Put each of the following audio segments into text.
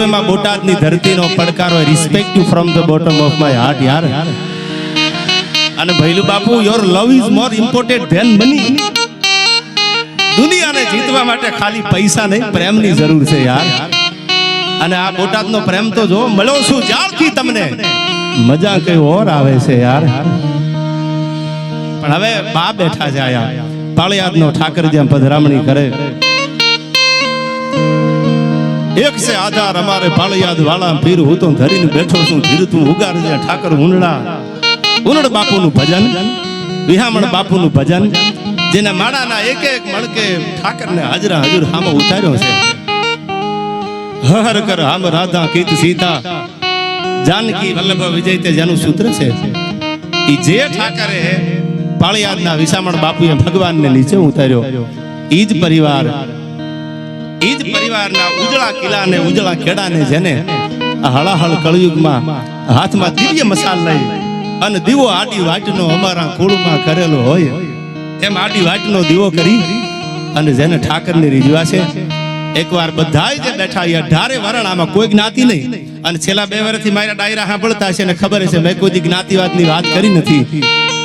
એમાં બોટાદની ધરતીનો પડકારો respect you from the bottom of my heart યાર. અને ભૈલું બાપુ your love is more important than money. દુનિયાને જીતવા માટે ખાલી પૈસા નહીં, પ્રેમની જરૂર છે યાર. અને આ બોટાદનો પ્રેમ તો જો મળ્યો છું જ્યારથી તમને મજા કઈ ઓર આવે છે યાર. પણ હવે બા બેઠા છે આયા પાળિયાદનો ઠાકર જેમ પધરામણી કરે. એક છે આધાર અમારે પાળિયાદ વાળા પીર, હું તો ધરીને બેઠો છું ધીર તું ઉગાડજે ઠાકર ઉનડા. ઉનડ બાપુનું ભજન, વિહામણ બાપુનું ભજન, જેના માળાના એક એક મણકે ઠાકરને હાજરા હજુર હામો ઉતાર્યો છે. હર કર હામ રાધા કીત સીતા જાનકી વલ્લભ વિજય તે જેનું સૂત્ર છે. ઈ જે ઠાકરે પાળિયાદના વિસામણ બાપુએ ભગવાનને નીચે ઉતાર્યો, ઈ જ પરિવારના ઉજળા કિલ્લા અને ઉજળા ખેડાને જેને હળાહળ કળયુગમાં હાથમાં દિવ્ય મસાલ લઈ અને દીવો આડી વાટનો અમારા કુળમાં કરેલો હોય તેમ આડી વાટનો દીવો કરી અને જેને ઠાકરની રીઝવા છે. એકવાર બધાય જે બેઠા 18 વરણ, આમાં કોઈ જ્ઞાતિ નહીં. અને છેલ્લા 2 વર્ષથી મારા ડાયરા સાંભળતા છે ને ખબર છે મેં કોઈ જ્ઞાતિવાદની વાત કરી નથી.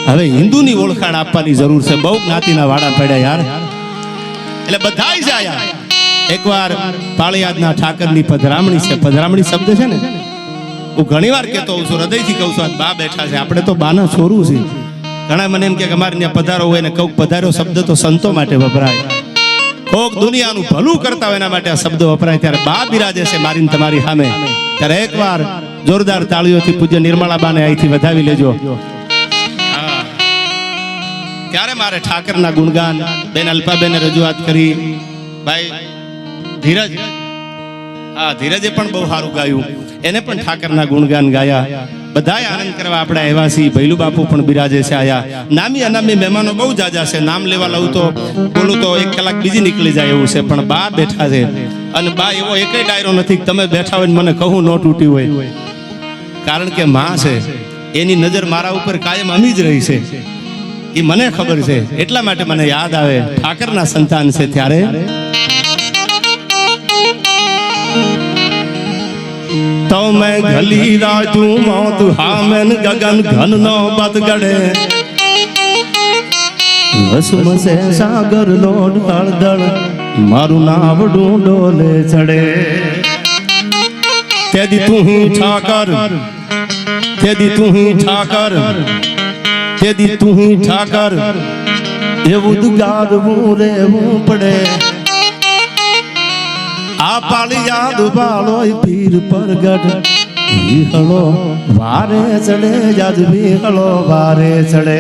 હવે હિન્દુની ઓળખાણ આપવાની જરૂર છે. બહુ જ્ઞાતિના વાડા પડ્યા યાર. એટલે બધાય જ આયા. એકવાર પાળિયાદના ઠાકરની પધરામણી છે. પધરામણી શબ્દ છે ને હું ઘણીવાર કહેતો હોઉં છું, હૃદયથી કહું છું. બા બેઠા છે, આપણે તો બાના છોરું છે. ઘણા મને એમ કે અમારે ત્યાં પધારો હોય ને કહું પધારો શબ્દ તો સંતો માટે વપરાય, કોક દુનિયાનું ભલું કરતા હોય એના માટે આ શબ્દ વપરાય. ત્યારે બા બિરાજે છે મારીને તમારી સામે. ત્યારે એકવાર જોરદાર તાળીઓથી પૂજ્ય નિર્મળા બાને અહીંથી વધાવી લેજો. ત્યારે મારે ઠાકરના ગુણગાન બેન અલ્પાબેને રજૂઆત કરી. ભાઈ ધીરજ, હા ધીરજે પણ બહુ સારું ગાયું. એને પણ ઠાકરના ગુણગાન ગાયા. બધાય આનંદ કરવા આપણે આવ્યા છીએ. ભૈલું બાપુ પણ બિરાજે છે આયા. નામી અનામી મહેમાનો બહુ જાજા છે. નામ લેવા લઉં તો બોલું તો 1 કલાક બીજી નીકળી જાય એવું છે. પણ બા બેઠા છે અને બા એવો એકેય ડાયરો નથી તમે બેઠા હોય મને કહું ન તૂટી હોય. કારણ કે માં છે, એની નજર મારા ઉપર કાયમ અમી જ રહી છે. એ મને ખબર છે, એટલા માટે મને યાદ આવે ઠાકરના સંતાન છે. ત્યારે તો મેં ગલી રાજુ મોત હામેન ગગન ઘન નો બત ગડે વસુમ સે સાગર લોડ હળદળ મારું નાવડું ડોલે ચડે. તેદી તું હી ઠાકર, તેદી તું હી ઠાકર, તેદી તું હી ઠાકર એવું ગાદવું રેવું પડે. આ પાળિયાદ વાળો પીર પરગટ વિહળો વારે ચડે, જાજ વિહળો વારે ચડે.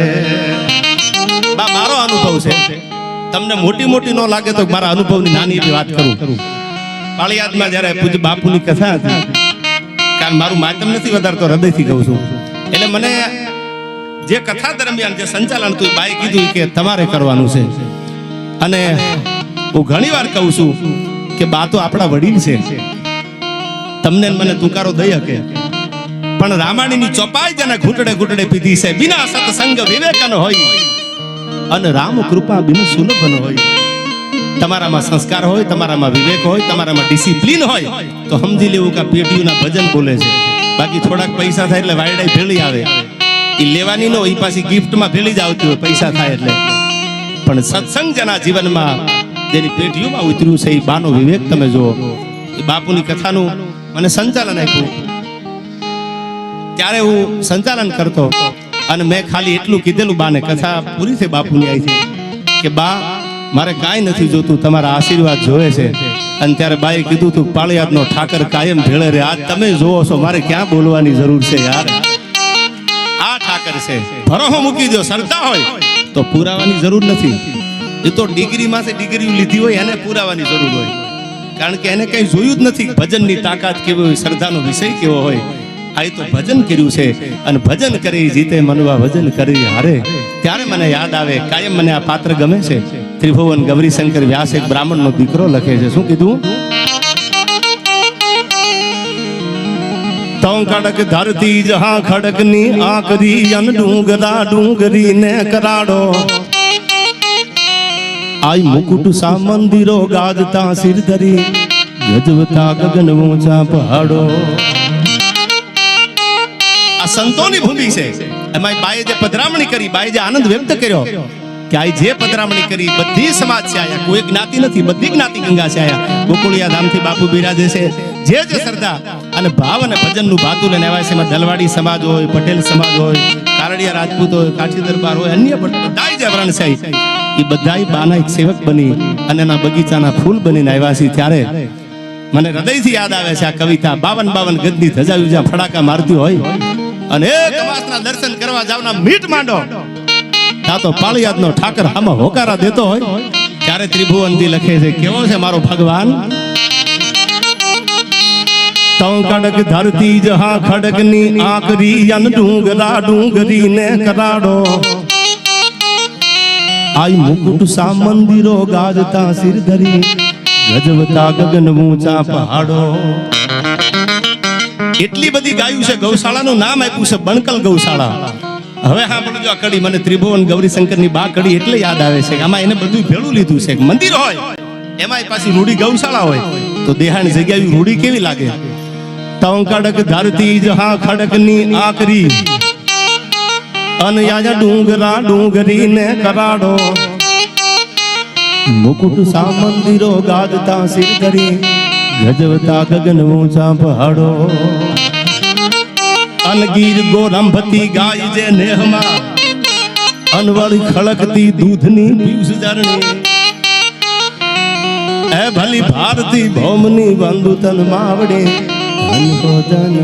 બા મારો અનુભવ છે, તમને મોટી મોટી ન લાગે તો મારા અનુભવની નાની એવી વાત કરું. પાળિયાદમાં જ્યારે પૂજ્ય બાપુની કથા હતી, કારણ મારું માધ્યમ નથી વધારતો, હૃદયથી કહું છું. એટલે મને જે કથા દરમિયાન જે સંચાલન હતું બાએ કીધું કે તમારે કરવાનું છે. અને હું ઘણી વાર કહું છું કે બા તો આપણા વડીલ છે, તમને મને તુકારો દઈ શકે. પણ રામાયણની ચોપાઈ જેના ઘૂંટડે ઘૂંટડે પીધી છે. બિના સત્સંગ વિવેકન હોય અને રામ કૃપા બિન સુલભન હોય. તમારામાં સંસ્કાર હોય, તમારામાં વિવેક હોય, તમારામાં ડિસિપ્લિન હોય તો સમજી લેવું કે પેટીઓના ભજન બોલે છે. બાકી થોડાક પૈસા થાય એટલે વાયડાઈ ભેળી આવે, એ લેવાની ન હોય, એ પાછી ગિફ્ટમાં ભેળી જ આવતી હોય પૈસા થાય એટલે. પણ સત્સંગ જેના જીવનમાં જેની પેઢીઓમાં ઉતર્યું છે એ બાનો વિવેક તમે જુઓ. એ બાપુની કથાનું મને સંચાલન આપ્યું. ત્યારે હું સંચાલન કરતો અને મેં ખાલી એટલું કીધેલું બાને, કથા પૂરી થઈ બાપુની આવી કે બા મારે કાંઈ નથી જોતું, તમારા આશીર્વાદ જોવે છે. અને ત્યારે બાએ કીધું તું પાળિયાદનો ઠાકર કાયમ ભેળે રે. આજ તમે જોવો છો, મારે ક્યાં બોલવાની જરૂર છે યાર. આ ઠાકર છે, ભરોહો મૂકી દો. શ્રદ્ધા હોય તો પુરાવાની જરૂર નથી. એ તો ડિગ્રીમાં છે, ડિગ્રી લીધી હોય એને પુરાવાની જરૂર હોય. કારણ કે એને કઈ જોયું જ નથી ભજનની તાકાત કેવી હોય, શ્રદ્ધાનો વિષય કેવો હોય. આ તો ભજન કર્યું છે અને ભજન કરી જીતે મનવા ભજન કરી હારે. ત્યારે મને યાદ આવે, કાયમ મને આ પાત્ર ગમે છે. ત્રિભુવન ગૌરીશંકર વ્યાસ એક બ્રાહ્મણનો દીકરો લખે છે. શું કીધું? તો કડક ધરતી જહા ખડકની આકરી અન ડુંગરા ડુંગરી ને કરાડો. આઈ મુકુટ સા મંદિરો ગાજતા સિર ધરી ગજવતા ગગન ઊંચા પહાડો. આ સંતોની ભૂમિ છે. એમાં બાએ જે પધરામણી કરી, બાએ જે આનંદ વ્યક્ત કર્યો કે આ જે પધરામણી કરી બધી સમાજ છે આયા, કોઈ જ્ઞાતિ નથી, બધી જ્ઞાતિ ગંગા છે આયા. ગોકુળિયા ધામથી બાપુ બિરાજે છે. જે શ્રદ્ધા અને ભાવ અને ભજનનું ભાતું લઈને આવ્યા છે. એમાં દલવાડી સમાજ હોય, પટેલ સમાજ હોય, કારડિયા રાજપૂત હોય, કાઠી દરબાર હોય, અન્ય બધા જે વરણ છે એ બધા બાના એક સેવક બની અને એના બગીચાના ફૂલ બનીને આવ્યા છે. ત્યારે મને હૃદયથી યાદ આવે છે આ કવિતા. 52 ગજની ધજાયું જ્યાં ફડાકા મારતી હોય અને એક અમાસના દર્શન કરવા જાવના મીટ માંડો તા તો પાળિયાદનો ઠાકર હામાં હોકારા દેતો હોય. ત્યારે ત્રિભુવનથી લખે છે, કેવો છે મારો ભગવાન. તૌ કડક ધરતી જહા ખડકની આકરી અન ડુંગરા ડુંગરી ને કરાડો. આઈ મુકુટ સા મંદિરો ગાજતા સિર ધરી ગજવતા ગગન ઊંચા પહાડો. એટલી બધી ગાયું છે. ગૌશાળાનું નામ આપ્યું છે બણકલ ગૌશાળા. હવે હા બોલજો આ કડી મને ત્રિભુવન ગૌરીશંકરની બા કડી એટલે યાદ આવે છે. આમાં એને બધું ભેળું લીધું છે. મંદિર હોય એમાં પાછી રૂડી ગૌશાળા હોય તો દેહાણ જગ્યા રૂડી કેવી લાગે. તૌ કડક ધરતી જહા ખડકની આકરી અન યાજા ડુંગરા ડુંગરી ને કરાડો. મુકુટ સા મંદિરો ગાજતા સિર ધરી ગજવતા ગગન ઊંચા પહાડો. અનગીર ગોરંભતી ગાય જે નેહમાં અનવળી ખળકતી દૂધની પીયુષ ઝરણી. એ ભલી ભારતી ભૌમની બંધુ તન માવડી ધન હો ધન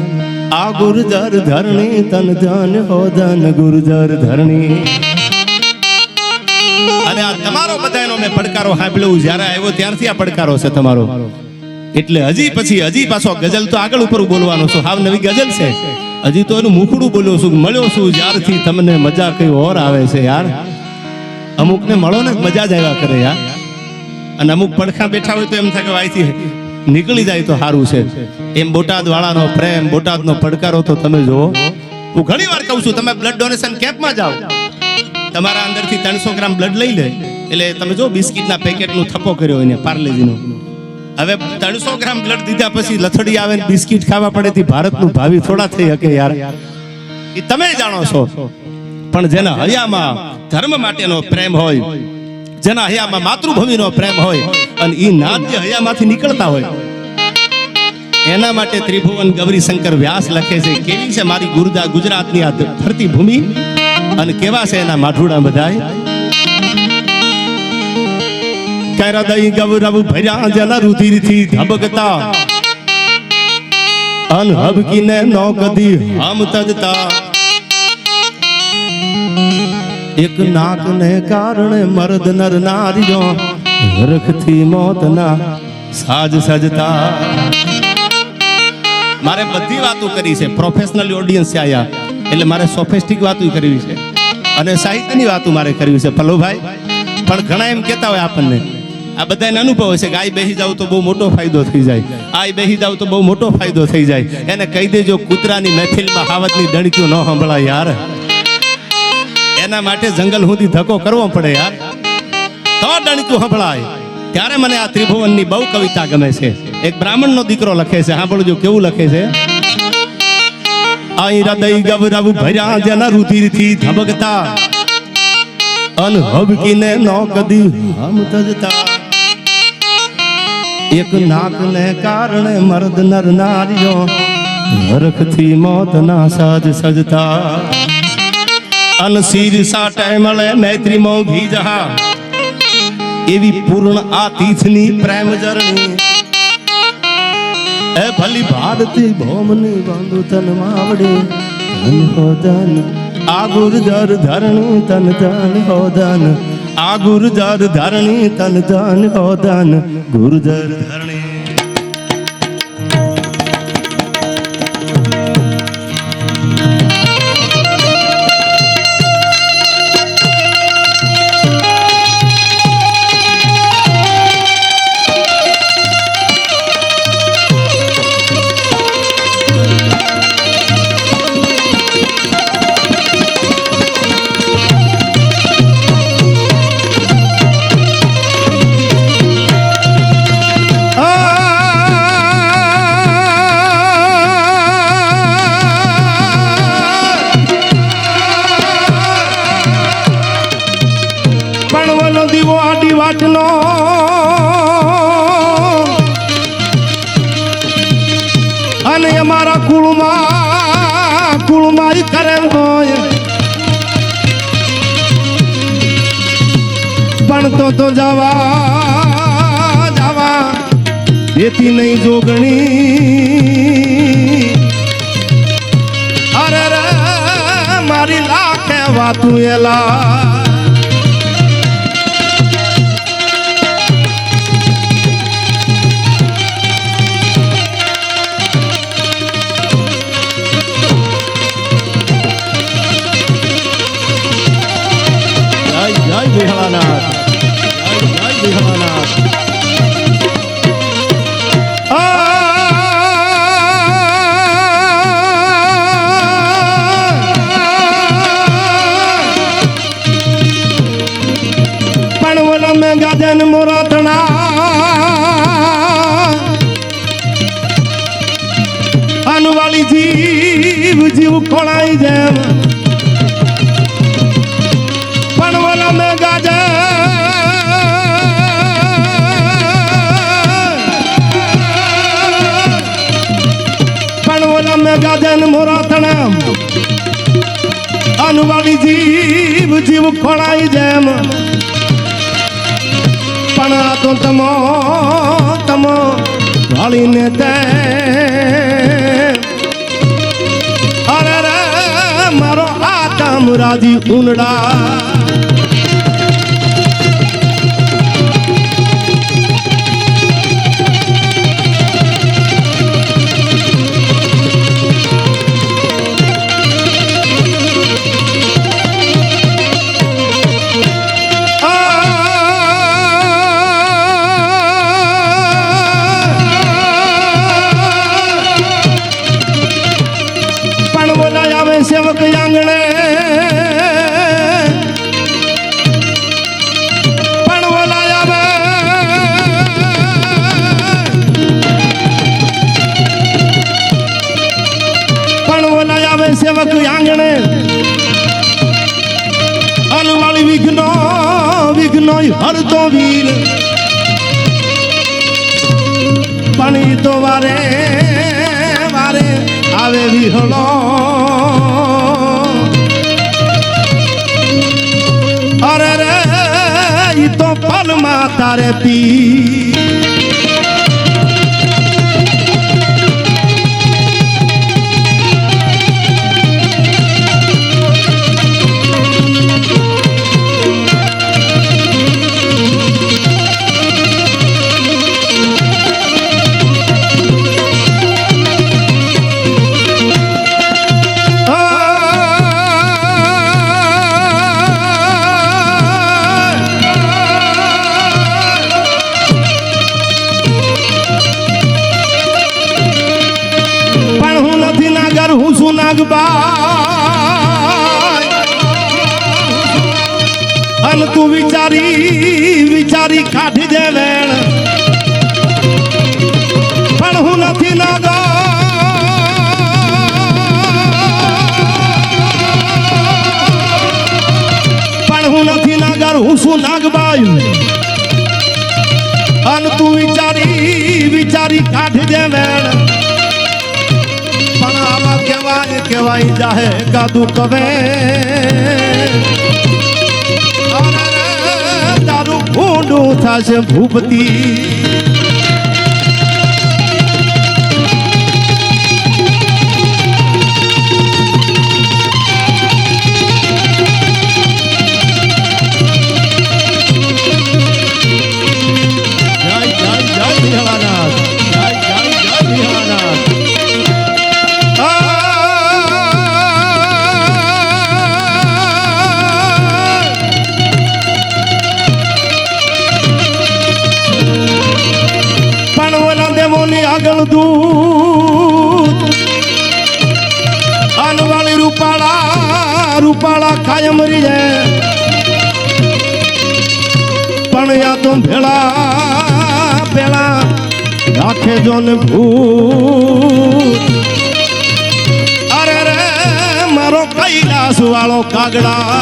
આ ગુર્જર ધરણી તન ધન હો ધન ગુર્જર ધરણી. અને આ તમારો બધાનો મેં પડકારો સાંભળ્યો જ્યારે આવ્યો ત્યારથી આ પડકારો છે તમારો. એટલે હજી પાછો ગઝલ તો આગળ ઉપર બોલવાનો છું. હાવ નવી ગઝલ છે. હજી તો એનું મુખડું બોલ્યો છું. મળ્યો છું જ્યારથી તમને મજા કઈ ઓર આવે છે યાર. અમુક ને મળો ને મજા જ આવ્યા કરે યાર. અને અમુક પડખા બેઠા હોય તો એમ થાય કે અહીંથી નીકળી જાય તો સારું છે. એમ બોટાદ વાળાનો પ્રેમ, બોટાદનો પડકારો તો તમે જુઓ. હું ઘણી વાર કહું છું તમે બ્લડ ડોનેશન કેમ્પમાં જાઓ, તમારા અંદરથી 300 ગ્રામ બ્લડ લઈ લે એટલે તમે જો બિસ્કિટના પેકેટનું થપ્પો કર્યો એને પાર્લેજીનો. હવે 300 ગ્રામ બ્લડ દીધા પછી લથડી આવે ને બિસ્કિટ ખાવા પડે થી ભારતનું ભાવિ થોડા થઈ શકે યાર. એ તમે જાણો છો. પણ જેના હૈયામાં ધર્મ માટેનો પ્રેમ હોય, જેના હૈયામાં માતૃભૂમિનો પ્રેમ હોય અને એ નાદ જે હૈયામાંથી નીકળતા હોય એના માટે ત્રિભુવન ગૌરીશંકર વ્યાસ લખે છે કેવી છે મારી ગુજરાતની આ ધરતી ભૂમિ અને કેવા છે એના માઠુડા બધાય. હૃદય ગૌરવ ભર્યા જન રુધિરથી ધબકતા અનહબકીને નો કદી હમ તજતા. એક નાક ને કારણે મર્દ નર નારીઓ હરખથી મોતના સાજ સજતા. મારે બધી વાતો કરી છે. પ્રોફેશનલ ઓડિયન્સ આયા એટલે મારે સોફિસ્ટિક વાતો કરવી છે અને સાહિત્યની વાતો મારે કરવી છે પલ્લુભાઈ. પણ ઘણા એમ કહેતા હોય આપણને, આ બધાને અનુભવ છે કે આ બેસી જાવ તો બહુ મોટો ફાયદો થઈ જાય, આ બેસી જાવ તો બહુ મોટો ફાયદો થઈ જાય. એને કહી દેજો કૂતરાની મહેફિલમાં હાવજની ડણક્યું ન સંભળાય યાર. એના માટે જંગલ સુધી ધક્કો કરવો પડે યાર તો ડણક્યું સંભળાય. ત્યારે મને આ ત્રિભુવનની બહુ કવિતા ગમે છે. એક બ્રાહ્મણનો દીકરો લખે છે, સાંભળજો કેવું લખે છે. અહીં હૃદય ગૌરવ ભર્યા જન રુધિરથી ધબકતા અનહબકીને નો કદી હમ તજતા. એક નાકને કારણે મર્દ નર નારીઓ હરખથી મોતના સાજ સજતા. અન શીર સાટે મળે મૈત્રી મોંઘી જહા એવી પૂર્ણ આ તીર્થની પ્રેમ જરણી. એ ભલી ભારતી ભૌમની બંધુ તન માવડી ધન હો ધન આ ગુર્જર ધરણી તન ધન હો ધન આ ગુર્જર ધરણી તન ધન હો ધન ગુર્જર ધરણી. અને અમારા કુળમાં કરે હોય ભણતો તો જવા દેતી નહીં જોગણી અરે રે મારી લાખે વાતું એલા જય વિહળાનાથ જય વિહળાનાથ પણ ઓલા મેં ગાજન મોરાતણા અનવાળી જીવ ખોળાઈ જેમ में गाजा पणवला में गाजन मोरातणा अनवाली जीव खोड़ाई जेम पण आ तो तमो वाली ने ते अरे रे मारो आत्म राजी उनड़ा सेवक आंगणे पण बोलाया वे सेवक आंगणे अनवाली विघ्नो हर तो वीर पानी तो वारे आवे विहलो अरे रे ये तो पलमा तारे पी હું છું નાગબાઈ અન તું વિચારી કાઢી દે વેણ પણ હું નથી નાગો પણ હું નથી નાગર હું છું નાગબાઈ અન તું વિચારી કાઢી દે વેણ केवाई जाहे कादू कवे दारू भूंडू था से भूपती આગળ દૂત અનવાળી રૂપાળા કાયમ મરી જાય પણ યા તો ભેળા રાખે જો ને ભૂત અરે રે મારો કૈલાસ વાળો કાગડા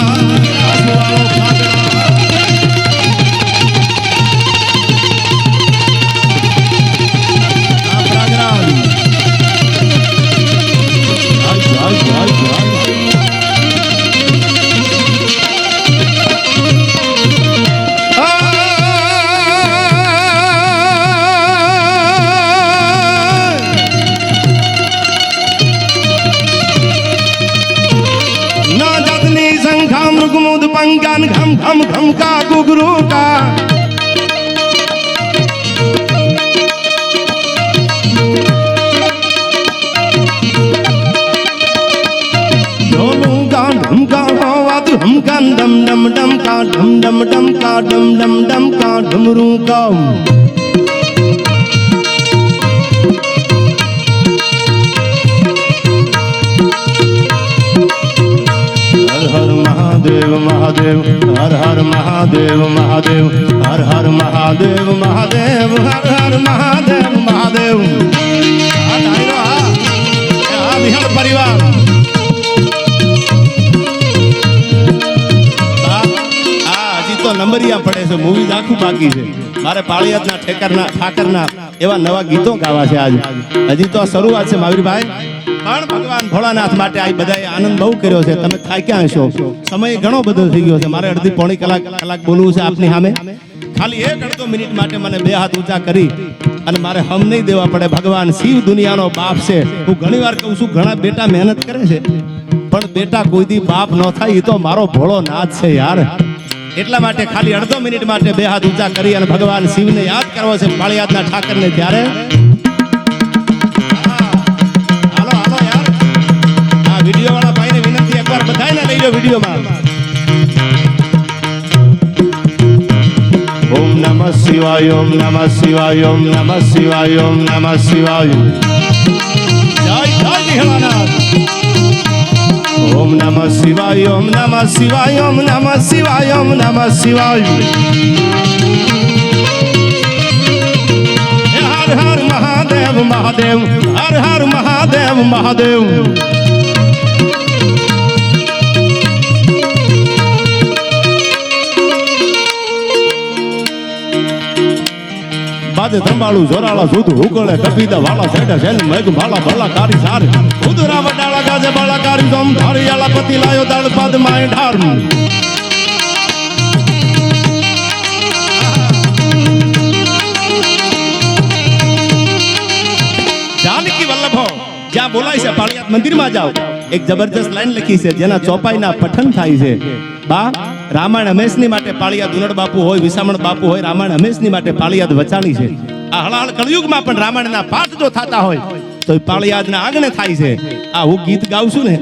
मंगन घम घम घम का गुगरू का हम का डम डम डम का डम डम डम का डम डम डम का डमरू का हर हर महादेव महादेव हर हर महादेव महादेव हर हर महादेव महादेव हर हर महादेव महादेव परिवार નંબરિયા પડે છે મૂવી આખું બાકી છે મારે પાળિયાદના ઠાકરના એવા નવા ગીતો ગાવા છે આજ હજી તો શરૂઆત છે મહાવીરભાઈ પણ ભગવાન ભોળાનાથ માટે આ બધાએ આનંદ બહુ કર્યો છે તમે થાક્યા હશો સમય ઘણો બધો થઈ ગયો છે મારે અડધી પોણી કલાક બોલવું છે આપની સામે ખાલી 1-2 મિનિટ માટે મને બે હાથ ઊંચા કરી અને મારે હમ નહીં દેવા પડે ભગવાન શિવ દુનિયાનો બાપ છે હું ઘણીવાર કહું છું ઘણા બેટા મહેનત કરે છે પણ બેટા કોઈ દી બાપ ન થાય એ તો મારો ભોળો નાથ છે યાર એટલા માટે ખાલી 1/2 મિનિટ માટે બે હાથ ઊંચા કરી અને ભગવાન શિવને યાદ કરવો છે પાળિયાદના ઠાકરને ત્યારે હાલો હાલો યાર આ વિડિયો વાળા ભાઈને વિનંતી એકવાર બધાને લઈ લો વિડિયોમાં ઓમ નમઃ શિવાય ઓમ નમઃ શિવાય ઓમ નમઃ શિવાય ઓમ નમઃ શિવાય જય જય નિહળાનાથ ओम नमः शिवाय ओम नमः शिवाय ओम नमः शिवाय ओम नमः शिवाय हर हर महादेव महादेव हर हर महादेव महादेव बाजे धंबाळू जोराला सुध हुकळे कपीदा वाला सेटा सेन मेघ भाला भला कारी सार उदरा वडाला गाजे बाला कारी जोम धारियाला पति लायो दळ पद माय ढार जानकी वल्लभो જ્યાં બોલાય છે પાળિયાદ મંદિરમાં જાઓ એક જબરજસ્ત લાઈન લખી છે જેના ચોપાઈના પઠન થાય છે બા રામાયણ હંમેશની માટે પાળિયાદ ઉનડ બાપુ હોય વિસામણ બાપુ હોય રામાયણ હંમેશની માટે પાળિયાદ વચાણી છે આ હળહળ કળયુગમાં પણ રામાયણના પાઠ જો થતા હોય તો એ પાળિયાદના આંગણે થાય છે આ હું ગીત ગાઉં છું ને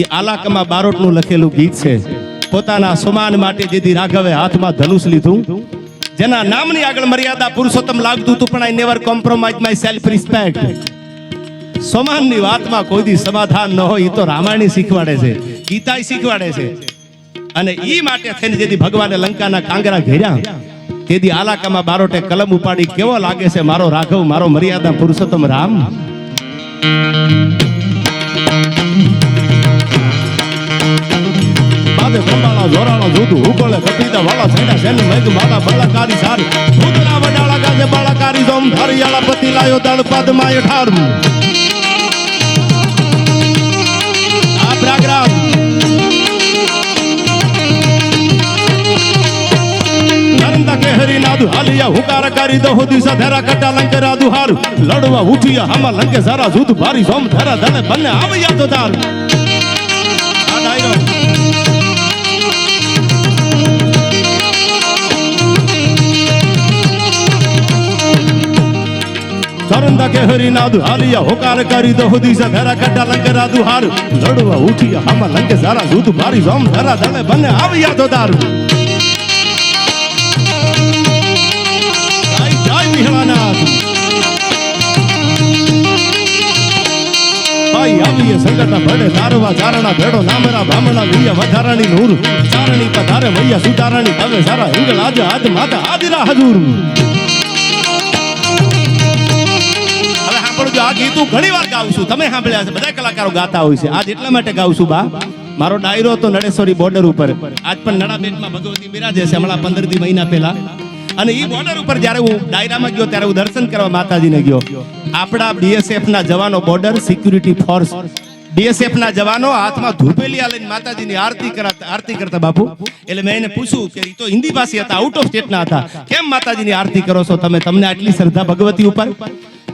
એ આલાકમાં બારોટનું લખેલું ગીત છે પોતાના સમાન માટે જેથી રાઘવે હાથમાં ધનુષ લીધું જેના નામની આગળ મર્યાદા પુરુષોત્તમ લાગતું હતું પણ I never compromise my self respect સમાનની વાતમાં કોઈ દી સમાધાન ન હોય એ તો રામાયણ શીખવાડે છે ગીતા શીખવાડે છે અને ઈ માટે થઈને જેથી ભગવાને લંકાના કાંગરા ઘેર્યા તેથી આલાકામાં બારોટે કલમ ઉપાડી કેવો લાગે છે મારો રાઘવ મારો મર્યાદા પુરુષોત્તમ રામ બાદે બ્રહ્માળા જોરાળા જોધું ઉગોળે કપીદા વાળા સેડા સેન મેઘ માળા બળકારી સાર ઉદરા વડાળા ગાજે બળકારી જોમ ધરિયાળા પતિ લાયો દળ પદ માય ઠાર આ પ્રાગ્રામ કે હરી નાદુ હાલિયા હુકાર કરી દો દિશા ધરા કટા લંકે રાદુ હાર લડવા ઉઠિયા હમ લંકે સારા જુદ ભારી સોમ ધરા ધને બને આવ્યા તો તાર આ ડાયરો ચરંદા કે હરી નાદુ હાલિયા હુકાર કરી દો દિશા ધરા કટા લંકે રાદુ હાર લડવા ઉઠિયા હમ લંકે સારા જુદ ભારી સોમ ધરા ધને બને આવ્યા તો તાર ભાઈ આવીએ સંગઠના ભડે તારવા ચારણા ભેડો નામરા બ્રાહ્મણા લીયા વધારાની નૂર ચારણી પધારે મૈયા સુતારાણી હવે સારા હિંગળ આજ આજ માતા આદિરા હજુર હવે સાંભળજો આ ગીત હું ઘણી વાર ગાઉં છું તમે સાંભળ્યા છે બધા કલાકારો ગાતા હોય છે આજ એટલા માટે ગાઉં છું બા મારો ડાયરો હતો નડેશ્વરી બોર્ડર ઉપર આજ પણ નડાબેટમાં ભગવતી બિરાજે છે હમણાં 15 મહિના પહેલા અને એ બોર્ડર ઉપર જ્યારે હું ડાયરામાં ગયો ત્યારે હું દર્શન કરવા માતાજીને ગયો આપણા બીએસએફ ના જવાનો બોર્ડર સિક્યુરિટી ફોર્સ બીએસએફ ના જવાનો હાથમાં ધૂપેલિયા લઈને માતાજીની આરતી કરતા બાપુ એટલે મેં એને પૂછ્યું કે તો હિન્દી ભાષી હતા આઉટ ઓફ સ્ટેટ ના હતા કેમ માતાજીની આરતી કરો છો તમે તમને આટલી શ્રદ્ધા ભગવતી ઉપર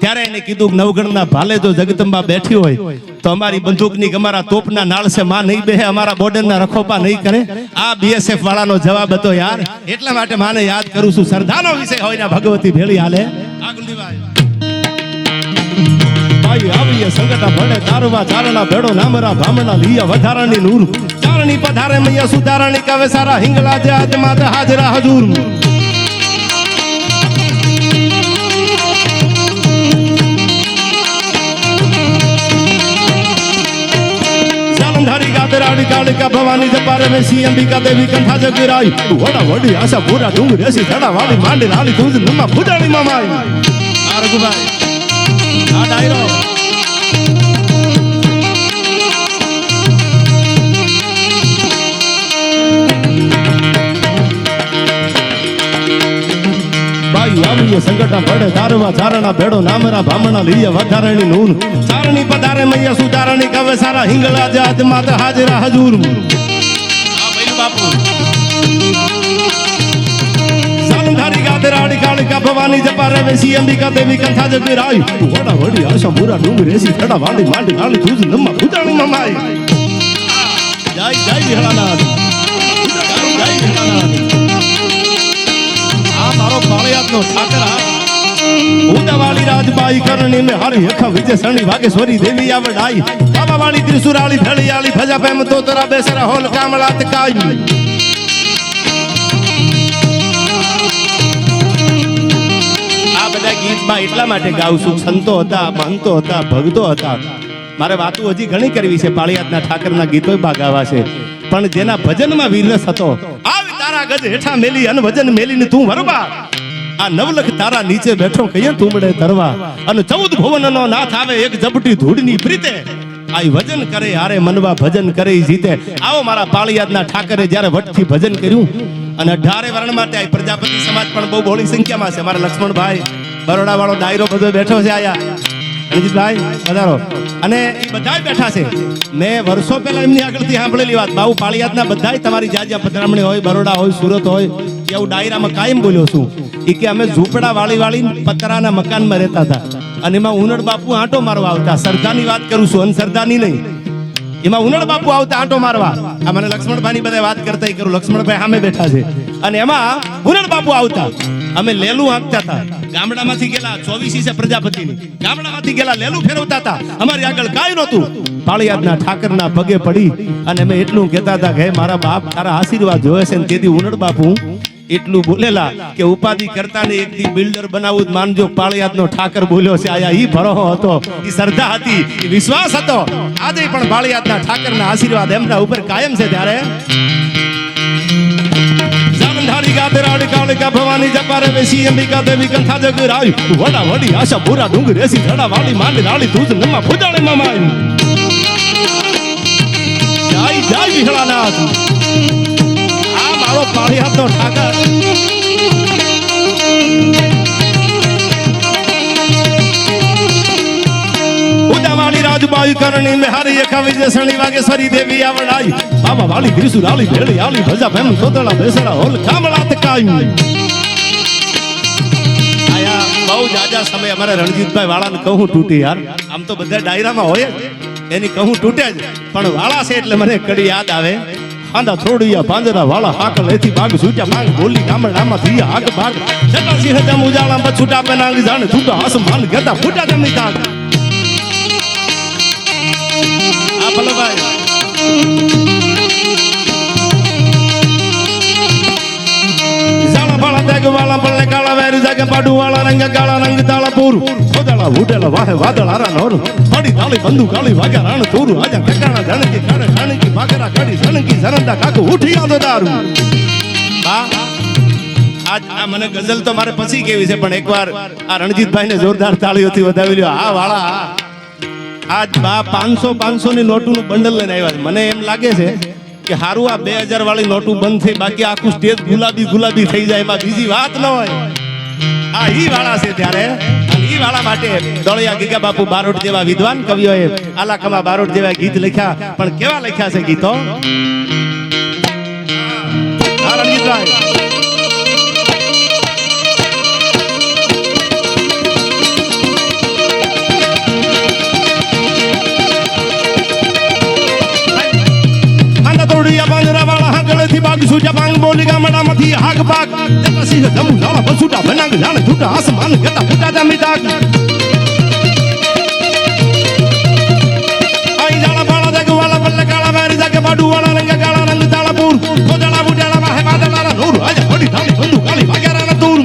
ત્યારે એને કીધું નવગણના ભાલે જો જગદંબા બેઠી હોય તો અમારી બંદૂકની અમારા તોપના નાળ છે માં નહીં બેહે, અમારા બોર્ડરના રખોપા નહીં કરે. આ બીએસએફ વાળાનો જવાબ હતો યાર. એટલા માટે માને યાદ કરું છું. સરદાનો વિષય હોય ને ભગવતી ભેળી હાલે. ભાઈ આવીએ સંગટા ભણે તારવા ચારણા ભેડો નામરા ભામણા લીયા વધારાની નૂર ચારણી પધારે મૈયા સુધારણી કવે સારા હિંગલા જે આત્મા હાજરા હજૂર. રાણી કાળિકા ભવાની જપારે વેસી અંબિકા દેવી કંઠા જગીરાઈ વડા વડી આશા પૂરા ડુંગર રેસી ધડા વાળી માંડી રાણી તુજ નમા ફુજાણી મામાઈ. આ રઘુભાઈ આ ડાયરો ભાઈ આવીએ સંગઠા ભડે તારવા ચારણા ભેડો નામરા ભામણા લીએ વધારણી નૂન ચારણી પધારે મૈયા સુધારણી કવે સારા હિંગલા જાત માત હાજરા હજૂર. આ ભાઈ બાપુ સાલંધારી ગાતે રાણી કાળિકા ભવાની જપારે વેસી અંબિકા દેવી કંઠા જગીરાઈ વડા વડી આશા પૂરા ડુંગર રેસી ધડા વાળી માંડી રાણી તુજ નમા ફુજાણી મામાઈ. જય જય વિહળાનાથ, જય વિહળાનાથ. મારો પાળિયાદનો ઠાકરા ઉદાવાળી રાજબાઈ કરણી મે હારી હખા વિજય સણી વાગેશ્વરી દેવી આવડાઈ બાબાવાળી ત્રિશુરાળી ભેળિયાળી ભજા પેમ તો તરા બેસરા હોલ કામળાત કાઈ. આ બધા ગીતમાં એટલા માટે ગાઉં છું. સંતો હતા, મહંતો હતા, ભક્તો હતા. મારે વાતો હજી ઘણી કરવી છે. પાળિયાદના ઠાકરના ગીતો ગાવા છે, પણ જેના ભજનમાં વીરરસ હતો તારા ગજ હેઠા મેલી અને વજન મેલીને તું વરવા આ નવલખ તારા નીચે બેઠો કહીએ તુમડે તરવા અને 14 ભુવનનો નાથ આવે એક જબટી ધૂળની પ્રીતે આ વજન કરે હારે મનવા ભજન કરે જીતે. આવો મારા પાળિયાદના ઠાકરે જ્યારે વટથી ભજન કર્યું અને 18 વર્ણ માટે આ પ્રજાપતિ સમાજ પણ બહુ બહોળી સંખ્યામાં છે. મારા લક્ષ્મણભાઈ બરોડા વાળો ડાયરો બધો બેઠો છે આયા રણજીતભાઈ પધારો અને એ બધા બેઠા છે. મેં વર્ષો પહેલા એમની આગળથી સાંભળેલી વાત. બાબુ પાળિયાદના બધા તમારી જ્યાં પધરામણી હોય, બરોડા હોય, સુરત હોય, એવું ડાયરામાં કાયમ બોલ્યો છું. એ કે અમે ઝૂંપડા વાળી પતરાના મકાનમાં રહેતા હતા અને એમાં ઉનડ બાપુ આંટો મારવા આવતા. સરદારની વાત કરું છું, અનસરદારની નહીં. એમાં ઉનડ બાપુ આવતા આંટો મારવા. આ મને લક્ષ્મણભાઈની બધા વાત કરતા કરું. લક્ષ્મણભાઈ સામે બેઠા છે અને એમાં ઉનડ બાપુ આવતા. અમે લેલું આંકતા હતા. ગામડામાંથી ગયેલા 24 છે પ્રજાપતિની, ગામડામાંથી ગયેલા લેલું ફેરવતા હતા. અમારી આગળ કાંઈ નહોતું. પાળિયાદના ઠાકરના પગે પડી અને અમે એટલું કહેતા હતા કે મારા બાપ તારા આશીર્વાદ જોવે છે. તેથી ઉનડ બાપુ એટલું બોલેલા કે ઉપાધિ કરતા ને એકથી બિલ્ડર બનાવવું જ માનજો. પાળિયાદનો ઠાકર બોલ્યો છે. આયા ઈ ભરોહો હતો, ઈ શ્રદ્ધા હતી, ઈ વિશ્વાસ હતો. આજે પણ પાળિયાદના ઠાકરના આશીર્વાદ એમના ઉપર કાયમ છે. ત્યારે સાલંધારી ગાતે રાણી કાળિકા ભવાની જપારે વેસી અંબિકા દેવી કંઠા જગીરાઈ વડા વડી આશા પૂરા ડુંગર રેસી ધડા વાળી માંડી રાણી તુજ નમા ફુજાણી મામાઈ. જય જય વિહળાનાથ. આ મારો પાળિયાદનો ઠાકર ઉદાવાળી રાજબાઈ કરણી મે હારી એકા વિજય સણી વાગેશ્વરી દેવી આવડાઈ બાબા વાળી ત્રિશુરાળી ભેળી આલી ભજા ભેમ તોતળા બેસડા હોલ કામળાત કાઈ. આયા બહુ જાજા સમય અમારા રણજીતભાઈ વાળાને કહું તૂટી યાર. આમ તો બધા ડાયરામાં હોય એની કહું તૂટે જ, પણ વાળા છે એટલે મને કડી યાદ આવે. આંધા થોડિયા પાંજરા વાળા હાકલ એથી બાગ સૂટ્યા માંગ બોલી ગામડામાં થયા હાક બાગ જટા સિંહ જમ ઉજાળા બછુટા પેનાંગ જાણે છૂટા આસમાન ગતા ફૂટા જમની તાક. આ ભલભાઈ જાળા બાળા જાગ વાળા પલ્લે કાળા વેરી જાગે પાડુ વાળા રંગ કાળા રંગ તાળા પૂર ખોદાળા ઉડેલા વાહે વાદળ આરા નોર પડી તાળી બંદુ કાળી વાગ્યા રાણ તોરું આજા કકાણા ધણકી કાળે ધણકી ભાગરા કાઢી ધણકી ઝરંડા કાકુ ઉઠી આવતો દારૂ. આજ આ મને ગઝલ તો મારે પછી કેવી છે, પણ એકવાર આ રણજીતભાઈને જોરદાર તાળીઓથી વધાવી લ્યો. આ વાળા આજ 500 ની નોટોનું બંડલ લઈને આવ્યા છે. મને એમ લાગે છે કે હારું આ 2000 વાળી નોટું બંધ થઈ, બાકી આખું સ્ટેજ ગુલાબી થઈ જાય, એમાં બીજી વાત ન હોય. આ ઈ વાળા છે. ત્યારે ઈ વાળા માટે દોળિયા ગીગા બાપુ બારોટ જેવા વિદ્વાન કવિઓએ આલાકમા બારોટ જેવા ગીત લખ્યા. પણ કેવા લખ્યા છે ગીતો? આ રણજીતભાઈ થાણામાંથી હાગ બાગ દેતા સિંહ જમુ ઝાડા બસુટા બનાંગ જાણે છૂટા આસમાન ગતા ફૂટા જામી દાગ આઈ જાણા બાળા જગ વાલા બલ્લે કાળા મારી જાગે બાડુ વાળા રંગ કાળા રંગ તાળાપુર કોદળા બુડાળા માં હે માદળા નૂર આજા બડી થાળી બંદુ કાળી વાગેરા ના દૂર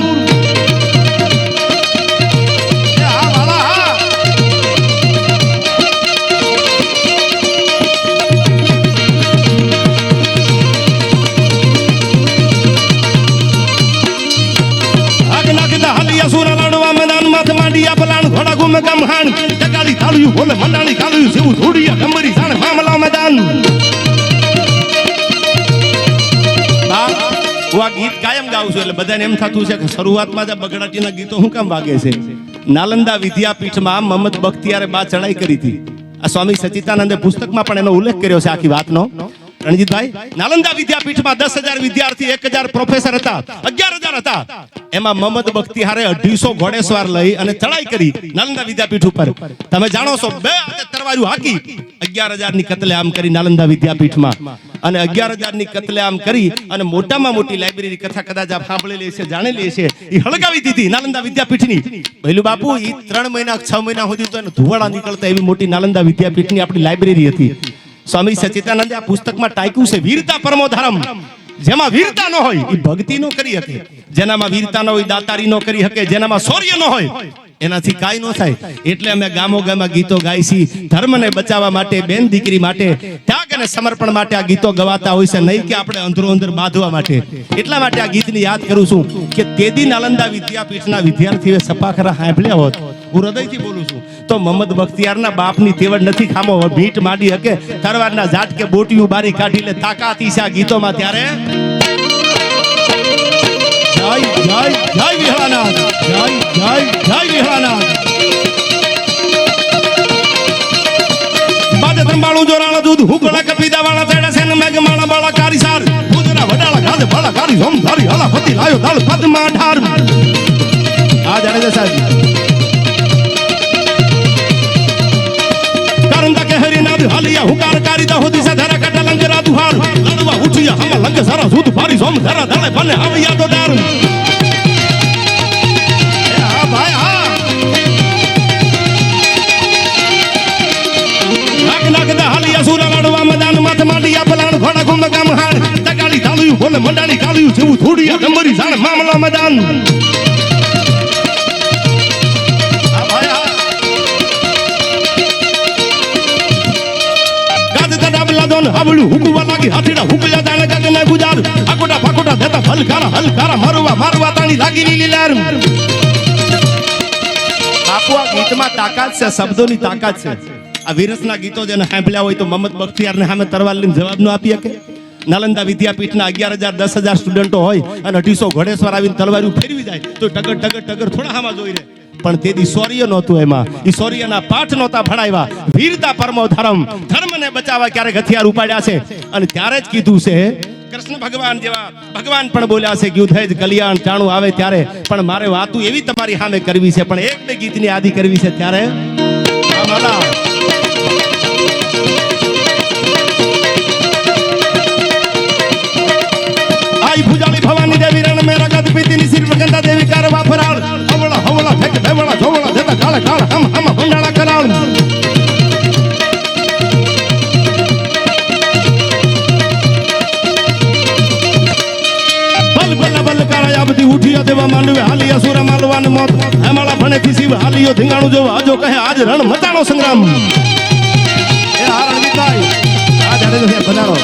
ગમહાણ જગાડી થાળ્યું બોલે મંડાણી કાળ્યું જેવું ધોડિયા ડમરી જાણે મામલા મેદાન હું આ ગીત કાયમ ગાઉં છું એટલે બધાને એમ થતું છે કે શરૂઆતમાં જ બગડાટીના ગીતો શું કામ વાગે છે નાલંદા વિદ્યાપીઠમાં મોહમ્મદ બખ્તિયારે બા ચડાઈ કરી હતી આ સ્વામી સચ્ચિદાનંદે પુસ્તકમાં પણ એનો ઉલ્લેખ કર્યો છે આખી વાતનો રણજીતભાઈ નાલંદા વિદ્યાપીઠમાં 10,000 વિદ્યાર્થી 1,000 પ્રોફેસર હતા 11,000 હતા એમાં મોહમ્મદ બખ્તિયારે 250 ઘોડેસવાર લઈ અને ચડાઈ કરી નાલંદા વિદ્યાપીઠ ઉપર તમે જાણો છો બે તરવારું હાકી 11,000 ની કતલેઆમ કરી નાલંદા વિદ્યાપીઠમાં અને 11,000 ની કતલેઆમ કરી અને મોટામાં મોટી લાઇબ્રેરી કથા કદાચ આપ સાંભળેલી છે જાણેલી છે એ હળગાવી દીધી નાલંદા વિદ્યાપીઠની ભઈલું બાપુ એ 3 મહિના 6 મહિના સુધી તો એને ધુવાડા નીકળતા એવી મોટી નાલંદા વિદ્યાપીઠની આપણી લાઇબ્રેરી હતી સ્વામી સચ્ચિદાનંદે આ પુસ્તકમાં ટાંક્યું છે વીરતા પરમો ધર્મ જેમાં વીરતા ન હોય એ ભક્તિ નો કરી શકે જેનામાં વીરતા ન હોય દાતારી નો કરી શકે જેનામાં શૌર્ય ન હોય એનાથી કાઈ ન થાય એટલે અમે ગામો ગામમાં ગીતો ગાઈશી ધર્મને બચાવવા માટે બેન દીકરી માટે ત્યાગ અને સમર્પણ માટે આ ગીતો ગવાતા હોય છે નહીં કે આપણે અંદરો અંદર બાંધવા માટે એટલા માટે આ ગીતની યાદ કરું છું કે તેદી નાલંદા વિદ્યાપીઠના વિદ્યાર્થીઓએ સપાખરા સાંભળ્યા હોત હું હૃદયથી બોલું છું તો મોહમ્મદ બખ્તિયારના બાપની તેવડ નથી ખામો ભીટ માંડી હકે તરવારના ઝાટ કે બોટિયું બારી કાઢી લે તાકાતી છે આ ગીતોમાં ત્યારે જય જય જય વિહળાનાથ જય જય જય વિહળાનાથ બાદ ધંબાળું જોરાળા દૂધ હુકળા કપીદા વાળા તેડા સેન મેઘ માળા બાળા કારી સાર ઉદરા વડાળા ગાલે બાળા કારી સોમ ધારી હલા ફતી લાયો દાળ પદમાં ઠાર આ જાડેજા સાહેબ કરંદા કે હરિનાદ હાલિયા હુકાર કારી દા હોદી સધરા કટા લંગરા દુહાર લડવા ઉઠિયા હમ લંગ સારા સૂદ ભારી સોમ ધરા ધળે બને આવ્યા તો દાર આ ભાઈ હા નાગ નાગ દા હાલિયા સુરા લડવા મેદાન માથ માંડિયા પલાણ ઘોડા ગુમ ગામ હાડ તગાડી થાળ્યું બોલે મંડાણી કાળ્યું જેવું ધોડિયા ડમરી જાણે મામલા મેદાન હાવળું હુકવા લાગી હાથીડા હુકલ્યા જાણે ગગને ગુજાર આકોટા ફાકોટા દેતા હલકારા મારવા તાણી લાગી લીલી લહેર બાપુ આ ગીતમાં તાકાત છે શબ્દોની તાકાત છે આ વીરસના ગીતો જેને સાંભળ્યા હોય તો મોહમ્મદ બખ્તિયારને સામે તરવાર લઈને જવાબ ન આપી શકે નાલંદા વિદ્યાપીઠના 11,000 10,000 સ્ટુડન્ટો હોય અને 250 ઘોડેસવાર આવીને તલવારું ફેરવી જાય તો ટગર થોડા હામાં જોઈ રહે પણ તેથી શૌર્ય નહોતું એમાં એ શૌર્યના પાઠ નહોતા ભણાવ્યા વીરતા પરમો ધર્મ ધર્મને બચાવવા ક્યારેક હથિયાર ઉપાડ્યા છે અને ત્યારે જ કીધું છે કૃષ્ણ ભગવાન જેવા ભગવાન પણ બોલ્યા છે કે યુદ્ધ જ કલ્યાણ ચાણું આવે ત્યારે પણ મારે વાતું એવી તમારી સામે કરવી છે પણ એક બે ગીતની આદિ કરવી છે ત્યારે આઈ ભુજાળી ભવાની દેવી રણ મેરા ગદ પીતીની સિર ગંગા દેવી કારવા ફરાળ હવળા ફેક બેવળા જોવળા દેતા કાળે કાળ હમ ભંડાળા કરાળ બલ કાળા બધી ઉઠિયા દેવા માંડવે હાલિયા સુરા માલવાન મોત હેમાળા ભણે થી શિવ હાલિયો ધીંગાણું જો આજો કહે આજ રણ મચાણો સંગ્રામ એ આ રણજીતભાઈ આ જાડે છે બનારો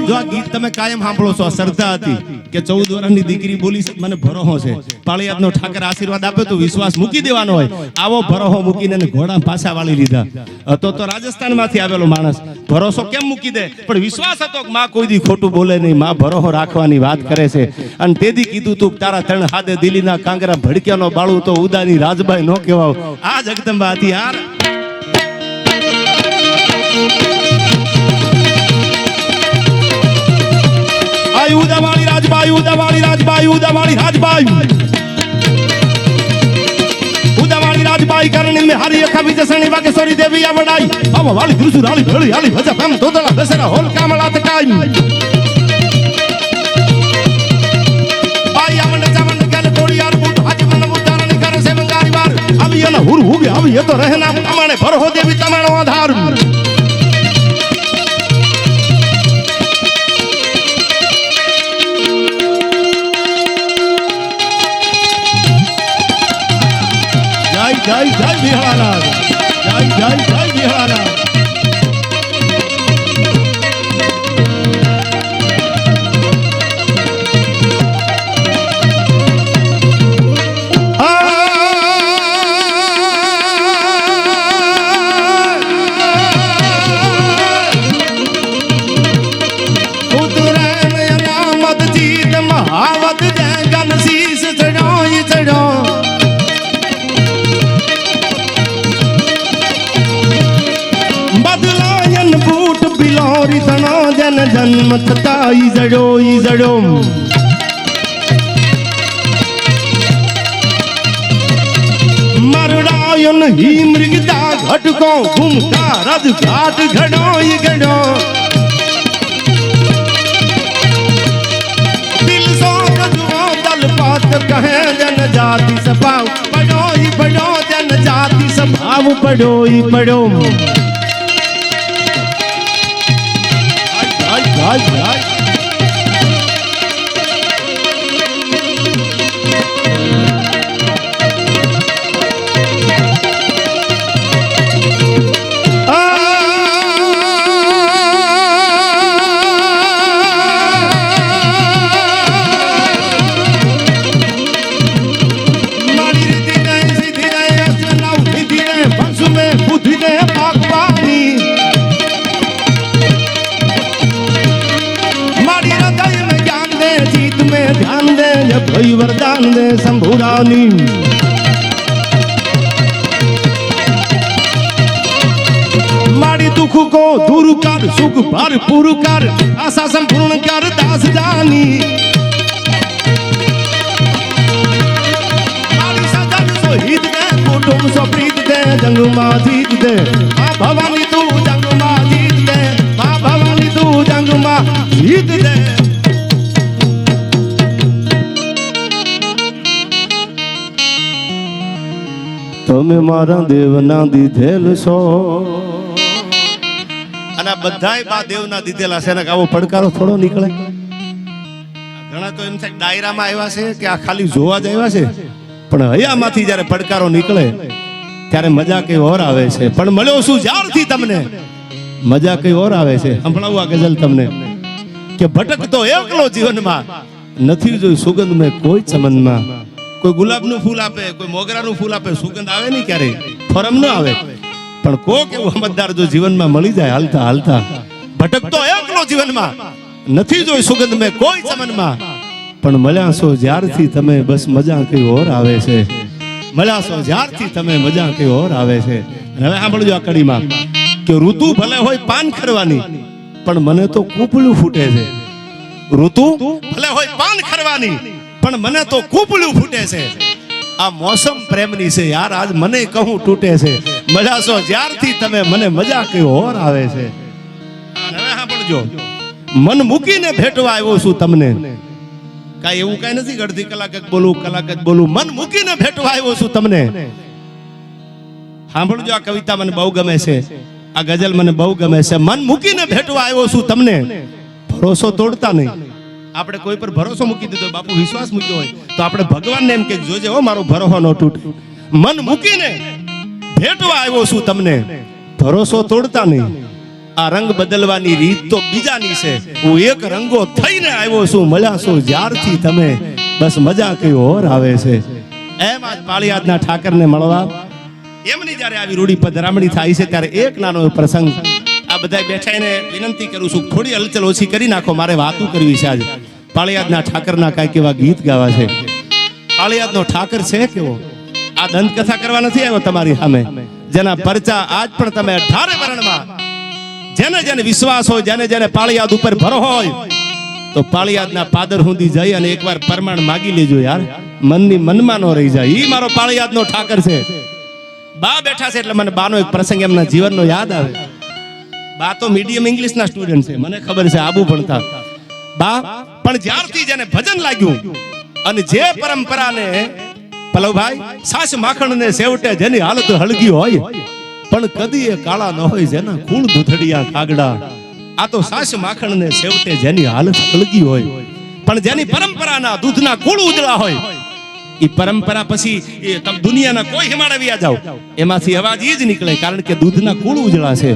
જો આ ગીત તમે કાયમ સાંભળો છો શ્રદ્ધા હતી કે 14 વર્ષની દીકરી બોલી મને ભરોહો છે પાળિયાદનો ઠાકર આશીર્વાદ આપે તો વિશ્વાસ મૂકી દેવાનો હોય આવો ભરોહો મૂકીને ઘોડા પાછા વાળી લીધા તો રાજસ્થાનમાંથી આવેલો માણસ ભરોસો કેમ મૂકી દે પણ વિશ્વાસ હતો કે માં કોઈ દી ખોટું બોલે નહીં માં ભરોહો રાખવાની વાત કરે છે અને તેદી કીધું તું તારા ત્રણ હાથે દિલ્હીના કાંગરા ભડક્યાનો બાળું તો ઉદાની રાજભાઈ નો કહેવાવ આ જગદંબા હતી યાર ઉદાવાળી રાજભાઈ રાજબાઈ ઉદાવાળી રાજબાઈ ઉદાવાળી રાજબાઈ ઉદાવાળી રાજબાઈ કરણી મે હારી અખા વિજય સણી વાગેશ્વરી દેવી આવડાઈ આવા વાળી ધ્રુસુ રાળી ભેળી હાલી ભજા ફેમ તોતળા દસરા હોલ કામળા તકાઈ આઈ આવણ જાવણ ગલ કોડિયાર બૂટ હાજી મન ઉતારણ કરે સે મંગારી વાર આવી એના હુર હુગે આવી એ તો રહેના તમાણે ભરહો દેવી તમાણો આધાર જય જય બિહારાલાલ જય જય જય બિહારાલાલ મહાવત જગન શીશ ચડોઈ ચડો બદલાયન બૂટ બિલોરી તણો જન જન્મ થતા ઈજડો ઈજડો મરડાયન હી મૃગદા ઘટકો ઘૂમતા રજ ઘાટ ઘડો ઈ ઘડો દિલ સો ગજવો દલપાત કહે જન જાતિ સભાવ પડો ઈ પડો જન જાતિ સભાવ પડો ઈ પડો Right, right. भई वरदान दे शंभुरानी मारी दुख को दूर कर सुख भरपूर कर आशा संपूर्ण कर दास जानी मारी सजन सो हित दे कुटुंब सो प्रीत दे जंग मां जीत दे मां भवानी तू जंग मां जीत दे मां भवानी तू जंग मां जीत दे તમે મારા દેવના દીધેલ છો અને બધાય બા દેવના દીધેલા છે ને આવો પડકારો થોડો નીકળે ઘણા તો એમ થાય ડાયરામાં આવ્યા છે કે આ ખાલી જોવા જ આવ્યા છે પણ હૈયામાંથી જ્યારે પડકારો નીકળે ત્યારે મજા કઈ ઓર આવે છે પણ મળ્યો શું જ્યારથી તમને મજા કઈ ઓર આવે છે સંભળાવું આ ગઝલ તમને કે ભટકતો એકલો જીવનમાં નથી જોઈ સુગંધ મેં કોઈ ચમનમાં કોઈ ગુલાબનું ફૂલ આપે કોઈ મોગરાનું ફૂલ આપે સુગંધ આવે નહીં ક્યારે ફરમ ન આવે પણ કોક એવું સમજદાર જો જીવનમાં મળી જાય હાલતા હાલતા ભટકતો એકલો જીવનમાં નથી જોઈ સુગંધ મેં કોઈ ચમનમાં પણ મળ્યા છો જ્યારથી તમે બસ મજા કઈ ઓર આવે છે મળ્યા છો જ્યારથી તમે મજા કઈ ઓર આવે છે હવે સાંભળજો આ કડીમાં કે ઋતુ ભલે હોય પાન ખરવાની પણ મને તો કૂપળું ફૂટે છે ઋતુ ભલે હોય પાન ખરવાની પણ મને તો કૂપળું ફૂટે છે આ મોસમ પ્રેમની છે યાર આજ મને કહું તૂટે છે મજા છો જ્યારથી તમે મને મજા કઈ ઓર આવે છે હવે સાંભળજો મન મૂકીને ભેટવા આવ્યો છું તમને કાઈ એવું કાઈ નથી અડધી કલાક જ બોલું મન મૂકીને ભેટવા આવ્યો છું તમને સાંભળજો આ કવિતા મને બહુ ગમે છે આ ગઝલ મને બહુ ગમે છે મન મૂકીને ભેટવા આવ્યો છું તમને ભરોસો તોડતા નહીં આપણે કોઈ પર ભરોસો મૂકી દીધો બાપુ વિશ્વાસ મૂક્યો હોય તો આપણે ભગવાનને એમ કે જોજે હો મારો ભરોસો ન તૂટે મન મૂકીને ભેટવા આવ્યો છું તમને ભરોસો તોડતા નહીં આ રંગ બદલવાની રીત તો બીજાની છે હું એક રંગો થઈને આવ્યો છું મળ્યા છો જ્યારથી તમે બસ મજા કઈ ઓર આવે છે એમ આજ પાળિયાદના ઠાકરને મળવા એમની જ્યારે આવી રૂડી પધરામણી થાય છે ત્યારે એક નાનો પ્રસંગ આ બધા બેઠાઈને વિનંતી કરું છું થોડી હલચલ ઓછી કરી નાખો મારે વાતો કરવી છે આજ પાળિયાદના ઠાકરના કાંઈક એવા ગીત ગાવા છે પાળિયાદનો ઠાકર છે કેવો આ દંતકથા કરવા નથી આવ્યો તમારી સામે જેના પરચા આજ પણ તમે 18 વર્ણમાં જેને જેને વિશ્વાસ હોય જેને જેને પાળિયાદ ઉપર ભરો હોય તો પાળિયાદના પાદર સુધી જઈ અને એકવાર પરમાણ માગી લેજો યાર, મનની મનમાં નો રહી જાય. ઈ મારો પાળિયાદનો ઠાકર છે. બા બેઠા છે એટલે મને બાનો એક પ્રસંગ એમના જીવનનો યાદ આવે. બા તો મીડિયમ ઇંગ્લિશના સ્ટુડન્ટ છે, મને ખબર છે, આબુ ભણતા બા. પણ જ્યારથી જેને ભજન લાગ્યું અને જે પરંપરાને પલવભાઈ સાસ માખણ ને સેવટે જેની હાલત હળગી હોય પણ કદી એ કાળા ન હોય, જેના કુળ દૂધડિયા કાગડા. આ તો સાસ માખણ ને સેવટે જેની હાલત હળગી હોય પણ જેની પરંપરાના દૂધના કુળ ઉજળા હોય, એ પરંપરા પછી એ તમે દુનિયાના કોઈ હિમાળવ્યા જાઓ એમાંથી અવાજ ઈ જ નીકળે, કારણ કે દૂધના કુળ ઉજળા છે.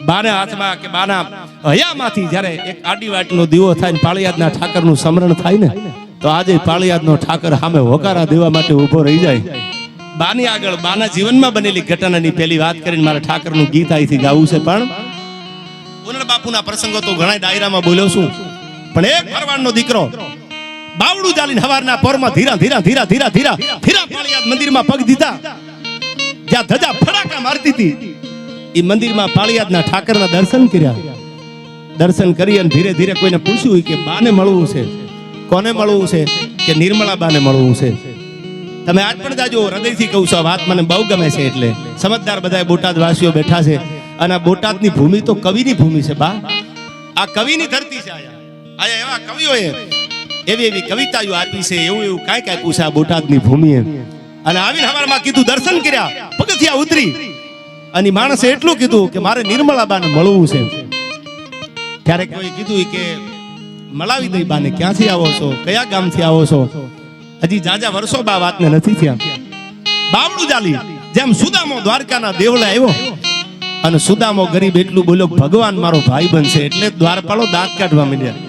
બાના હાથમાં કે બાના હયામાંથી જ્યારે એક આડી વાટનો દીવો થાય ને પાળિયાદના ઠાકરનું સ્મરણ થાય ને, તો આજે પાળિયાદનો ઠાકર સામે હોકારા દેવા માટે ઊભો રહી જાય. બાની આગળ બાના જીવનમાં બનેલી ઘટનાની પહેલી વાત કરીને મારા ઠાકરનું ગીત અહીંથી ગાવું છે. પણ ઉનડ બાપુના પ્રસંગો તો ઘણા ડાયરામાં બોલ્યો છું, પણ એક ભરવાડનો દીકરો બાવડું ચાલીને હવારના પોરમાં ધીરા ધીરા ધીરા ધીરા ધીરા ધીરા પાળિયાદ મંદિરમાં પગ દીધા, જ્યાં ધજા ફડાકા મારતી હતી એ મંદિરમાં પાળિયાદના ઠાકરના દર્શન કર્યા. દર્શન કરી અને ધીરે ધીરે કોઈને પૂછ્યું કે બાને મળવું છે. કોને મળવું છે? કે નિર્મળા બાને મળવું છે. તમે આજ પણ જાજો, હૃદયથી કહું છું, આ વાત મને બહુ ગમે છે. એટલે સમજદાર બધા બોટાદ વાસીઓ બેઠા છે અને આ બોટાદની ભૂમિ તો કવિની ભૂમિ છે બા. આ કવિની ધરતી છે. આયા એવા કવિઓએ એવી એવી કવિતાઓ આપી છે, એવું એવું કાંઈક આપ્યું છે આ બોટાદની ભૂમિએ. અને આવીને હવારમાં કીધું, દર્શન કર્યા, પગથિયા ઉતરી અને માણસે એટલું કીધું કે મારે નિર્મળા બાને મળવું છે. ત્યારે કોઈ કીધું કે મળાવી દઈ બાને. ક્યાંથી આવો છો? કયા ગામથી આવો છો? હજી જાજા વર્ષો બા વાતને નથી થયા. બાવડું ચાલી જેમ સુદામો દ્વારકાના દેવળે આવ્યો અને સુદામો ગરીબ એટલું બોલ્યો, ભગવાન મારો ભાઈ બનશે. એટલે દ્વારપાળો દાંત કાઢવા માંડ્યા.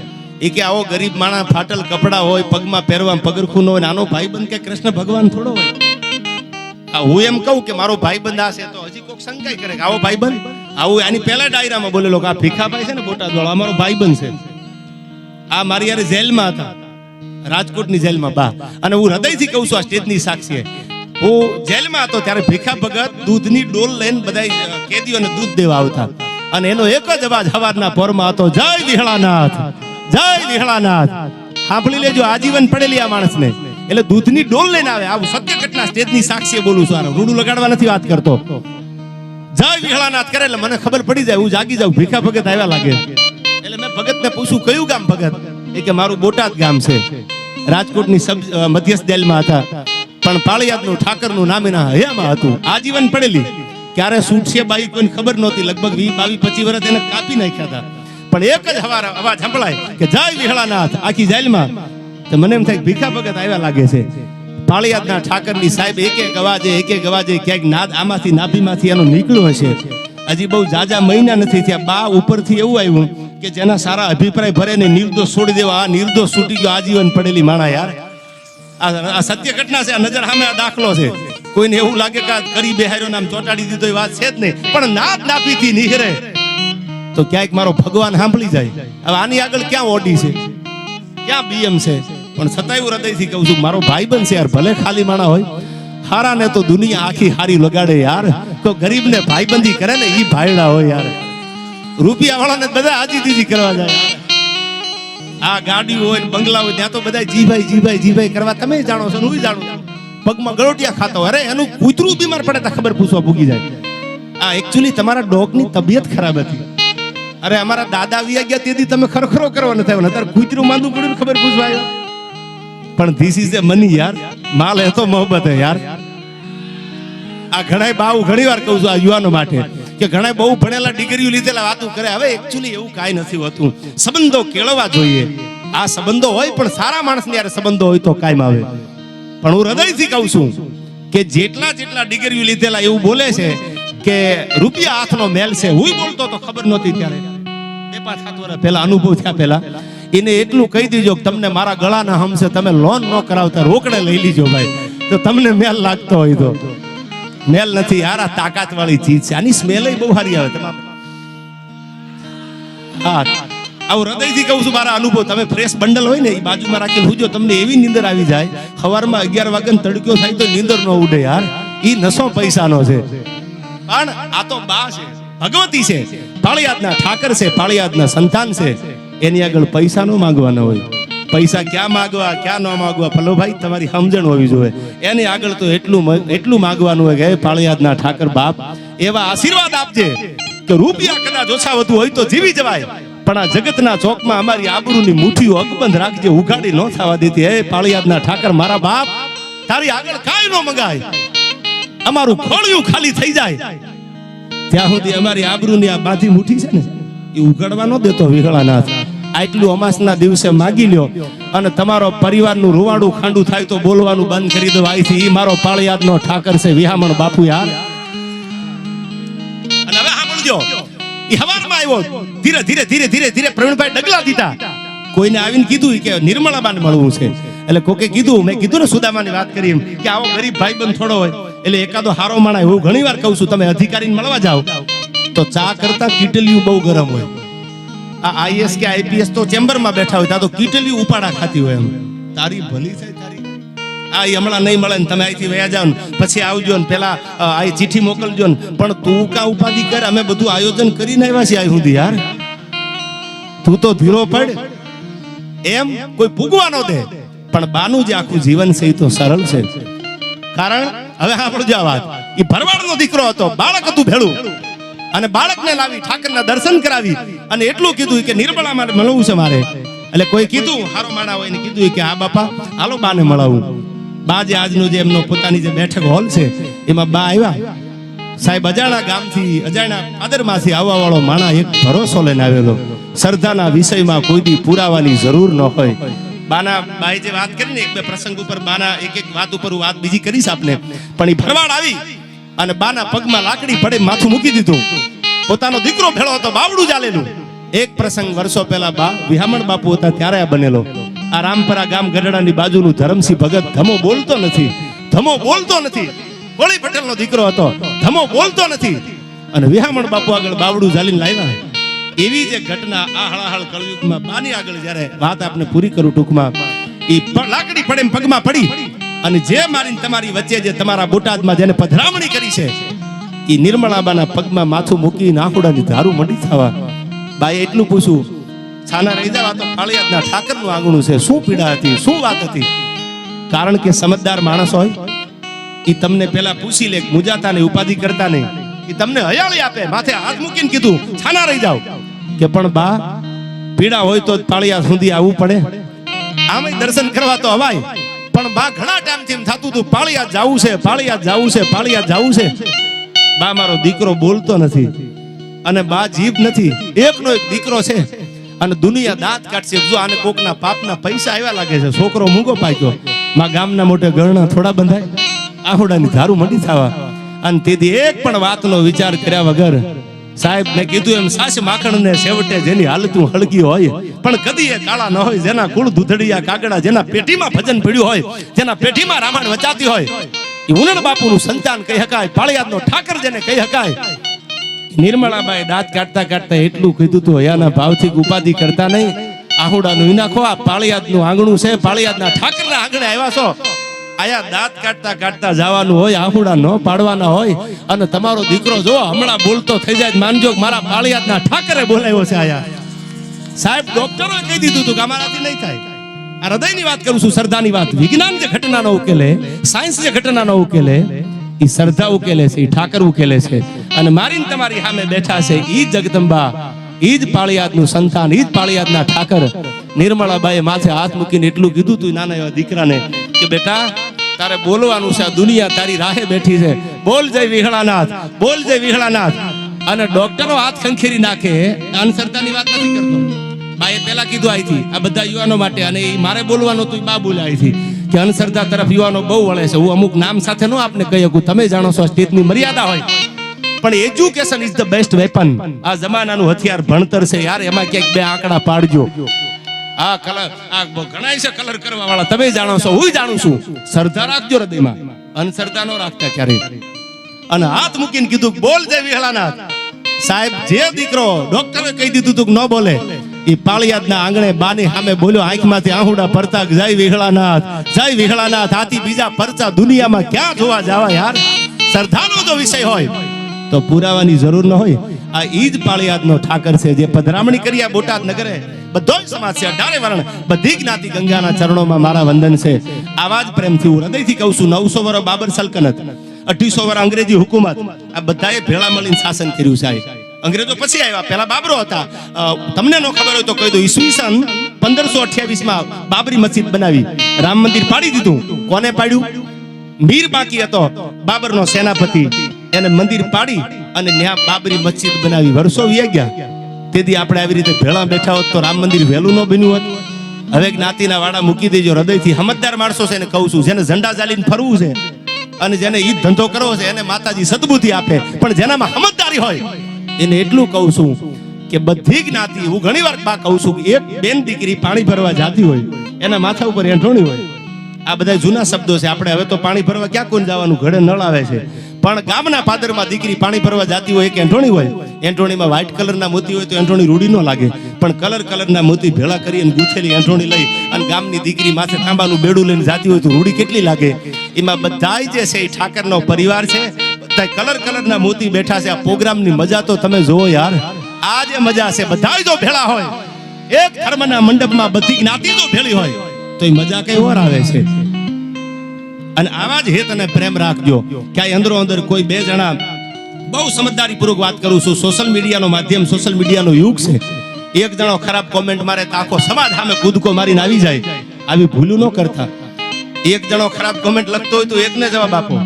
એ કે આવો ગરીબ માણસ ફાટલ કપડા હોય, પગમાં પહેરવા પગરખું ન હોય, નાનો ભાઈબંધ કે કૃષ્ણ ભગવાન થોડો હોય. હું એમ કહું કે મારો ભાઈબંધ આ છે તો હજી કોઈક શંકાય કરે કે આવો ભાઈબંધ. આવું આની પહેલા ડાયરામાં બોલેલો કે આ ભીખાભાઈ છે ને બોટાદ વાળો અમારો ભાઈબંધ છે. આ મારી યાર જેલમાં હતા, રાજકોટની જેલમાં બા. અને હું હૃદયથી કહું છું, આ સ્ટેજની સાક્ષી, હું જેલમાં હતો ત્યારે ભીખા ભગત દૂધની ડોલ લઈને બધા કેદીઓને દૂધ દેવા આવતા અને એનો એક જ અવાજ હવારના પોરમાં હતો, જય વિહળાનાથ, જય વિહળાનાથ. સાંભળી લેજો, આજીવન પડેલી આ માણસને. એટલે દૂધની ડોલ લઈને આવે. આવું સત્ય ઘટના સ્ટેજની સાક્ષી બોલું છું, રૂડું લગાડવા નથી વાત કરતો. જય વિહળાનાથ કરે એટલે મને ખબર પડી જાય, હું જાગી જાઉં, ભીખા ભગત આવ્યા લાગે. એટલે મેં ભગતને પૂછ્યું, કયું ગામ ભગત? એ કે મારું બોટાદ ગામ છે. રાજકોટની મધ્યસ્થ જેલમાં હતા પણ પાળિયાદનું ઠાકરનું નામ એના હયામાં હતું. આજીવન પડેલી. ક્યારે છૂટશે બાઈ કોઈને ખબર નહોતી. લગભગ 20-22-25 વર્ષ એને કાપી નાખ્યા હતા. પણ એક જ અવાજ સંભળાય કે જય વિહળાનાથ આખી જેલમાં. તો મને એમ થાય ભીખા ભગત આવ્યા લાગે છે. પાળિયાદના ઠાકરની સાહેબ એક એક અવાજે ક્યાંક નાદ આમાંથી નાભીમાંથી એનો નીકળ્યો હશે. હજી બહુ જાજા મહિના નથી થયા, બા ઉપરથી એવું આવ્યું કે જેના સારા અભિપ્રાય ભરે ને નિર્દોષ છોડી દેવા. આ નિર્દોષ છૂટી ગયો, આજીવન પડેલી માણા યાર. આ સત્ય ઘટના છે, આ નજર સામે આ દાખલો છે. કોઈને એવું લાગે કે કરી બેહાર્યો નામ ચોટાડી દીધો, એ વાત છે જ નહીં. પણ નાદ નાભીથી નીકળે તો ક્યાંક મારો ભગવાન સાંભળી જાય. હવે આની આગળ ક્યાં ઓડી છે, ક્યાં બીએમ છે? પણ છતાંય હું હૃદયથી કહું છું, મારો ભાઈ બનશે યાર. ભલે ખાલી માણા હોય, હારાને તો દુનિયા આખી હારી લગાડે યાર. તો ગરીબને ભાઈબંધી કરે ને ઈ ભાઈડા હોય યાર. રૂપિયા વાળાને બધા આજી દીદી કરવા જાય. આ ગાડી હોય ને બંગલા હોય ત્યાં તો બધા જીભાઈ કરવા તમે જાણો છો, હું જાણું છું. પગમાં ગળોટિયા ખાતો હોય, અરે એનું કૂતરું બીમાર પડે તો ખબર પૂછવા ભૂગી જાય. આ એકચ્યુઅલી તમારા ડોગની તબિયત ખરાબ હતી. અરે અમારા દાદા વી ગયા તેથી તમે ખરખરો કરવા નથી આવ્યો, અત્યારે કૂતરું માંદું પડ્યું ખબર પૂછવા આવ્યો. પણ ધીસ ઇઝ એ મની યાર. માલ હે તો મોહબ્બત હે યાર. આ ઘણા બાઉ ઘણી વાર કહું છું આ યુવાનો માટે કે ઘણા બહુ ભણેલા ડિગ્રીઓ લીધેલા વાતો કરે. હવે એકચ્યુઅલી એવું કાંઈ નથી હોતું. સંબંધો કેળવવા જોઈએ. આ સંબંધો હોય પણ સારા માણસની યાર સંબંધો હોય તો કાયમ આવે. પણ હું હૃદયથી કહું છું કે જેટલા ડિગ્રીઓ લીધેલા એવું બોલે છે કે રૂપિયા હાથનો મેલ છે. હું બોલતો તો ખબર નહોતી ત્યારે 2-5-7 વર્ષ પહેલા અનુભવ થયા પહેલા એને એટલું કહી દીજો કે તમને મારા ગળાના હમશે, તમે લોન ન કરાવતા રોકડે લઈ લીજો ભાઈ, તો તમને મેલ લાગતો હોય તો. મેલ નથી યાર, આ તાકાત વાળી ચીજ છે. આની સ્મેલ બહુ સારી આવે તમામ. હા, આવું હૃદયથી કહું છું, મારા અનુભવ. તમે ફ્રેશ બંડલ હોય ને એ બાજુમાં રાખીને હુજો, તમને એવી નીંદર આવી જાય. સવારમાં 11 વાગે તડક્યો થાય તો નીંદર ન ઉડે યાર. ઈ નસો પૈસાનો છે. પણ આ તો બા છે, ભગવતી છે, પાળિયાદના ઠાકર છે, પાળિયાદના સંતાન છે. એની આગળ પૈસા ન માંગવાના હોય. પૈસા ક્યાં માગવા ક્યાં ન માગવા ભલો ભાઈ તમારી સમજણ હોવી જોઈએ. એની આગળ તો એટલું માગવાનું હોય કે હે પાળિયાદના ઠાકર બાપ એવા આશીર્વાદ આપજે કે રૂપિયા કદાચ ઓછા વધુ હોય તો જીવી જવાય, પણ આ જગતના ચોકમાં અમારી આબરૂની મુઠ્ઠીઓ અકબંધ રાખજે, ઉઘાડી ન થવા દેતી. હે પાળિયાદના ઠાકર મારા બાપ તારી આગળ કાંઈ ન મંગાય, અમારું ખોળિયું ખાલી થઈ જાય ત્યાં સુધી અમારી આબરૂની આ બાંધી મુઠ્ઠી છે ને એ ઉઘાડવા ન દેતો વિહળાનાથ. આટલું અમાસના દિવસે માગી લ્યો અને તમારો પરિવારનું રૂવાડું ખાંડું થાય તો બોલવાનું બંધ કરી દો. આથી ઈ મારો પાળિયાદનો ઠાકર છે વિહામણ બાપુ યાર. અને હવે સાંભળજો, ઈ હવારમાં આવ્યો, ધીરે ધીરે ધીરે ધીરે ધીરે પ્રવીણભાઈ ડગલા દીધા. કોઈને આવીને કીધું કે નિર્મળાબાને મળવું છે. એટલે કોકે કીધું, મેં કીધું ને સુદામાની વાત કરી એમ કે આવો ગરીબ ભાઈબંધ થોડો હોય એટલે એકાદો હારો માણા. હું ઘણી વાર કહું છું, તમે અધિકારીને મળવા જાઓ તો ચા કરતા કીટલીઓ બહુ ગરમ હોય. આ આઈએસ કે આઈપીએસ તો ચેમ્બરમાં બેઠા હોય, ત્યાં તો કીટલીઓ ઉપાડા ખાતી હોય. એમ તારી ભલી થાય તારી. આ હમણાં નહીં મળે ને તમે અહીંથી વયા જાઓ ને પછી આવજો ને પેલા આ ચિઠ્ઠી મોકલજો ને, પણ તું કા ઉપાધિ કર, અમે બધું આયોજન કરીને આવ્યા છીએ. આ સુધી યાર તું તો ધીરો પડ, એમ કોઈ ભૂગવા ન દે. પણ બાનું જે આખું જીવન છે એ તો સરળ છે. કારણ હવે સાંભળજો આ વાત, એ ભરવાડનો દીકરો હતો, બાળક હતું ભેળું, અને બાળકને લાવી ઠાકરના દર્શન કરાવી અને એટલું કીધું કે નિર્મળા મારે મળવું છે મારે. એટલે કોઈ કીધું હારો માણા હોય ને કીધું કે હા બાપા હાલો બાને મળાવું. બા જે આજનો જે એમનો પોતાની જે બેઠક હોલ છે એમાં બા આવ્યા. સાહેબ અજાણા ગામથી અજાણા પાદરમાંથી આવવા વાળો માણા એક ભરોસો લઈને આવેલો. શ્રદ્ધાના વિષયમાં કોઈ દી પુરાવાની જરૂર ન હોય. બાના બાઈ જે વાત કરી ને એક બે પ્રસંગ ઉપર બાના એક વાત ઉપર વાત બીજી કરીશ આપને, પણ એ ભરવાડ આવી અને બાના પગમાં લાકડી પડે માથું મૂકી દીધું. પોતાનો દીકરો ભેળો હતો, બાવડું ચાલેલું. એક પ્રસંગ વર્ષો પહેલા બા વિહામણ બાપુ હતા ત્યારે આ બનેલો. આ રામપરા ગામ ગઢડાની બાજુનું ધરમસિંહ ભગત ધમો બોલતો નથી, ધમો બોલતો નથી. હોળી પટેલનો દીકરો હતો, ધમો બોલતો નથી, અને વિહામણ બાપુ આગળ બાવડું ઝાલીને લાવ્યા. એવી જે ઘટના આ હળાહળ કળયુગમાં બાની આગળ જ્યારે વાત આપને પૂરી કરું ટૂંકમાં, એ લાકડી પડે પગમાં પડી અને જે મારીને તમારી વચ્ચે જે તમારા બોટાદમાં જેને પધરામણી કરી છે એ નિર્મળાબાના પગમાં માથું મૂકીને આંખોડાની ધારું મંડી થવા. બાએ એટલું પૂછ્યું, છાના રહી જાવ, આ તો પાળિયાદના ઠાકરનું આંગણું છે, શું પીડા હતી, શું વાત હતી? કારણ કે સમજદાર માણસ હોય એ તમને પેલા પૂછી લે, મુજાતા નહીં, ઉપાધિ કરતા નહીં, એ તમને હયાળી આપે. માથે હાથ મૂકીને કીધું છાના રહી જાવ કે પણ બા પીડા હોય તો પાળિયાદ સુધી આવવું પડે. આમે દર્શન કરવા તો અવાય, પણ બા ઘણા ટાઈમથી એમ થતું હતું પાળિયાદ જાવું છે, પાળિયાદ જાવું છે, પાળિયાદ જાવું છે. બા મારો દીકરો બોલતો નથી અને બા જીભ નથી, એકનો એક દીકરો છે અને દુનિયા દાંત કાઢશે. જો આને કોકના પાપના પૈસા આવ્યા લાગે છે, છોકરો મૂંગો પાક્યો, માં ગામના મોટે ગરણા થોડા બંધાય, આહોડાની ધારું મંડી થવા. અને તેથી એક પણ વાતનો વિચાર કર્યા વગર સાહેબ મેં કીધું એમ સાસ માખણ ને છેવટે જેની હાલતું હળગી હોય પણ કદી એ કાળા ન હોય, જેના કુળ દૂધડિયા કાગડા, જેના પેટીમાં ભજન પડ્યું હોય, જેના પેટીમાં રામાયણ વચાતી હોય, એ ઉનડ બાપુનું સંતાન કહી શકાય, પાળિયાદનો ઠાકર જેને કહી શકાય. નિર્મળાબાઈ દાંત કાઢતા કાઢતા એટલું કીધું તું, હયાના ભાવથી ઉપાધિ કરતા નહીં, આહુડાનું નાખો, આ પાળિયાદનું આંગણું છે, પાળિયાદના ઠાકરના આંગણે આવ્યા છો. આયા દાંત કાઢતા કાઢતા જવાનું હોય, આહુડા ન પાડવાના હોય. અને તમારો દીકરો જો હમણાં બોલતો થઈ જાય, માનજો મારા પાળિયાદના ઠાકરે બોલાવ્યો છે. આયા સાહેબ ડોક્ટરોએ કહી દીધું હતું કે અમારાથી નહીં થાય. આ હૃદયની વાત કરું છું, શ્રદ્ધાની વાત. વિજ્ઞાન જે ઘટનાનો ઉકેલે, સાયન્સ જે ઘટનાનો ઉકેલે, એ શ્રદ્ધા ઉકેલે છે, એ ઠાકર ઉકેલે છે. અને મારીને તમારી સામે બેઠા છે ઈ જગદંબા, ઈ જ પાળિયાદનું સંતાન, ઈ જ પાળિયાદના ઠાકર. નિર્મળાબાઈએ માથે હાથ મૂકીને એટલું કીધું તું નાના એવા દીકરાને કે બેટા તારે બોલવાનું છે, આ દુનિયા તારી રાહે બેઠી છે, બોલ જય વિહળાનાથ, બોલ જય વિહળાનાથ. અને ડોક્ટરો હાથ ખંખેરી નાખે, અંધશ્રદ્ધાની વાત નથી કરતો. બાએ પેલા કીધું અહીંથી આ બધા યુવાનો માટે, અને મારે બોલવાનું હતું, બા બોલ્યા અહીંથી કે અંધશ્રદ્ધા તરફ યુવાનો બહુ વળે છે. હું અમુક નામ સાથે નો આપને કહી શકું, તમે જાણો છો સ્ટેટની મર્યાદા હોય, પણ education is the best weapon. આ જમાનાનું હથિયાર ભણતર છે યાર, એમાં ક્યાંક બે આંકડા પાડજો. આ કલર આ ઘણાય છે કલર કરવા વાળા, તમે જાણો છો, હું જાણું છું. શ્રદ્ધા રાખજો હૃદયમાં, અંધશ્રદ્ધા નો રાખતા ક્યારેય. અને હાથ મૂકીને કીધું બોલ જય વિહળાનાથ. સાહેબ જે દીકરો ડોક્ટરે કહી દીધું તું ન બોલે, એ પાળિયાદના આંગણે બાની સામે બોલ્યો, આંખમાંથી આહુડા પડતા જય વિહળાનાથ, જય વિહળાનાથ. આથી બીજા પરચા દુનિયામાં ક્યાં જોવા જવા યાર? શ્રદ્ધાનો જો વિષય હોય તો પુરાવાની જરૂર ન હોય. આ ઈ જ પાળિયાદનો ઠાકર છે જે પધરામણી કરી આ બોટાદ નગરે. બધોય સમાજ છે, 18 વર્ણ, બધી જ્ઞાતિ ગંગાના ચરણોમાં મારા વંદન છે. આવા જ પ્રેમથી હું હૃદયથી કહું છું. 900 વર્ષ બાબર સલ્તનત, 2800 વર્ષ અંગ્રેજી હુકુમત, આ બધાએ ભેળા મળીને શાસન કર્યું છે. અંગ્રેજો પછી આવ્યા, પહેલા બાબરો હતા. તમને ન ખબર હોય તો કહી દઉં, ઈસવીસન 1528 બાબરી મસ્જિદ બનાવી, રામ મંદિર પાડી દીધું. કોને પાડ્યું? મીર બાકી હતો, બાબરનો સેનાપતિ, એને મંદિર પાડી અને ત્યાં બાબરી મસ્જિદ બનાવી. વર્ષો વી ગયા. તેથી આપણે આવી રીતે ભેળા બેઠા હોત તો રામ મંદિર વહેલું ન બન્યું હોત. હવે જ્ઞાતિના વાડા મૂકી દેજો. હૃદયથી સમજદાર માણસો છે એને કહું છું, જેને ઝંડા ચાલીને ફરવું છે અને જેને ઈ ધંધો કરવો છે એને માતાજી સદબુદ્ધિ આપે. પણ જેનામાં સમજદારી હોય એને એટલું કહું છું કે બધી જ્ઞાતિ, હું ઘણી વાર બા કહું છું, એક બેન દીકરી પાણી ભરવા જાતી હોય એના માથા ઉપર એંઠોણી હોય. આ બધા જૂના શબ્દો છે. આપણે હવે તો પાણી ભરવા ક્યાં કોણ જવાનું, ઘરે નળ આવે છે. પણ ગામના પાદરમાં દીકરી પાણી ભરવા જાતી હોય, એક એંઠોણી હોય. એંઠોણીમાં વ્હાઈટ કલરના મોતી હોય તો એંઠોણી રૂડી ન લાગે, પણ કલરના મોતી ભેળા કરી અને ગૂંથેલી એંઠોણી લઈ અને ગામની દીકરી માથે તાંબાનું બેડું લઈને જાતી હોય તો રૂડી કેટલી લાગે. એમાં બધાય જે છે એ ઠાકરનો પરિવાર છે. બધા કલરના મોતી બેઠા છે. આ પ્રોગ્રામની મજા તો તમે જોવો યાર. આ જે મજા છે, બધા જો ભેળા હોય એક ધર્મના મંડપમાં, બધી જ્ઞાતિ જો ભેળી હોય તો એ મજા કઈ ઓર આવે છે. અને આવા જ હેત અને પ્રેમ રાખજો. ક્યાંય અંદરો અંદર કોઈ બે જણા, બહુ સમજદારી પૂર્વક વાત કરું છું, સોશિયલ મીડિયાનો માધ્યમ, સોશિયલ મીડિયાનો યુગ છે. એક જણો ખરાબ કોમેન્ટ મારે તો આખો સમાજ સામે કૂદકો મારીને આવી જાય. આવી ભૂલું ન કરતા. એક જણો ખરાબ કોમેન્ટ લખતો હોય તો એકને જવાબ આપો.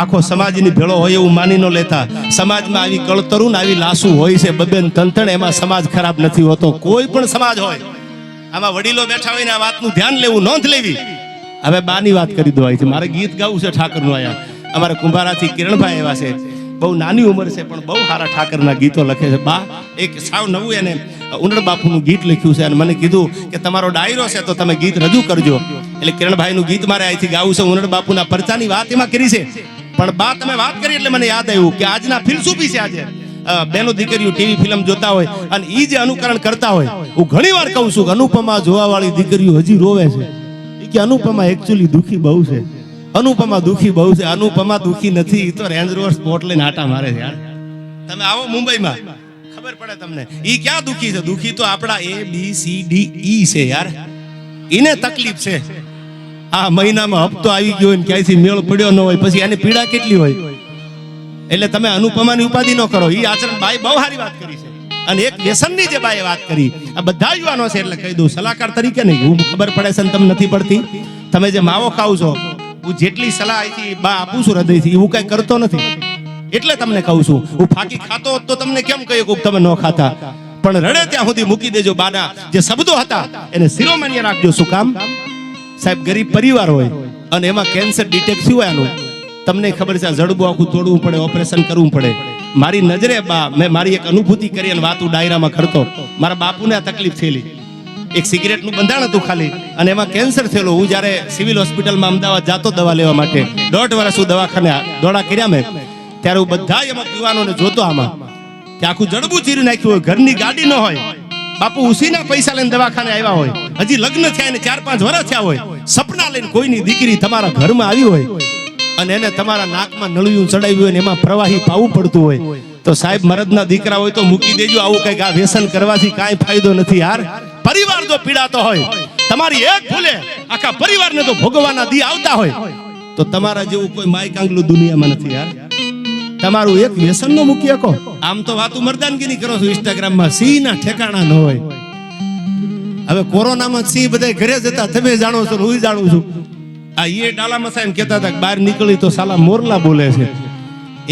આખો સમાજની ભેળો હોય એવું માની ન લેતા. સમાજમાં આવી કળતરું ને આવી લાસુ હોય છે બબેન તંતણ, એમાં સમાજ ખરાબ નથી હોતો. કોઈ પણ સમાજ હોય, આમાં વડીલો બેઠા હોય ને આ વાતનું ધ્યાન લેવું, નોંધ લેવી. હવે બાની વાત કરી દો. છે મારે ગીત ગાવું છે ઠાકરનું. આયા અમારા કુંભારાથી કિરણભાઈ એવા છે, બહુ નાની ઉંમર છે પણ બહુ સારા ઠાકરના ગીતો લખે છે. બા એક સાવ નવું એને ઉંડર બાપુનું ગીત લખ્યું છે અને મને કીધું કે તમારો ડાયરો છે તો તમે ગીત રજૂ કરજો. એટલે કિરણભાઈનું ગીત મારે અહીંથી ગાવું છે. ઉંડર બાપુના પરચાની વાત એમાં કરી છે. પણ બા તમે વાત કરી એટલે મને યાદ આવ્યું કે આજના ફિલસૂફી છે. આજે બેનો દીકરીઓ ટીવી ફિલ્મ જોતા હોય અને ઈ જે અનુકરણ કરતા હોય, હું ઘણી વાર કહું છું કે અનુપમા જોવા વાળી દીકરીઓ હજી રોવે છે કે અનુપમા એકચ્યુઅલી દુખી બહુ છે. અનુપમા દુખી બહુ છે. અનુપમા દુખી નથી, તો રેન્જ રોવર સ્પોર્ટ લઈને આટા મારે છે યાર. તમે આવો મુંબઈમાં, ખબર પડે તમને ઈ ક્યાં દુખી છે. દુખી તો આપણા ABCDE છે યાર. એને તકલીફ છે. આ મહિનામાં હપ્તો આવી ગયો ને ક્યાંયથી મેળ પડ્યો ન હોય, પછી આની પીડા કેટલી હોય. એટલે તમે અનુપમાની ઉપાધિ ન કરો. ઈ આચરણ બાઈ બહુ સારી વાત કરી છે. અને એક વ્યસનની જે બાઈએ વાત કરી, આ બધા યુવાનો છે એટલે કહી દઉં સલાહકાર તરીકે નહીં, હું ખબર પડે છે ને તમને નથી પડતી. તમે જે માવો ખાવ છો, હું જેટલી સલાહ અહીંથી બા આપું છું હૃદયથી, હું કઈ કરતો નથી એટલે તમને કહું છું. હું ફાકી ખાતો હોત તો તમને કેમ કહ્યું કે તમે ન ખાતા, પણ રડે ત્યાં સુધી મૂકી દેજો. બાના જે શબ્દો હતા એને શિરોમાન્ય રાખજો. શું કામ સાહેબ? ગરીબ પરિવાર હોય અને એમાં કેન્સર ડિટેક્ટ થયું હોય, આનું તમને ખબર છે. જડબું આખું તોડવું પડે, ઓપરેશન કરવું પડે. મારી નજરે બા મેં મારી એક અનુભૂતિ કરી અને વાત હું ડાયરામાં કરતો. મારા બાપુને આ તકલીફ થયેલી, એક સિગરેટનું બંધાણ હતું ખાલી અને એમાં કેન્સર થયેલું. હું જ્યારે સિવિલ હોસ્પિટલમાં અમદાવાદ જાતો દવા લેવા માટે, 1.5 વર્ષ હું દવાખાને દોડા કર્યા મેં, ત્યારે હું બધા એમાં યુવાનોને જોતો આમાં કે આખું જડબું ચીરી નાખ્યું હોય, ઘરની ગાડી ન હોય, બાપુ ઉસીના પૈસા લઈને દવાખાને આવ્યા હોય, હજી લગ્ન થયા ને 4-5 વર્ષ થયા હોય, સપના લઈને કોઈની દીકરી તમારા ઘરમાં આવી હોય અને એને તમારા નાકમાં નળિયું ચડાવ્યું હોય ને એમાં પ્રવાહી પાવું પડતું હોય, તો સાહેબ મરદના દીકરા હોય તો મૂકી દેજો. આવું કઈક આ વ્યસન કરવાથી કાંઈ ફાયદો નથી યાર. પરિવાર જો પીડાતો હોય, તમારી એક ભૂલે આખા પરિવારને તો ભોગવાના દી આવતા હોય, તો તમારા જેવું કોઈ માય કાંગલું દુનિયામાં નથી યાર. તમારું એક વ્યસન નો મૂકી શકો. આમ તો વાતું મર્દાનગીની કરો છો ઇન્સ્ટાગ્રામમાં, સિંહ ના ઠેકાણા ન હોય. હવે કોરોનામાં સિંહ બધા ઘરે જતા, તમે જાણો છો, હું જાણું છું. આ એ ડાલામાં સાહેબ કહેતા હતા કે બહાર નીકળી તો સાલા મોરલા બોલે છે.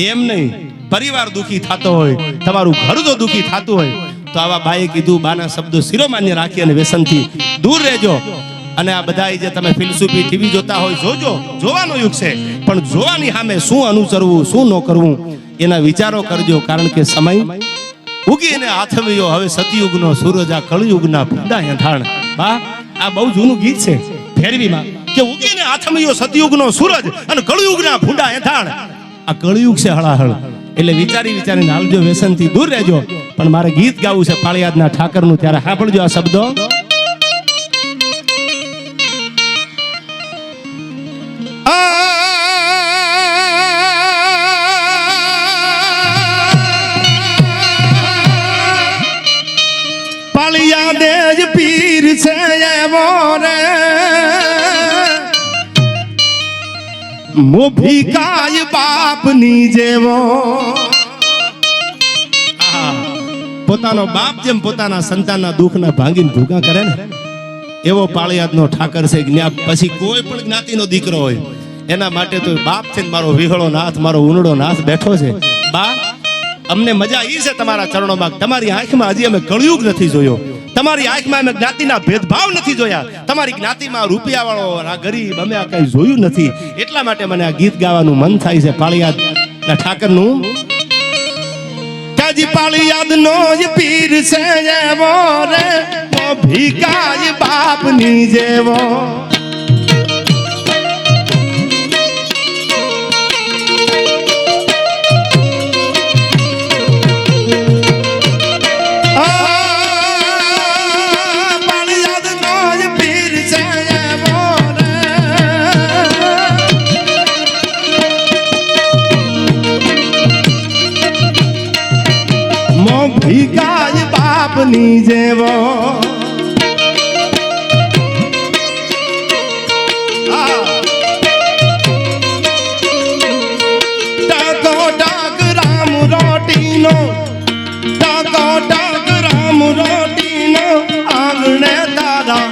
એમ નહીં, પરિવાર દુખી થતો હોય, તમારું ઘર જો દુખી થતું હોય, તો આવા બાએ કીધું, બાના શબ્દો શિરોમાન્ય રાખી અને વ્યસનથી દૂર રહેજો. અને આ બધા જે તમે ફિલસૂફી ટીવી જોતા હોય, જોજો, જોવાનો યુગ છે, પણ જોવાની સામે શું અનુસરવું શું ન કરવું એના વિચારો કરજો. કારણ કે સમય ઉગીને આથમ્યો, હવે સતયુગનો સૂરજ આ કળયુગના ફૂંડા હેઠાણ. બા આ બહુ જૂનું ગીત છે ફેરવીમાં, કે ઉગીને આથમ્યો સતયુગનો સૂરજ અને કળયુગના ફૂંડા હેઠાણ. આ કળયુગ છે હળાહળ. એટલે વિચારીને હાલજો, વ્યસનથી દૂર રહેજો. પણ મારે ગીત ગાવું છે પાળિયાદના ઠાકરનું, ત્યારે સાંભળજો આ શબ્દો. પાળિયાદે જ પીર છે એવો રે મોભીકાય બાપની જેવો પોતાનો બાપ જેમ પોતાના સંતાનના દુઃખના ભાંગીને ભૂગા કરે ને એવો પાળિયાદનો ઠાકર છે. પછી કોઈ પણ જ્ઞાતિનો દીકરો હોય એના માટે તો બાપ છે ને મારો વિહળો નાથ મારો ઉનડો નાથ બેઠો છે. બા અમને મજા ઈ છે તમારા ચરણોમાં. તમારી આંખમાં હજી અમે કળયુગ નથી જોયો. તમારી આંખમાં અમે જ્ઞાતિના ભેદભાવ નથી જોયા. તમારી જ્ઞાતિમાં રૂપિયા વાળો આ ગરીબ અમે આ કઈ જોયું નથી. એટલા માટે મને આ ગીત ગાવાનું મન થાય છે પાળિયાદના ઠાકરનું. કાજી પાળિયાદનો જ પીર છે એવો રે ભીકાય બાપની જેવો ભીકાય બાપની જેવો ટાકો ટાક રામ રોટીનો ટાકો ટાક રામ રોટીનો આંગણે તારા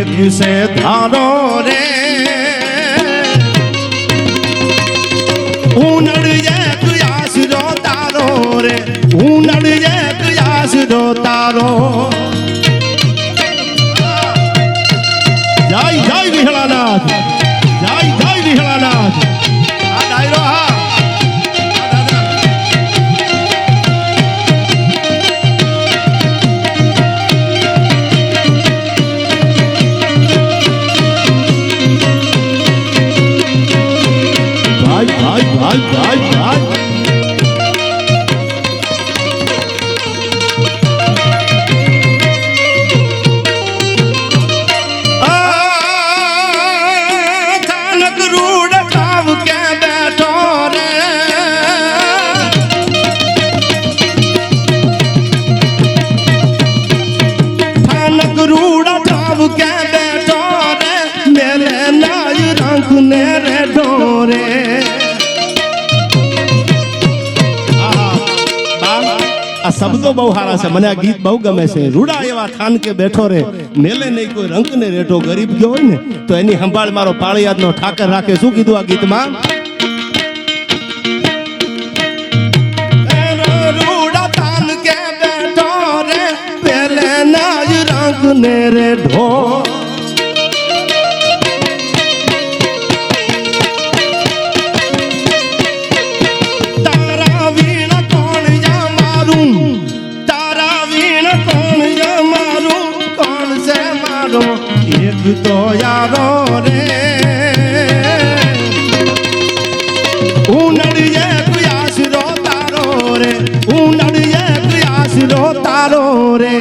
એક સે ધારો રે ઉનડ એક આશરો તારો રે ઉનડ એક આશરો તારો. જય જય વિહળાનાથ જય જય વિહળાનાથ. આ ડાયરો હા ભાઈ ભાઈ ભાઈ ભાઈ ભાઈ શબ્દો બહુ સારા છે. મને આ ગીત બહુ ગમે છે. રૂડા એવા થાન કે બેઠો રે મેલે નહીં કોઈ રંક ને રેઠો. ગરીબ ગયો હોય ને તો એની સંભાળ મારો પાળિયાદનો ઠાકર રાખે. શું કીધું આ ગીતમાં? રૂડા થાન કે બેઠો રે મેલે નહીં રંક ને રેઠો. એક તો યારો રે ઉનડ એક આશરો તારો રે ઉનડ એક આશરો તારો રે.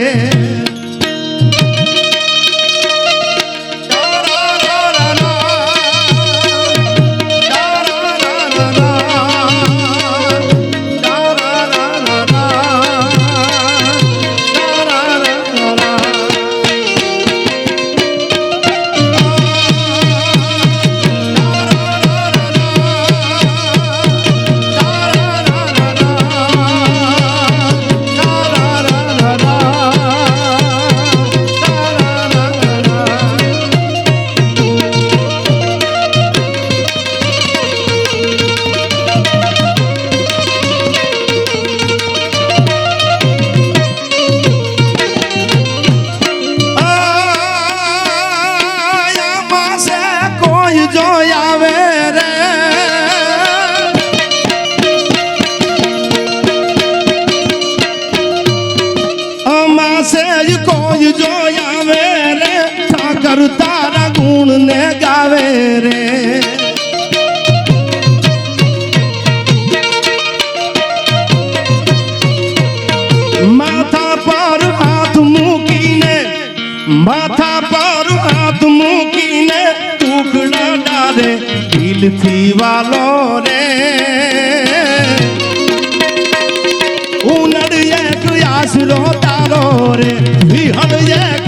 કોઈ જોયા વે રે ઠાકર તારા ગુણ ને ગાવે રે. માથા પર હાથ મૂકીને માથા પર હાથ મૂકીને ટુકડા ડારે દિલથી વાલો રે. ઉનડ એક આશરો તારો રે વિહળ એક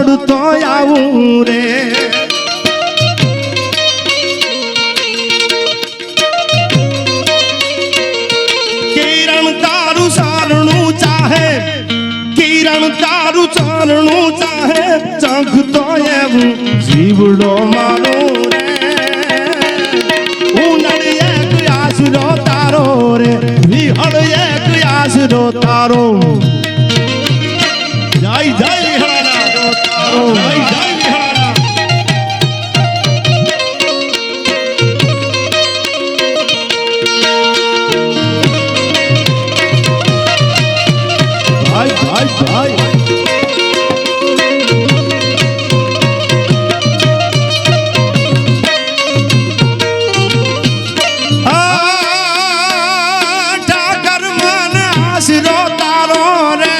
દોડતો આવું રે કિરણ તારું સારણું ચાહે કિરણ તારું ચારણું ચાહે ચાંખતો એવું જીવડો મારો રે ઉનળ એક આશરો તારો રે વિહળ એક આશરો તારો જય જય વિહળાના તારો જય જય વિહળાના ભાઈ ભાઈ ભાઈ ધારો રે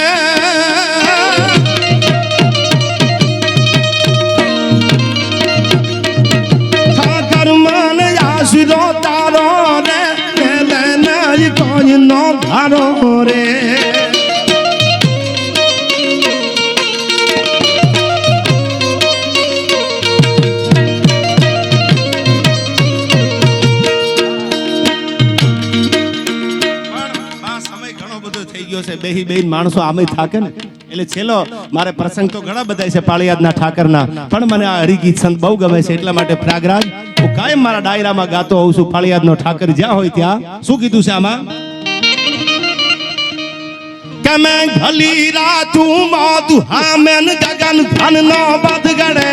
બેહી બેહી માણસો આમે થાકે ને એટલે છેલ્લો મારે પ્રસંગ તો ઘણા બધા છે પાળિયાદના ઠાકરના પણ મને આ હરિગીત સંત બહુ ગમે છે એટલા માટે પ્રયાગરાજ હું કાયમ મારા ડાયરામાં ગાતો હોઉં છું પાળિયાદનો ઠાકર જ્યાં હોય ત્યાં શું કીધું છે આમાં કે મેં ઘલી રાતું મોત હા મેન ગગન ધન નો બદ ગડે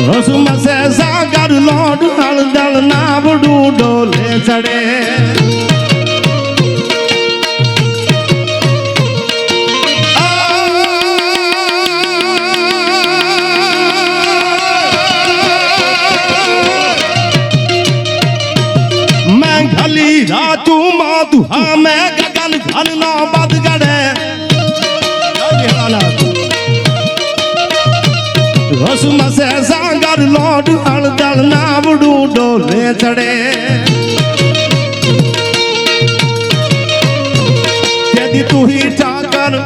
રસુમ સે સાગર લોડ હળદળ નાવડું ડોલે ચડે मैं घली रातू मातू हाँ मैं गगन घन नो बद गड़े रसम से सागर लोड हड़दल नावड़ू डोले चढ़े तेदी तू ही ठाकर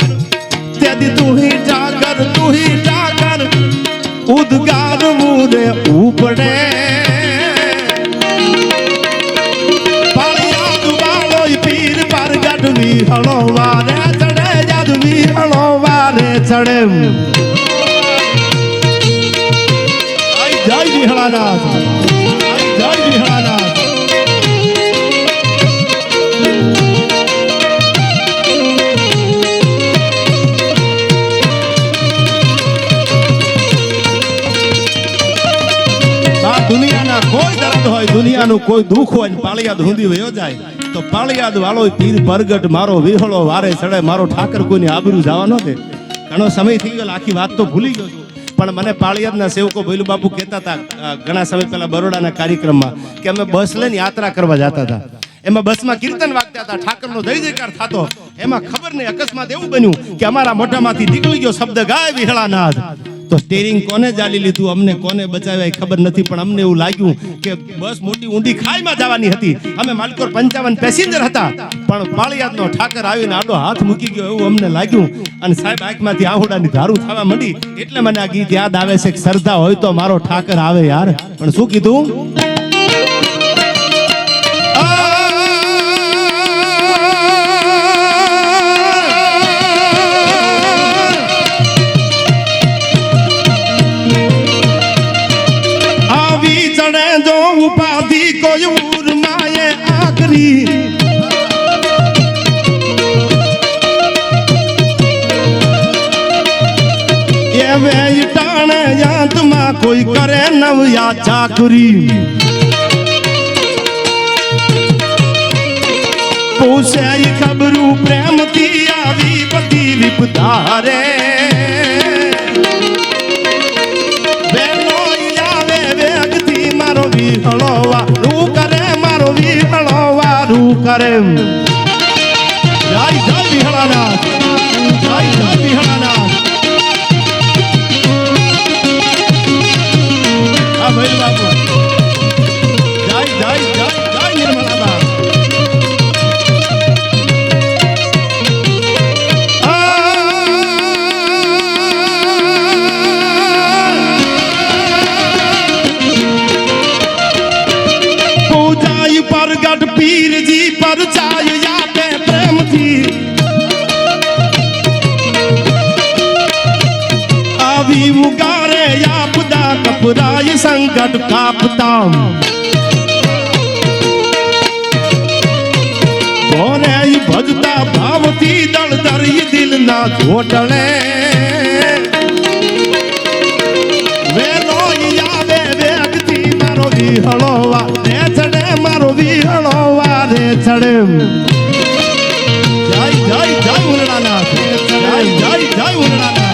उद्गार मुरे ऊपड़े पालियाद वालो पीर पर गढ़वी हलो वारे चढ़े जदवी हलो वारे चढ़े जय विहलानाथ जय विहलानाथ दुनिया कोई दर्द हो दुनिया कोई दुख हो पालियाद हुंदी वयो जाए तो पालियाद वालो पीर परगट मारो विहलो वारे चढ़े मारो ठाकर कोई आबरू जवा न दे घणो समय थी गयो आखी बात तो भूली गयो પણ મને પાળિયાદના સેવકો ભૈલું બાપુ કહેતા હતા ઘણા સમય પહેલા બરોડાના કાર્યક્રમમાં કે અમે બસ લઈને યાત્રા કરવા જતા હતા એમાં બસમાં કીર્તન વાગતા હતા ઠાકરનો જય જયકાર થતો એમાં ખબર નહીં અકસ્માત એવું બન્યું કે અમારા મોઢામાંથી નીકળી ગયો શબ્દ ગાય વિહળાનાથ તો સ્ટીરિંગ કોને જાલી લીધું અમને કોને બચાવ્યા ખબર નથી પણ અમને એવું લાગ્યું કે બસ મોટી ઊંડી ખાઈમાં જવાની હતી અમે માલકોર 55 પેસેન્જર હતા પણ પાળિયાદનો ઠાકર આવીને આડો હાથ મૂકી ગયો એવું અમને લાગ્યું અને સાહેબ આંખમાંથી આહુડાની ધારું થવા માંડી એટલે મને આ ગીત યાદ આવે છે કે શ્રદ્ધા હોય તો મારો ઠાકર આવે યાર પણ શું કીધું उपाधि कोई उर्माए आखरी ये वे टाणे याद मा कोई करे नवया चाकरी पूछे खबरू प्रेम की आवी पति विपदा रे विहळोवा रू करे मारो विहळोवा रू करे जय जय विहळानाथ जय जय विहळानाथ आ भाई बाबू जय जय जय आपदा कपराय संकट कापता गोरे भजता भावती दल दरी दिल ना घोटले वेलो यावे व्यक्ति मारो विहळोवा रे चढ़े मारो विहळोवा रे चढ़े जय जय जय उलड़ानाथ जय जय जय उलड़ानाथ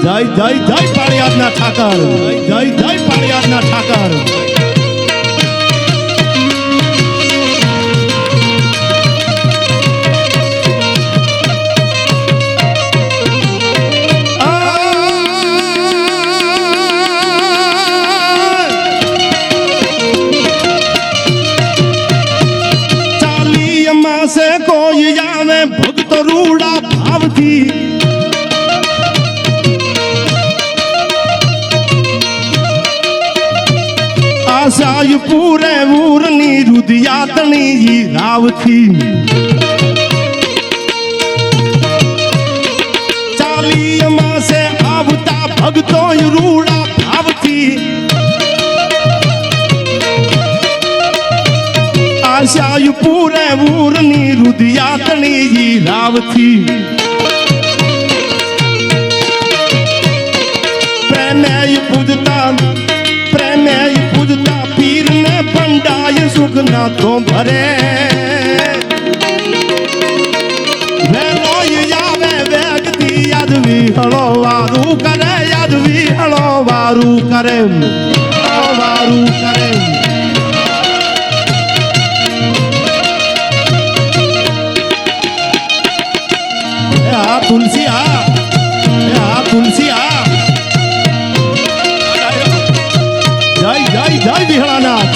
जय जय जय पाड़ियादना ठाकर जय जय पाड़ियादना ठाकर से कोई जावे भक्त रूड़ा भाव थी आशाय पूरे ऊरनी रुदियातनी जी राव थी चाली माँ से आवता भक्तों रूड़ा भाव थी आशाय पूरे ऊरनी रुदियातनी जी राव थी प्रेमय पूजता पीर ने बंडाय सुख ना तो भरे वेलोय यावे व्यक्ति यादवी हलो वारू करे यादवी हलो वारू करे वारू करे तुलसी तुलसी जय जय जय विहळानाथ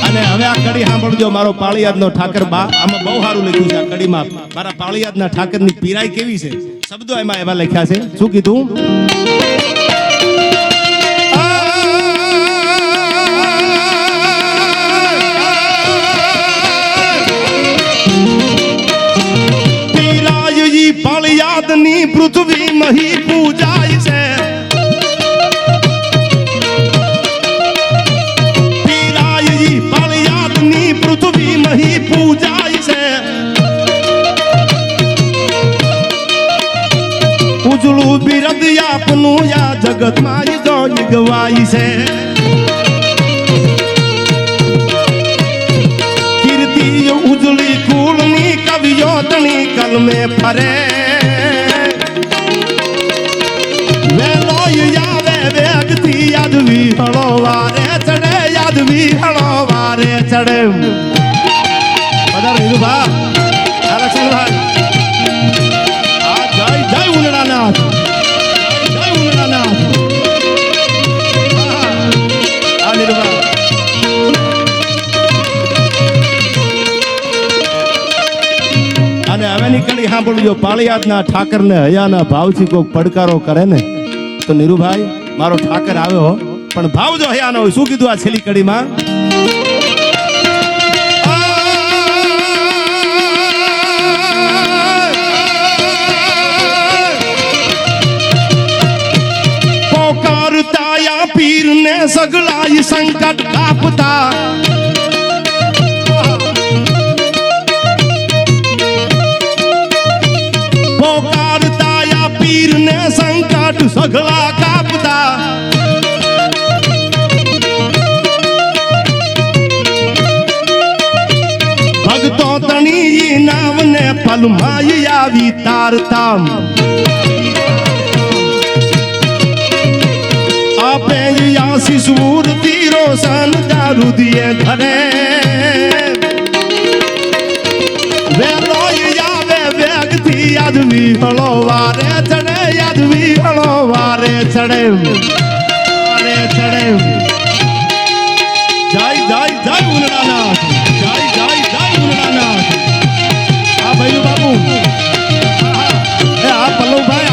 અને હવે આ કડી સાંભળજો મારો પાળિયાદનો ઠાકર બા આમાં બહુ સારું લખ્યું છે આ કડીમાં મારા પાળિયાદના ઠાકરની પીરાઈ કેવી છે શબ્દો એમાં એવા લખ્યા છે શું કીધું पालियादनी पृथ्वी मही पूजाय से पीराई पालियादनी पृथ्वी मही पूजाय से उजळू बिरद आपनु या जगत माई जो गवाई से कीर्ति उजली कुलनी कवियोतनी कल में फरे वेलोय यावे व्यक्ति यादवी हलो वारे चढ़े यादवी हलो वारे चढ़े पदर हिरुबा आरक्षण भाई जय जय उलड़ानाथ जय उलड़ानाथ आ निरुबा અને હવેની કડી સાંભળજો પાળિયાદના ઠાકરને હયાના ભાવથી કોઈ પડકારો કરે ને તો નીરુભાઈ મારો ઠાકર આવ્યો પણ ભાવ જો હયાનો હોય શું કીધું આ છેલ્લી કડીમાં પોકારતા યા પીરને સગલાય સંકટ કાપતા संकट सगला कापता भगतों तनी नाम ने पल माया वितारता आपे आशीष मूर्ति रोशन दारू दिए घरे वेलोय यावे व्यक्ति यादवी हलो वारे चढ़े यादवी हलो वारे चढ़े वारे चढ़े जय जय जय उलड़ानाथ जय जय जय उलड़ानाथ आ भाई बाबू आ पल्लू भाई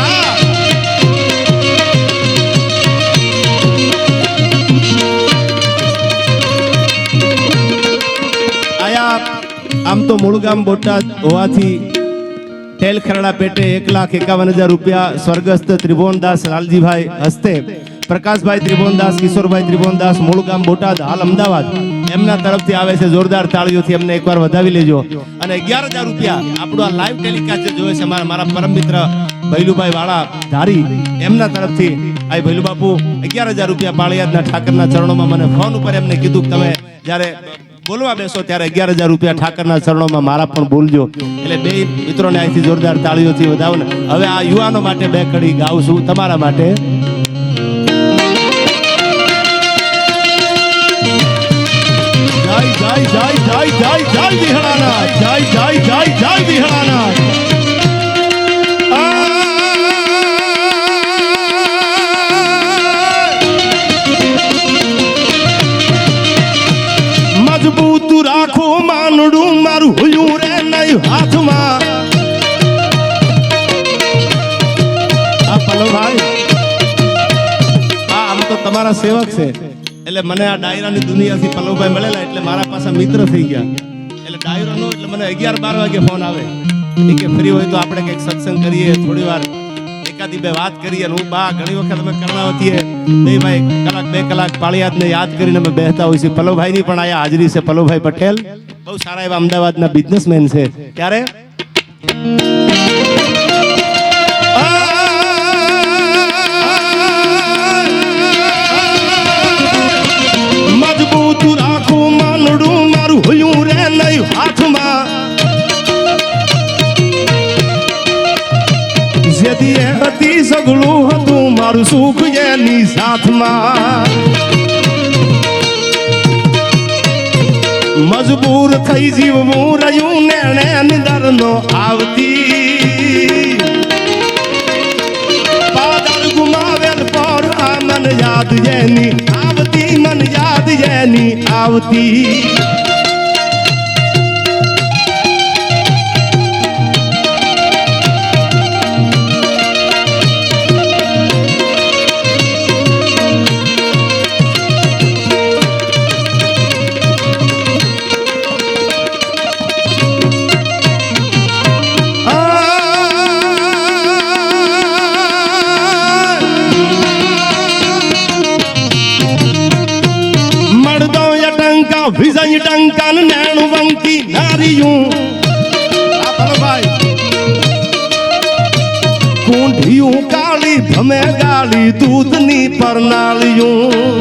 આમ તો મૂળ ગામ બોટાદ હોવાથી તેલ ખરડા પેટે 1,51,000 રૂપિયા સ્વર્ગસ્થ ત્રિભુવનદાસ લાલજીભાઈ હસ્તે પ્રકાશભાઈ ત્રિભુવનદાસ, કિશોરભાઈ ત્રિભુવનદાસ, મૂળ ગામ બોટાદ, હાલ અમદાવાદ, એમના તરફથી આવે છે. જોરદાર તાળીઓથી એમને એકવાર વધાવી લેજો. અને 11,000 રૂપિયા આપણું આ લાઈવ ટેલિકાસ્ટ જે જોવે છે મારા પરમ મિત્ર ભૈલુભાઈ વાળા ધારી, એમના તરફથી આ ભૈલુ બાપુ 11,000 રૂપિયા પાળિયાદના ઠાકરના ચરણોમાં મને ફોન ઉપર એમને કીધું કે તમે જ્યારે બોલવા બેસો ત્યારે 11,000 રૂપિયા ઠાકરના ચરણોમાં મારા પણ બોલજો. એટલે બે મિત્રોને અહીંથી જોરદાર તાળીઓથી વધાવો ને. હવે આ યુવાનો માટે બે કડી ગાઉં છું તમારા માટે. જય જય જય જય જય જય વિહળાનાથ, જય જય જય જય વિહળાનાથ. મજબૂત રાખો માનડું મારું હોયું રે નહીં હાથમાં. આ પલોભાઈ આમ તો તમારા સેવક છે, એટલે મને આ ડાયરાની દુનિયાથી પલોભાઈ મળેલા એટલે મારા પાસે મિત્ર થઈ ગયા. એટલે ડાયરો નો એટલે મને 11-12 વાગે ફોન આવે કે ફ્રી હોય તો આપણે કંઈક સત્સંગ કરીએ, થોડી વાર એકાદી બે વાત કરીએ. હું બા ઘણી વખત અમે કર્ણાવતીએ નહીં ભાઈ 1-2 કલાક પાળિયાદને યાદ કરીને અમે બેસતા હોય છે. પલોભાઈની પણ આયા હાજરી છે. પલોભાઈ પટેલ બહુ સારા એવા અમદાવાદના બિઝનેસમેન છે. ત્યારે મજબૂત રાખો માનડું મારું હોયું રે નહીં હાથમાં. જેથી એ હતી સગળું હતું મારું સુખ એની સાથમાં. મજબૂર થઈ જીવવું રહ્યું નેણે નિંદર નો આવતી. પાદર ગુમાવેલ પર આ મન યાદ એની આવતી, મન યાદ એની આવતી. વિજય ડંકન નૈણ વંકી નારીયું. આ પલભાઈ કુંઢિયું કાળી ભમે ગાળી દૂધની પરનાળિયું.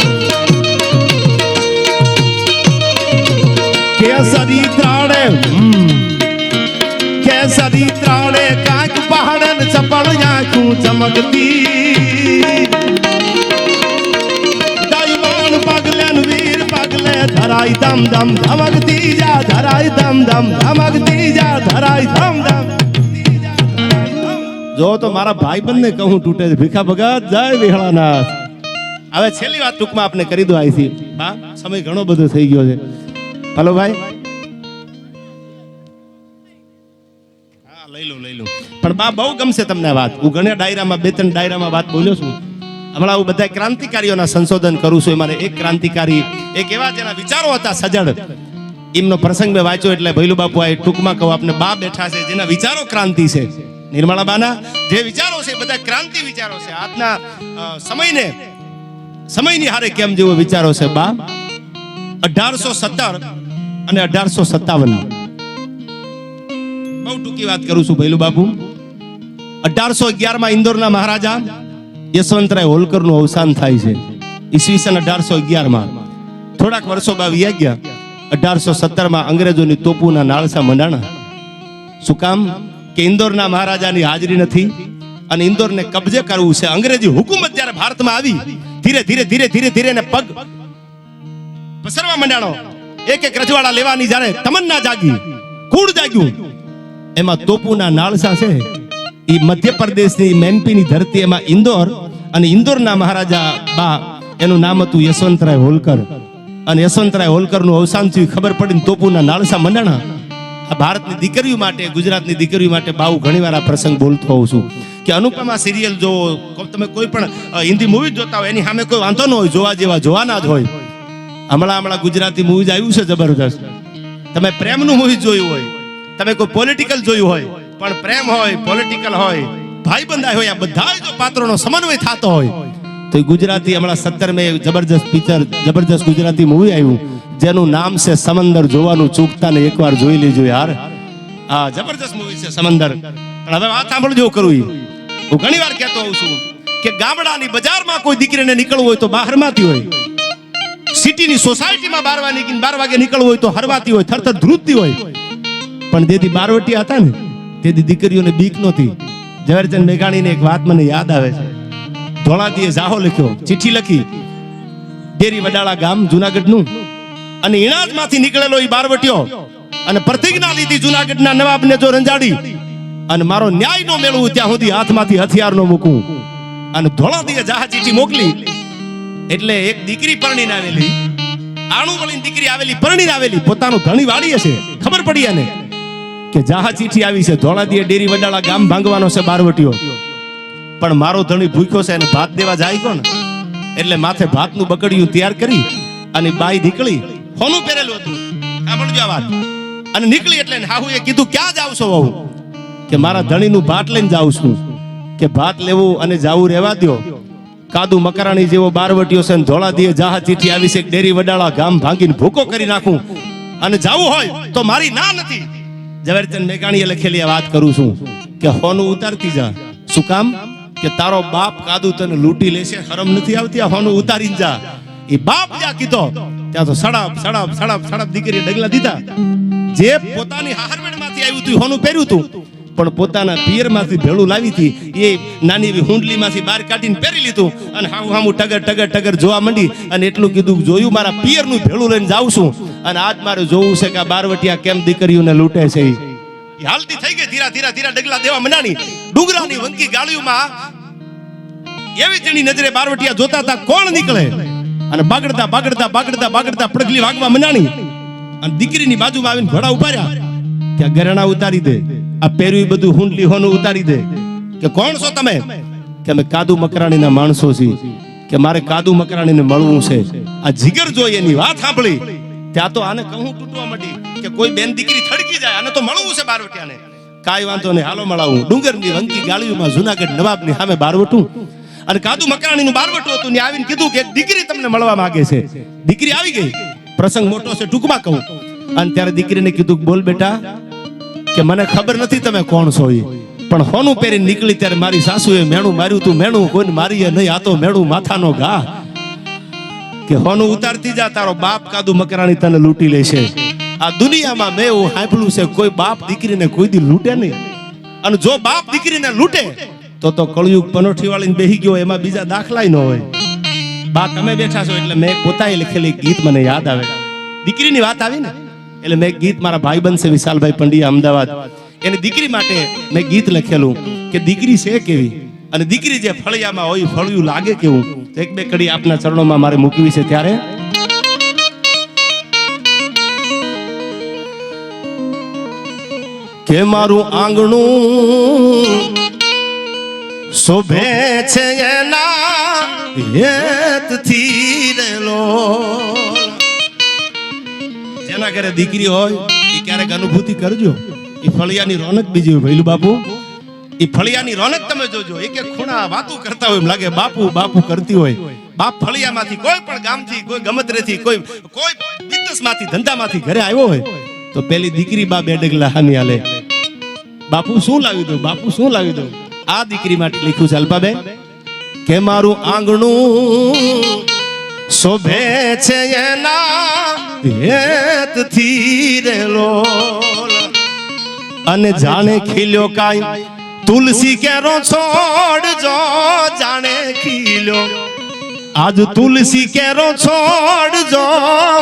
કેસરી ત્રાળે કેસરી ત્રાળે કાંક પહાડ ચપળ આંખું ચમકતી. ધરાઈ ધમ ધમ ધમકતી જા, ધરાઈ ધમ ધમ ધમકતી જા, ધરાઈ ધમ ધમ. જો તો મારા ભાઈબંધને કહું તૂટે છે. ભીખા ભગત જય વિહળાનાથ. હવે છેલ્લી વાત ટૂંકમાં આપને કરી દો અહીંથી. બા સમય ઘણો બધો થઈ ગયો છે. હલો ભાઈ, હા લઈ લો. પણ બા બહુ ગમશે તમને વાત. હું ઘણા ડાયરામાં 2-3 ડાયરામાં વાત બોલ્યો છું. હમણાં હું બધા ક્રાંતિકારીઓના સંશોધન કરું છું. મારે એક ક્રાંતિકારી, એક એવા જેના વિચારો હતા સજળ, એમનો પ્રસંગ મેં વાંચ્યો એટલે ભૈલુ બાપુ આ ટૂંકમાં કહું આપને. બા બેઠા છે જેના વિચારો ક્રાંતિ છે. નિર્મળા બાના જે વિચારો છે બધા ક્રાંતિ વિચારો છે. આજના સમયની હારે કેમ જેવો વિચારો છે. બા 1817 અને 1857 બહુ ટૂંકી વાત કરું છું ભૈલુ બાપુ. 1811 માં ઇન્દોરના મહારાજા યશવંતરાય હોલકરનું અવસાન થાય છે. ઈસવીસન 1811 માં. થોડાક વર્ષો બાદ વ્યા ગયા. 1817 માં અંગ્રેજોની તોપોના નાળસા મંડાણા. શું કામ? કે ઇન્દોરના મહારાજાની હાજરી નથી અને ઇન્દોરને કબજે કરવું છે. અંગ્રેજી હુકુમત જ્યારે ભારતમાં આવી, ધીરે ધીરે ને પગ પસરવા મંડાણો. એક રજવાડા લેવાની જ્યારે તમન્ના જાગી, કુળ જાગ્યું, એમાં તોપોના નાળસા છે એ મધ્યપ્રદેશની મેમ્પીની ધરતી. એમાં ઇન્દોર અને ઇન્દોરના મહારાજા બા એનું નામ હતું યશવંતરાય હોલકર. અને યશવંતરાય હોલકરનું અવસાન થયું, ખબર પડીને તોપોના નાળસા મંડાણા. આ ભારતની દીકરીઓ માટે, ગુજરાતની દીકરીઓ માટે બાઉ ઘણીવાર આ પ્રસંગ બોલતો હોઉં છું કે અનુપમા સિરિયલ જોવો, તમે કોઈ પણ હિન્દી મૂવી જોતા હોય એની સામે કોઈ વાંધો ન હોય, જોવા જેવા જોવાના જ હોય. હમણાં ગુજરાતી મૂવી આવ્યું છે જબરદસ્ત. તમે પ્રેમનું મૂવી જોયું હોય, તમે કોઈ પોલિટિકલ જોયું હોય, પણ પ્રેમ હોય, પોલિટિકલ હોય, ભાઈબંધ હોય, આ બધા જો પાત્રોનો સમન્વય થતો હોય તો ગુજરાતી હમણાં 17 જબરજસ્ત પિક્ચર, જબરજસ્ત ગુજરાતી મૂવી આવ્યું જેનું નામ છે સમંદર. જોવાનું ચૂકતા ને એકવાર જોઈ લેજો યાર. આ જબરજસ્ત મૂવી છે સમંદર. પણ હવે વાત સાંભળજો કરું, હું ઘણી વાર કહેતો હોઉં છું કે ગામડાની બજારમાં કોઈ દીકરીને નીકળવું હોય તો બહારમાંથી હોય, સિટીની સોસાયટીમાં 12 વાગે નીકળવું હોય તો હરવાતી હોય, થરથર ધ્રુજતી હોય. પણ જેથી બારવટિયા હતા ને તેથી દીકરીઓને બીક નહોતી. ઝવેરચંદ મેઘાણીની એક વાત મને યાદ આવે છે. ધોળાદીએ જાહો લખ્યો, ચિઠ્ઠી લખી ડેરી વડાળા ગામ જુનાગઢનું, અને ઇણાજમાંથી નીકળેલો એ બારવટીયો અને પ્રતિજ્ઞા લીધી જુનાગઢના નવાબને જો રંજાડી અને મારો ન્યાય નો મેળવું ત્યાં સુધી હાથમાંથી હથિયાર નો મૂકું. અને ધોળાદીએ જાહા ચિઠ્ઠી મોકલી એટલે એક દીકરી પરણીને આવેલી, આણું વળીને દીકરી આવેલી, પરણીને આવેલી, પોતાનું ધણી વાળી હશે, ખબર પડી એને કે જાહા ચિઠ્ઠી આવી છે, ધોળાદીએ ડેરી વડાળા ગામ ભાંગવાનો છે બારવટીયો, પણ મારો ધણી ભૂખ્યો છે અને ભાત દેવા જાય કોણ. એટલે માથે ભાતનું બકડિયું તૈયાર કરી અને બાઈ નીકળી, હોનું પહેરેલું હતું, સાંભળજો આ વાત, અને નીકળી એટલે હાહુએ કીધું ક્યાં જાવ છો વહુ? કે મારા ધણીનું ભાત લઈને જાઉં છું. કે ભાત લેવું અને જાવું રહેવા દ્યો, કાદુ મકરાણી જેવો બારવટીયો છે, ધોળાદીએ જાહા ચિઠ્ઠી આવી છે, ડેરી વડાળા ગામ ભાંગીને ભૂકો કરી નાખું અને જાવું હોય તો મારી ના નથી. ઝવેરચંદ મેઘાણીએ લખેલી આ વાત કરું છું કે હોનું ઉતારતી જા. શું કામ? કે તારો બાપ કાદુ તને લૂંટી લેશે, શરમ નથી આવતી? આ હોનું ઉતારીને જા. એ બાપ જ્યાં કીધો ત્યાં તો સડપ સડપ સડપ સડપ દીકરીએ ડગલા દીધા. જે પોતાની હાહરવેડમાંથી આવ્યું હતું હોનું પહેર્યું હતું, પણ પોતાના પિયરમાંથી ભેળું લાવી હતી એ નાની એવી હુંડલીમાંથી બહાર કાઢીને પહેરી લીધું અને હામું ટગર ટગર ટગર જોવા માંડી અને એટલું કીધું, જોયું મારા પિયરનું ભેળું લઈને જાઉં છું અને આજ મારે જોવું છે કે આ બારવટિયા કેમ દીકરીઓને લૂંટે છે. એ હાલતી થઈ ગઈ, ધીરા ધીરા ધીરા ડગલા દેવા મંડાણી. ડુંગરાની વંકી ગાળીઓમાં એવી તેની નજરે બારવટિયા જોતા હતા કોણ નીકળે, અને બાગડતા બાગડતા બાગડતા બાગડતા પડગલી વાગવા મંડાણી. અને દીકરીની બાજુમાં આવીને ઘોડા ઉપાડ્યા કે ઘરેણા ઉતારી દે, આ પહેર્યું બધું હુંડલી હોનું ઉતારી દે. કે કોણ છો તમે? કે અમે કાદુ મકરાણીના માણસો છીએ, કે મારે કાદુ મકરાણીને મળવું છે. આ જીગર જોઈ એની વાત સાંભળી ત્યાં તો આને કહું તૂટવા માંડી કે કોઈ બેન દીકરી થડકી જાય, આને તો મળવું છે બારવટિયાને. કાંઈ વાંધો નહીં, હાલો મળાવું. ડુંગરની વંકી ગાળીઓમાં જુનાગઢ નવાબની સામે બારવટું અને કાદુ મકરાણીનું બારવટું હતું. ને આવીને કીધું કે એક દીકરી તમને મળવા માંગે છે. દીકરી આવી ગઈ. પ્રસંગ મોટો છે, ટૂંકમાં કહું. અને ત્યારે દીકરીને કીધું, બોલ બેટા, કે મને ખબર નથી તમે કોણ છો, પણ હોનું પહેરીને નીકળી ત્યારે મારી સાસુએ મેણું માર્યું તું, મેણું કોઈને મારીએ નહીં, આ તો મેણું માથાનો ઘા. કે હોનું ઉતારતી જા, તારો બાપ કાદુ મકરાણી તને લૂંટી લેશે. આ દુનિયામાં મેં એવું સાંભળ્યું છે કોઈ બાપ દીકરીને કોઈ દી લૂંટે નહીં, અને જો બાપ દીકરીને લૂંટે તો કળયુગ પનોઠી વાળીને બેહી ગયો, એમાં બીજા દાખલાય ન હોય. બા તમે બેઠા છો એટલે મેં પોતાએ લખેલી ગીત મને યાદ આવે. દીકરીની વાત આવી ને એટલે મેં ગીત, મારા ભાઈબંધ છે વિશાલભાઈ પંડ્યા અમદાવાદ, એની દીકરી માટે મેં ગીત લખેલું કે દીકરી છે કેવી, અને દીકરી જે ફળિયામાં હોય ફળિયું લાગે કેવું. તો એક બે કડી આપના ચરણોમાં મારે મૂકવી છે. ત્યારે કે મારું આંગણું શોભે છે એના હેતથી રેલો. જેના ઘરે દીકરી હોય એ ક્યારેક અનુભૂતિ કરજો, એ ફળિયાની રોનક બીજી હોય. ભૈલું બાપુ, એ ફળિયાની રોનક તમે જોજો. એક એક ખૂણા વાતું કરતા હોય એમ લાગે બાપુ બાપુ કરતી હોય. બાપ ફળિયામાંથી કોઈ પણ ગામથી, કોઈ ગમતરેથી, કોઈ બિઝનેસમાંથી, ધંધામાંથી ઘરે આવ્યો હોય તો પેલી દીકરી બા બે ડગલા હાની હાલે, બાપુ શું લાવી દઉં, બાપુ શું લાવી દઉં. આ દીકરી માટે લખ્યું છે અલ્પાબેન કે મારું આંગણું શોભે છે એના હેતથી રેલો, અને જાણે ખીલ્યો કાંઈ તુલસી કેરો છોડ, જો જાણે ખીલ્યો આજ તુલસી કેરો છોડ, જો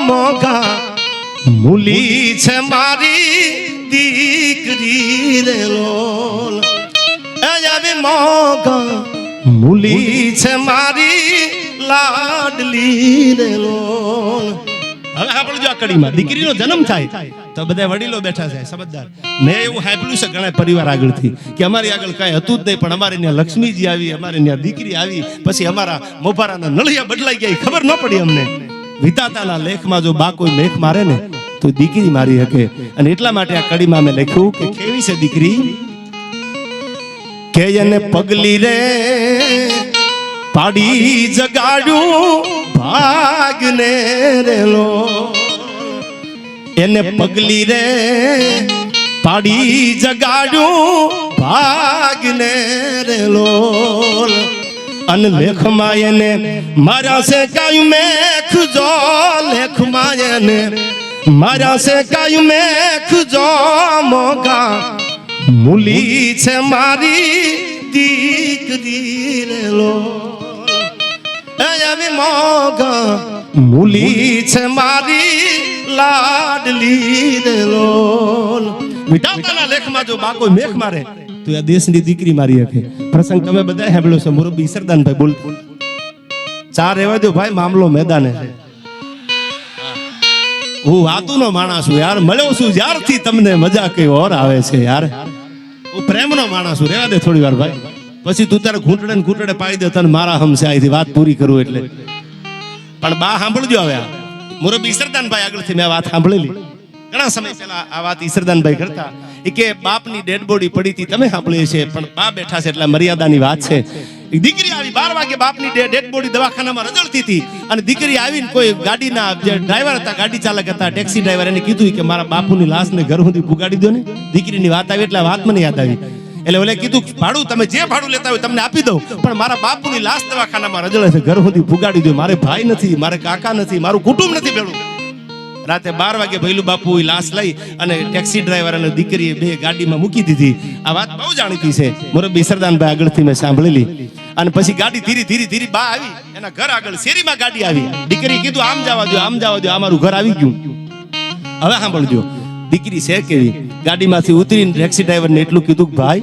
મોગા મૂલી છે મારી દીકરી રેલો. મોગા મૂલી છે મારી લાડલી રેલો. હવે સાંભળજો, આ કડીમાં દીકરીનો જન્મ થાય તો બધા વડીલો બેઠા છે સમજદાર. મેં એવું સાંભળ્યું છે ઘણા પરિવાર આગળથી કે અમારી આગળ કાંઈ હતું જ નહીં, પણ અમારે ત્યાં લક્ષ્મીજી આવી, અમારે ત્યાં દીકરી આવી, પછી અમારા મોભારાના નળિયા બદલાઈ ગયા, ખબર ન પડી અમને. વિધાતાના લેખમાં જો બા કોઈ મેખ મારે ને તો દીકરી મારી હકે. અને એટલા માટે આ કડીમાં મેં લખ્યું કે કેવી છે દીકરી કે એને પગલી રે પાડી જગાડ્યું ભાગને રેલો, એને પગલી રે પાડી જગાડ્યું ભાગને રેલો. અન લેખમાં એને મારા છે કાયું મેખ જો, લેખમાં એને મારા છે કાયું મેખ જો, મોગા મૂલી છે મારી દીકરી રેલો. આવી મોગા મૂલી છે મારી લાડલી રેલો. વિધાતાના લેખમાં જો બા કોઈ મેખ મારે તો આ દેશની દીકરી મારી હકે. પ્રસંગ તમે બધા સાંભળ્યો છે. મુરબ્બી ઈસરદાનભાઈ બોલતો, ચાર રહેવા દો ભાઈ, મામલો મેદાને છે. હું વાતુનો માણસ છું યાર, મળ્યો છું જ્યારથી તમને મજા કઈ ઓર આવે છે યાર. હું પ્રેમનો માણસ છું, રહેવા દે થોડી વાર ભાઈ. પછી તું તારે ઘૂંટડે ને ઘૂંટડે પાડી દે તને મારા હમસે અહીંથી વાત પૂરી કરું એટલે. પણ બા સાંભળજો હવે. આ મુરબ્બી ઈસરદાનભાઈ આગળથી મેં વાત સાંભળેલી ઘણા સમય પહેલા. આ વાત ઈસરદાનભાઈ કરતા કે બાપની ડેડ બોડી પડી હતી, તમે સાંભળીએ છે, પણ બા બેઠા છે એટલે મર્યાદાની વાત છે. દીકરી આવી 12 વાગે બાપની ડેડ બોડી દવાખાનામાં રજળતી હતી અને દીકરી આવીને કોઈ ગાડીના જે ડ્રાઈવર હતા, ગાડી ચાલક હતા, ટેક્સી ડ્રાઈવર, એને કીધું કે મારા બાપુની લાશને ઘર સુધી પુગાડી દો ને. દીકરીની વાત આવી એટલે વાત મને યાદ આવી. એટલે ઓલે કીધું ભાડું તમે જે ભાડું લેતા હોય તમને આપી દઉં, પણ મારા બાપુની લાશ દવાખાનામાં રજળે છે, ઘર સુધી પુગાડી દો. મારે ભાઈ નથી, મારે કાકા નથી, મારું કુટુંબ નથી ભેળું. રાતે 12 વાગે ભૈલુ બાપુ લાશ લઈ અને ટેક્સી ડ્રાઈવર અને દીકરીએ બે ગાડીમાં મૂકી દીધી. આ વાત બહુ જાણીતી છે. મુરબ્બી ઈસરદાનભાઈ આગળથી મેં સાંભળેલી. અને પછી ગાડી ધીરે ધીરે ધીરે બા આવી એના ઘર આગળ શેરીમાં ગાડી આવી. દીકરી કીધું આમ જવા દો, આમ જવા દો, આ મારું ઘર આવી ગયું. હવે સાંભળજો દીકરી છે કેવી. ગાડીમાંથી ઉતરીને ટેક્સી ડ્રાઈવરને એટલું કીધું કે ભાઈ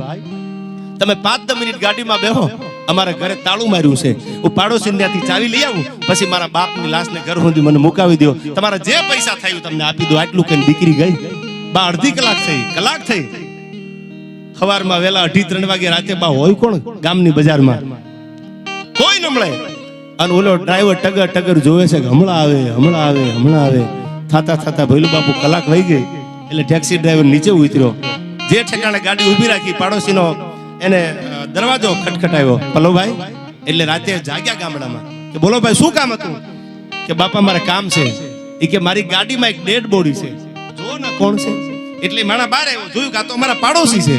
તમે 5-10 મિનિટ ગાડીમાં બેહો, અમારા ઘરે તાળું માર્યું છે, હું પાડોશી ત્યાંથી ચાવી લઈ આવું, પછી મારા બાપની લાશને ઘર સુધી મને મુકાવી દો, તમારા જે પૈસા થયું તમને આપી દો. આટલું કઈ દીકરી ગઈ. બા અડધી કલાક થઈ. સવારમાં વેલા 2:30 વાગે રાતે બા હોય કોણ ગામની બજારમાં, કોઈ ન મળે. અને ઓલો ડ્રાઈવર ટગર ટગર જોવે છે કે હમણાં આવે. થતા ભૈલુ બાપુ કલાક વહી ગઈ. એટલે ટેક્સી ડ્રાઈવર નીચે ઉતર્યો, જે ઠેકાણે ગાડી ઊભી રાખી પાડોશીનો એને દરવાજો ખટખટાવ્યો. પલોભાઈ એટલે રાતે જાગ્યા ગામડામાં કે બોલો ભાઈ શું કામ હતું? કે બાપા મારે કામ છે. એ કે મારી ગાડીમાં એક ડેડ બોડી છે, જો ને કોણ છે. એટલે માણા બહાર આવ્યો, જોયું કે આ તો અમારા પાડોશી છે.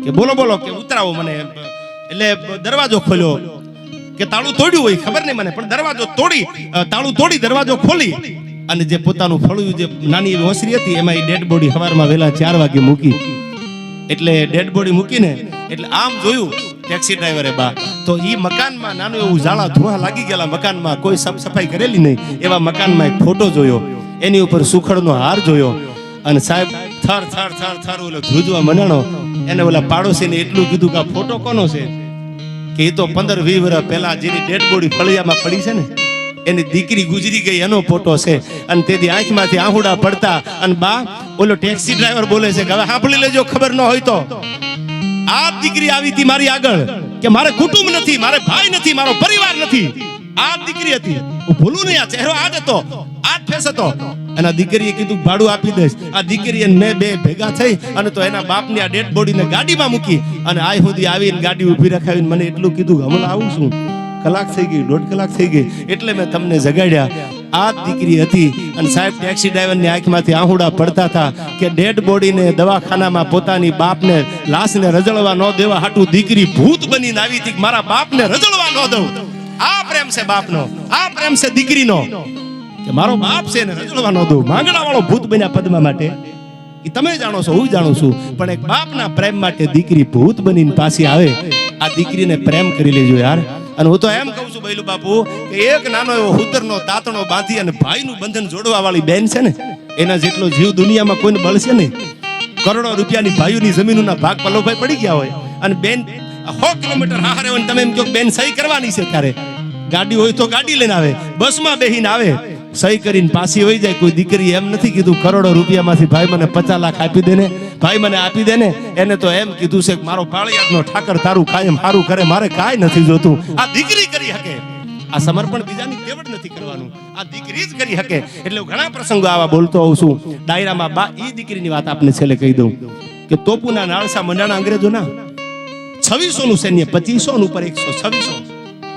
કે બોલો કે ઉતરાવો મને. એટલે દરવાજો ખોલ્યો, કે તાળું તોડ્યું હોય ખબર નહીં મને, પણ તાળું તોડી દરવાજો ખોલી અને જે પોતાનું ફળું જે નાની એવી ઓસરી હતી એમાં એ ડેડ બોડી સવારમાં વહેલા 4 વાગે મૂકી. એટલે ડેડ બોડી મૂકીને એટલે આમ જોયું ટેક્સી ડ્રાઈવરે બા તો ઈ મકાનમાં નાનું એવું ઝાડા ધુઆ લાગી ગયેલા મકાનમાં, કોઈ સફાઈ કરેલી નહીં એવા મકાનમાં એક ફોટો જોયો, એની ઉપર સુખડનો હાર જોયો. અને સાહેબ થર ઓલો ધ્રુજવા મનાણો. એને ઓલા પાડોશીને એટલું કીધું કે આ ફોટો કોનો છે? કે એ તો 15-20 વર્ષ પહેલા જેની ડેડ બોડી ફળિયામાં પડી છે ને એની દીકરી ગુજરી ગઈ એનો ફોટો છે. અને તેથી આંખમાંથી આહુડા પડતા અને બા ઓલો ટેક્સી ડ્રાઈવર બોલે છે કે હવે સાંભળી લેજો, ખબર ન હોય તો આ દીકરી આવી હતી મારી આગળ કે મારે કુટુંબ નથી, મારે ભાઈ નથી, મારો પરિવાર નથી. આ દીકરી હતી, હું ભૂલું નહીં, આ ચહેરો આ જ હતો, આ જ ફેસ હતો. અને આ દીકરીએ કીધું ભાડું આપી દઈશ. આ દીકરી અને મેં બે ભેગા થઈ અને તો એના બાપની આ ડેડ બોડીને ગાડીમાં મૂકી અને આ સુધી આવીને ગાડી ઊભી રખાવીને મને એટલું કીધું હમણાં આવું છું. કલાક થઈ ગઈ, 1.5 કલાક થઈ ગઈ, એટલે મેં તમને જગાડ્યા. આ દીકરી હતી. અને સાહેબ ટેક્સી ડ્રાઈવરની આંખમાંથી આહુડા પડતા હતા કે ડેડ બોડીને દવાખાનામાં પોતાની બાપને લાશને રજળવા ન દેવા હાટું દીકરી ભૂત બનીને આવી હતી. મારા બાપને રજળવા ન દઉં. આ પ્રેમ છે બાપનો, આ પ્રેમ છે દીકરીનો કે મારો બાપ છે ને રજળવા ન દઉં. માંગણા વાળો ભૂત બન્યા પદ્મા માટે. એ તમે જાણો છો, હું જાણું છું, પણ એક બાપના પ્રેમ માટે દીકરી ભૂત બનીને પાછી આવે. આ દીકરીને પ્રેમ કરી લેજો યાર. અને હું તો એમ કહું છું ભૈલું બાપુ કે એક નાનો એવો હુતરનો દાંતણો બાંધી અને ભાઈનું બંધન જોડવા વાળી બેન છે ને એના જેટલો જીવ દુનિયામાં કોઈને બળશે નહીં. કરોડો રૂપિયાની ભાઈઓની જમીનોના ભાગ પલોભાઈ પડી ગયા હોય અને બેન 100 કિલોમીટર હારે હોય તમે એમ કહો બેન સહી કરવાની છે, ત્યારે ગાડી હોય તો ગાડી લઈને આવે, બસમાં બેહીને આવે, સહી કરીને પાછી હોઈ જાય. કોઈ દીકરી એમ નથી કીધું કરોડો રૂપિયામાંથી ભાઈ મને 50 લાખ આપી દે ને, ભાઈ મને આપી દે ને. એને તો એમ કીધું છે કે મારો પાળિયાદનો ઠાકર તારું કાયમ હારું કરે, મારે કાંઈ નથી જોતું. આ દીકરી કરી શકે. આ સમર્પણ બીજાની કેવડ નથી કરવાનું, આ દીકરી જ કરી શકે. એટલે હું ઘણા પ્રસંગો આવા બોલતો હોઉં છું. ડાયરામાં બા એ દીકરીની વાત આપને છેલ્લે કહી દઉં કે તોપુના નાળસા મંડાણા અંગ્રેજોના 2600 નું સૈન્ય, 2500 ઉપર 126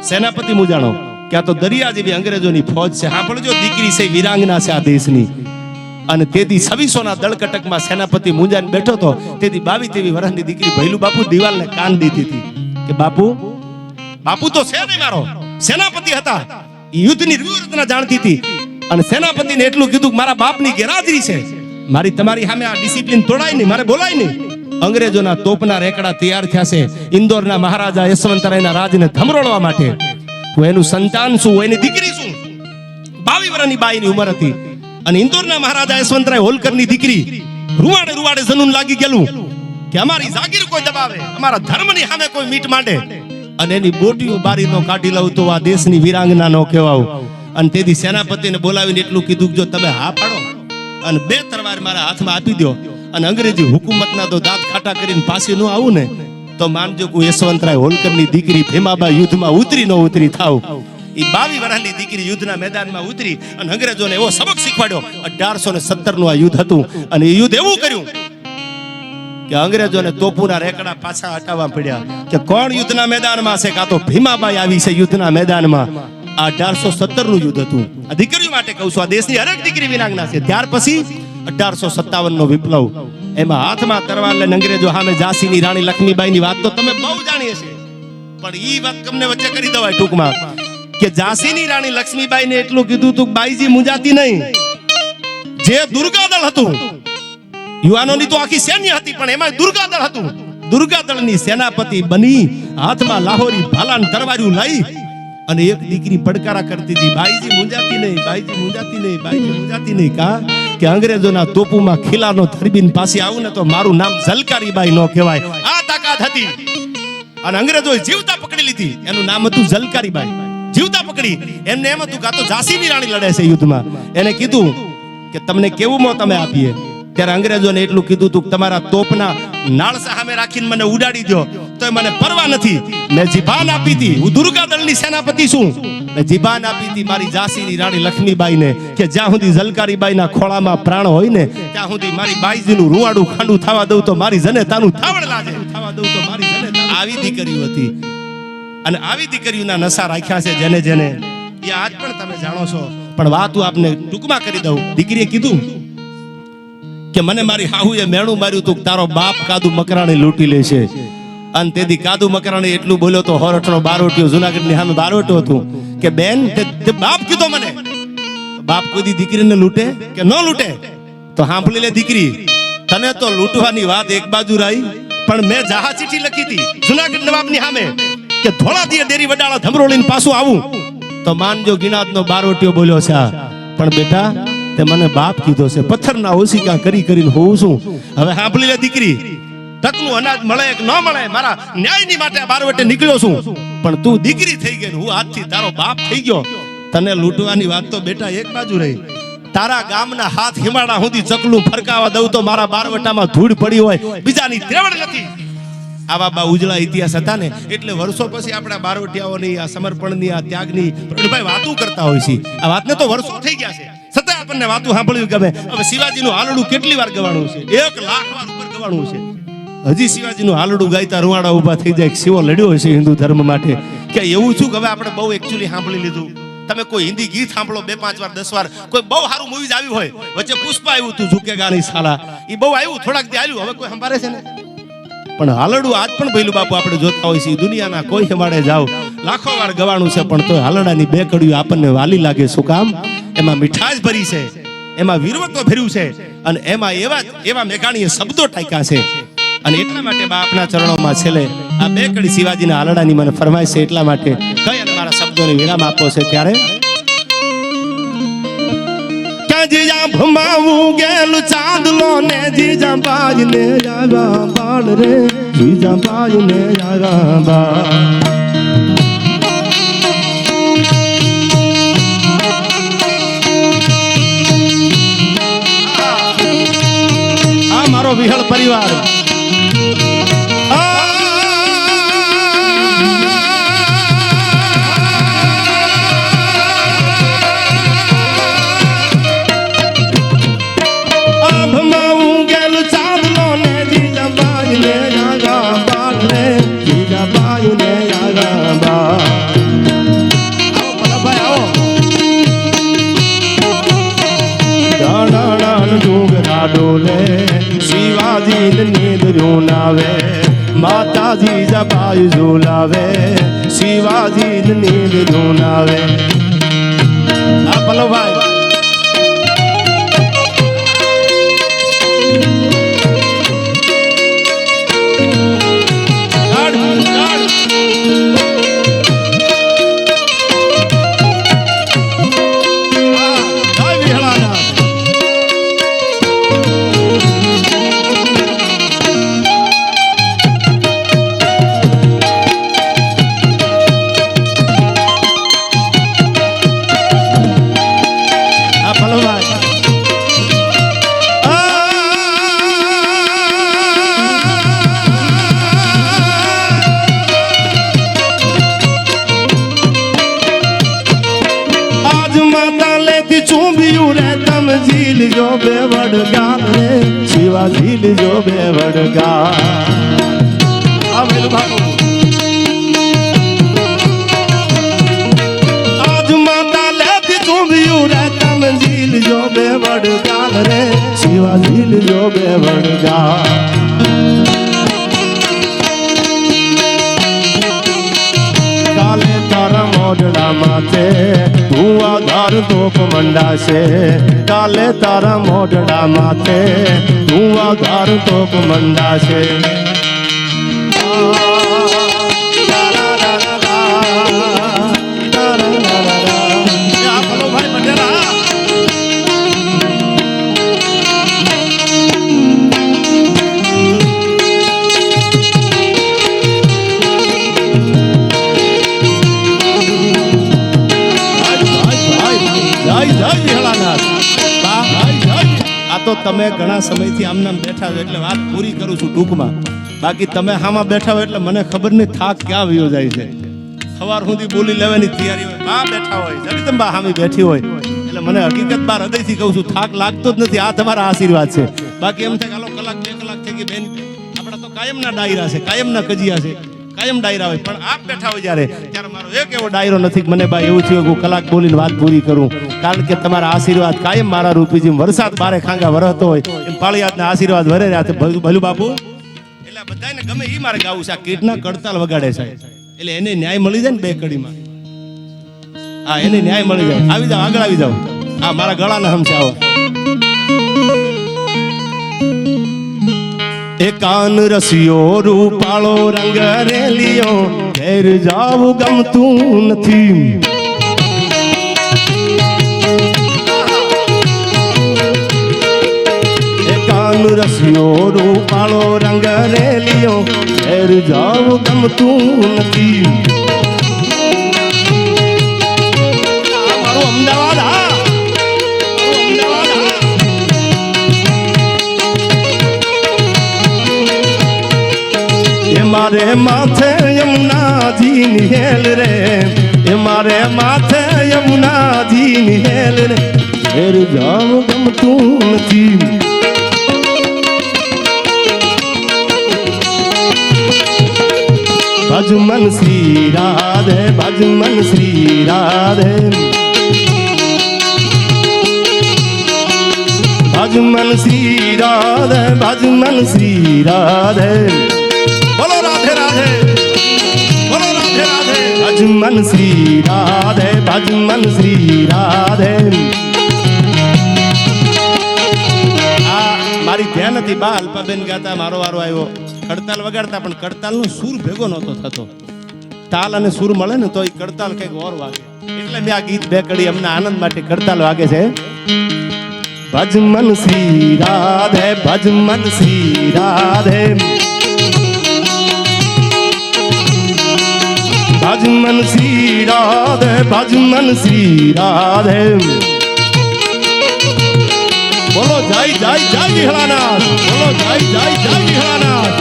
સેનાપતિ મુજાણો કે આ તો દરિયા જેવી અંગ્રેજોની ફોજ છે. હા પણ જો દીકરી છે, વિરાંગના છે આ દેશની. અને તેથી 2600 ના દળકટકમાં સેનાપતિ મુંજાને બેઠો હતો. તેથી 22-23 વર્ષની દીકરી ભૈલું બાપુ દિવાલને કાન દીધી હતી કે બાપુ તો છે નહીં મારો, સેનાપતિ હતા, યુદ્ધની વ્યૂહરચના જાણતી હતી. અને સેનાપતિને એટલું કીધું કે મારા બાપની ગેરહાજરી છે, મારી તમારી સામે આ ડિસિપ્લિન તોડાય નહીં, મારે બોલાય નહીં. અંગ્રેજોના તોપના રેકડા તૈયાર થયા છે ઇન્દોરના મહારાજા યશવંતરાયના રાજને ધમરોળવા માટે. હું એનું સંતાન છું, એની દીકરી છું. 22 વર્ષની બાઈની ઉંમર હતી. અને ઇન્દોરના મહારાજા યશવંતરાય હોલકરની દીકરી રૂવાડે જનૂન લાગી ગયેલું કે અમારી જાગીર કોઈ દબાવે, અમારા ધર્મની સામે કોઈ મીટ માંડે અને એની બોટીઓ બારી નો કાઢી લઉં તો આ દેશની વીરાંગના નો કહેવાવ. અને તેથી સેનાપતિને બોલાવીને એટલું કીધું જો તમે હા પાડો અને 2 તલવાર મારા હાથમાં આપી દો અને અંગ્રેજી હુકુમતના તો દાંત ખાટા કરીને પાછી ન આવું ને તો માનજો કે યશવંતરાય હોલકરની દીકરી ભીમાબા યુદ્ધમાં ઉતરી થાવ. એ 22 વર્ષની દીકરી યુદ્ધના મેદાનમાં ઉતરી અને અંગ્રેજોને એવો સબક શીખવાડ્યો. 1817 નું આ યુદ્ધ હતું અને એ યુદ્ધ એવું કર્યું કે અંગ્રેજોને તોપુના રેકડા પાછા હટાવવા પડ્યા કે કોણ યુદ્ધના મેદાનમાં છે, કાં તો ભીમાબાઈ આવી છે યુદ્ધના મેદાનમાં. આ 1817 નું યુદ્ધ હતું. આ દીકરીઓ માટે કહું છું, આ દેશની હરેક દીકરી વિરાંગના છે. ત્યાર પછી 1857 નો વિપ્લવ, એમાં હાથમાં તરવાર લઈને અંગ્રેજો સામે ઝાંસીની રાણી લક્ષ્મીબાઈની વાત તો તમે બહુ જાણીએ છે, પણ ઈ વાત તમને વચ્ચે કરી દવાય ટૂંકમાં કે ઝાંસીની રાણી લક્ષ્મીબાઈને એટલું કીધું તું બાઈજી મુંજાતી નહીં. જે દુર્ગાદળ હતું, યુવાનોની તો આખી સૈન્ય હતી પણ એમાં દુર્ગાદળ હતું. દુર્ગાદળની સેનાપતિ બની હાથમાં લાહોરી ભાલાન તરવાર્યું લઈ અને એક દીકરી પડકારા કરતી હતી, બાઈજી મુંજાતી નહીં, બાઈજી મુંજાતી નહીં, બાઈજી મુંજાતી નહીં. કા કે અંગ્રેજોના તોપુમાં ખીલાનો ધરબીન પાસે આવું ને તો મારું નામ ઝલકારીબાઈ નો કહેવાય. આ તાકાત હતી. અને અંગ્રેજોએ જીવતા પકડી લીધી. એનું નામ હતું ઝલકારીબાઈ. જીવતા પકડી. એમને એમ હતું કે આ તો ઝાંસીની રાણી લડે છે યુદ્ધમાં. એને કીધું કે તમને કેવું મોત અમે આપીએ. ત્યારે અંગ્રેજોને એટલું કીધું તું તમારા તોપના નાળસા સામે રાખીને મને ઉડાડી દો તો મને પરવા નથી. મેં જીભાન આપી હતી, હું દુર્ગાદળની સેનાપતિ છું. મેં જીભાન આપી હતી મારી ઝાંસીની રાણી લક્ષ્મીબાઈને કે જ્યાં સુધી ઝલકારીબાઈના ખોળામાં પ્રાણ હોય ને ત્યાં સુધી મારી બાઈજીનું રૂવાડું ખાંડું થવા દઉં તો મારી જનેતાનું થાવડ લાગે, થવા દઉં તો મારી જનેતા. આવી દીકરીઓ હતી અને આવી દીકરીઓના નશા રાખ્યા છે જેને જેને એ આજ પણ તમે જાણો છો. પણ વાત હું આપને ટૂંકમાં કરી દઉં. દીકરીએ કીધું કે મને મારી હાહુએ મેણું માર્યું તું તારો બાપ કાદુ મકરાણી લૂંટી લેશે. અને તેથી કાદુ મકરાણી એટલું બોલ્યો તો હોરઠનો બારોટિયો જુનાગઢની સામે બારોટો હતું કે બેન તે બાપ કીધો મને. બાપ કોઈ દીકરીને લૂંટે કે ન લૂંટે? તો સાંભળી લે દીકરી, તને તો લૂંટવાની વાત એક બાજુ રહી પણ મેં જાહા ચીઠી લખી હતી જુનાગઢ નવાબની સામે કે ધોળા દિયે દેરી વડાળા ધમરોળીને પાછું આવું. તો માનજો ગિનાતનો બારોટિયો બોલ્યો છે પણ બેટા તે મને બાપ કીધો છે, પથ્થરના ઓશિકા કરી કરીને હોઉં છું. હવે સાંભળી લે દીકરી, તકનું અનાજ મળે કે ન મળે મારા ન્યાયની માટે બારવટે નીકળ્યો છું. પણ તું દીકરી થઈ ગઈ, હું આજથી તારો બાપ થઈ ગયો. તને લૂંટવાની વાત તો બેટા એક બાજુ રહી. તારા ગામના હાથ હિમાડા સુધી ચકલું ફરકાવા દઉં તો મારા બારવટામાં ધૂળ પડી હોય, બીજાની ત્રેવડ નથી. આવા બા ઉજળા ઇતિહાસ હતા ને એટલે વર્ષો પછી આપણા બારવટિયાઓની આ સમર્પણની આ ત્યાગની ભાઈ વાતો કરતા હોય છે. આ વાતને તો વર્ષો થઈ ગયા છે છતાં આપણને વાતો સાંભળવી ગમે. હવે શિવાજીનું હાલડું કેટલી વાર ગવાણું છે? 1 લાખ વાર ઉપર ગવાણું છે. હજી શિવાજીનું હાલડું ગાયતા રૂવાડા ઉભા થઈ જાય. શિવો લડ્યો હશે હિન્દુ ધર્મ માટે કે એવું છું કે હવે આપણે બહુ એકચ્યુઅલી સાંભળી લીધું. તમે કોઈ હિન્દી ગીત સાંભળો 2-5 વાર 10 વાર, કોઈ બહુ સારું મૂવીઝ આવ્યું હોય, વચ્ચે પુષ્પા આવ્યું તું ઝુકેગા નહીં સાલા, એ બહુ આવ્યું થોડાક દી આવ્યું, હવે કોઈ સંભાળે છે ને? પણ હાલડું આજ પણ ભૈલું બાપુ આપણે જોતા હોય છે. દુનિયાના કોઈ હિમાડે જાવ લાખો વાર ગવાણું છે પણ તોય હાલડાની 2 કડીઓ આપણને વાલી લાગે. શું કામ? એમાં મીઠાશ ભરી છે, એમાં વીરવત્વ ભર્યું છે અને એમાં એવા મેઘાણીએ શબ્દો ટાંક્યા છે. અને એટલા માટે બા આપના ચરણોમાં છેલ્લે આ 2 કડી શિવાજીના હાલડાની મને ફરમાય છે. એટલા માટે કઈ અને મારા શબ્દોને વિરામ આપો છે. ત્યારે જીજા ભમાવું ગેલું ચાંદલો ને જીજા બાજ ને જાવા બાળ રે, જીજા બાજ ને જાવા બાળ. આ મારો વિહળ પરિવાર ડુંગરા ડોલે શિવાજી નીંદ રૂનાવે માતાજી જબાઈ ઝુલાવે શિવાજી નીંદ રૂનાવે આ પલવભાઈ झील जो बेवड़ गाल रे शिवा झील जो बेवड़ गाल आज माता लेती तू भी रहता में झील जो बेवड़ गाल रे शिवा झील जो बेवड़ गाल काले तारा मोडड़ा माथे તું આધાર તોપ મંડાશે કાલે તારા મોઢડા માથે તું આધાર તોપ મંડાશે તો તમે ઘણા સમયથી આમનામ બેઠા છો એટલે વાત પૂરી કરું છું ટૂંકમાં બાકી તમે હામાં બેઠા હોય એટલે મને ખબર નહીં થાક ક્યાં વયો જાય છે સવાર સુધી બોલી લેવાની તૈયારી હોય બા બેઠા હોય જગદંબા હામી બેઠી હોય એટલે મને હકીકત બાર હૃદયથી કહું છું થાક લાગતો જ નથી આ તમારા આશીર્વાદ છે બાકી એમ થાય હાલો કલાક 2 કલાક થઈ ગઈ બેન આપણા તો કાયમના ડાયરા છે કાયમના કજિયા છે કાયમ ડાયરા હોય પણ આપ બેઠા હોય ત્યારે મારો એક એવો ડાયરો નથી મને બા એવું થયું કે હું કલાક બોલીને વાત પૂરી કરું કારણ કે તમારા આશીર્વાદ કાયમ મારા રૂપી જેમ વરસાદ બારે ખાંગા વરસતો હોય એમ પાળિયાદના આશીર્વાદ વરે રહ્યા ભલુ બાપુ એટલે બધાને ગમે એ મારે ગાવું છે આ કીટના કડતાલ વગાડે છે એટલે એને ન્યાય મળી જાય ને બે કડીમાં હા એને ન્યાય મળી જાય આવી જાઓ આગળ આવી જાઓ આ મારા ગળાના હમ છે આવો એકાન રસિયો રૂપાળો રંગ રેલિયો ઘેર જાવું ગમતું નથી એકાન રસિયો રૂપાળો રંગ રેલિયો ઘેર જાવું ગમતું નથી મારું અમદાવાદ મારે માથે યમુનાજી ની હેલ રે એ મારે માથે યમુનાજી ની હેલ રે ઘેર જાવ ગમતું નથી ભજમન શ્રી રાધે ભજમન શ્રી રાધે ભજમન શ્રી રાધે ભજમન શ્રી રાધે બોલો રાધે રાધે બોલો રાધે રાધે ભજમન શ્રી રાધે ભજમન શ્રી રાધે આ મારી ધ્યાન હતી બા અલ્પાબેન ગાતા મારો વારો આવ્યો કડતાલ વગાડતા પણ કડતાલનો સૂર ભેગો નહોતો થતો તાલ અને સૂર મળે ને તો એ કડતાલ કંઈક ઓર વાગે એટલે મેં આ ગીત બે કડી અમને આનંદ માટે કડતાલ વાગે છે ભજમન શ્રી રાધે ભજમન શ્રી રાધે ભજમન શ્રી રાધે ભજમન શ્રી રાધે બોલો જય જય જય વિહળાનાથ બોલો જય જય જય વિહળાનાથ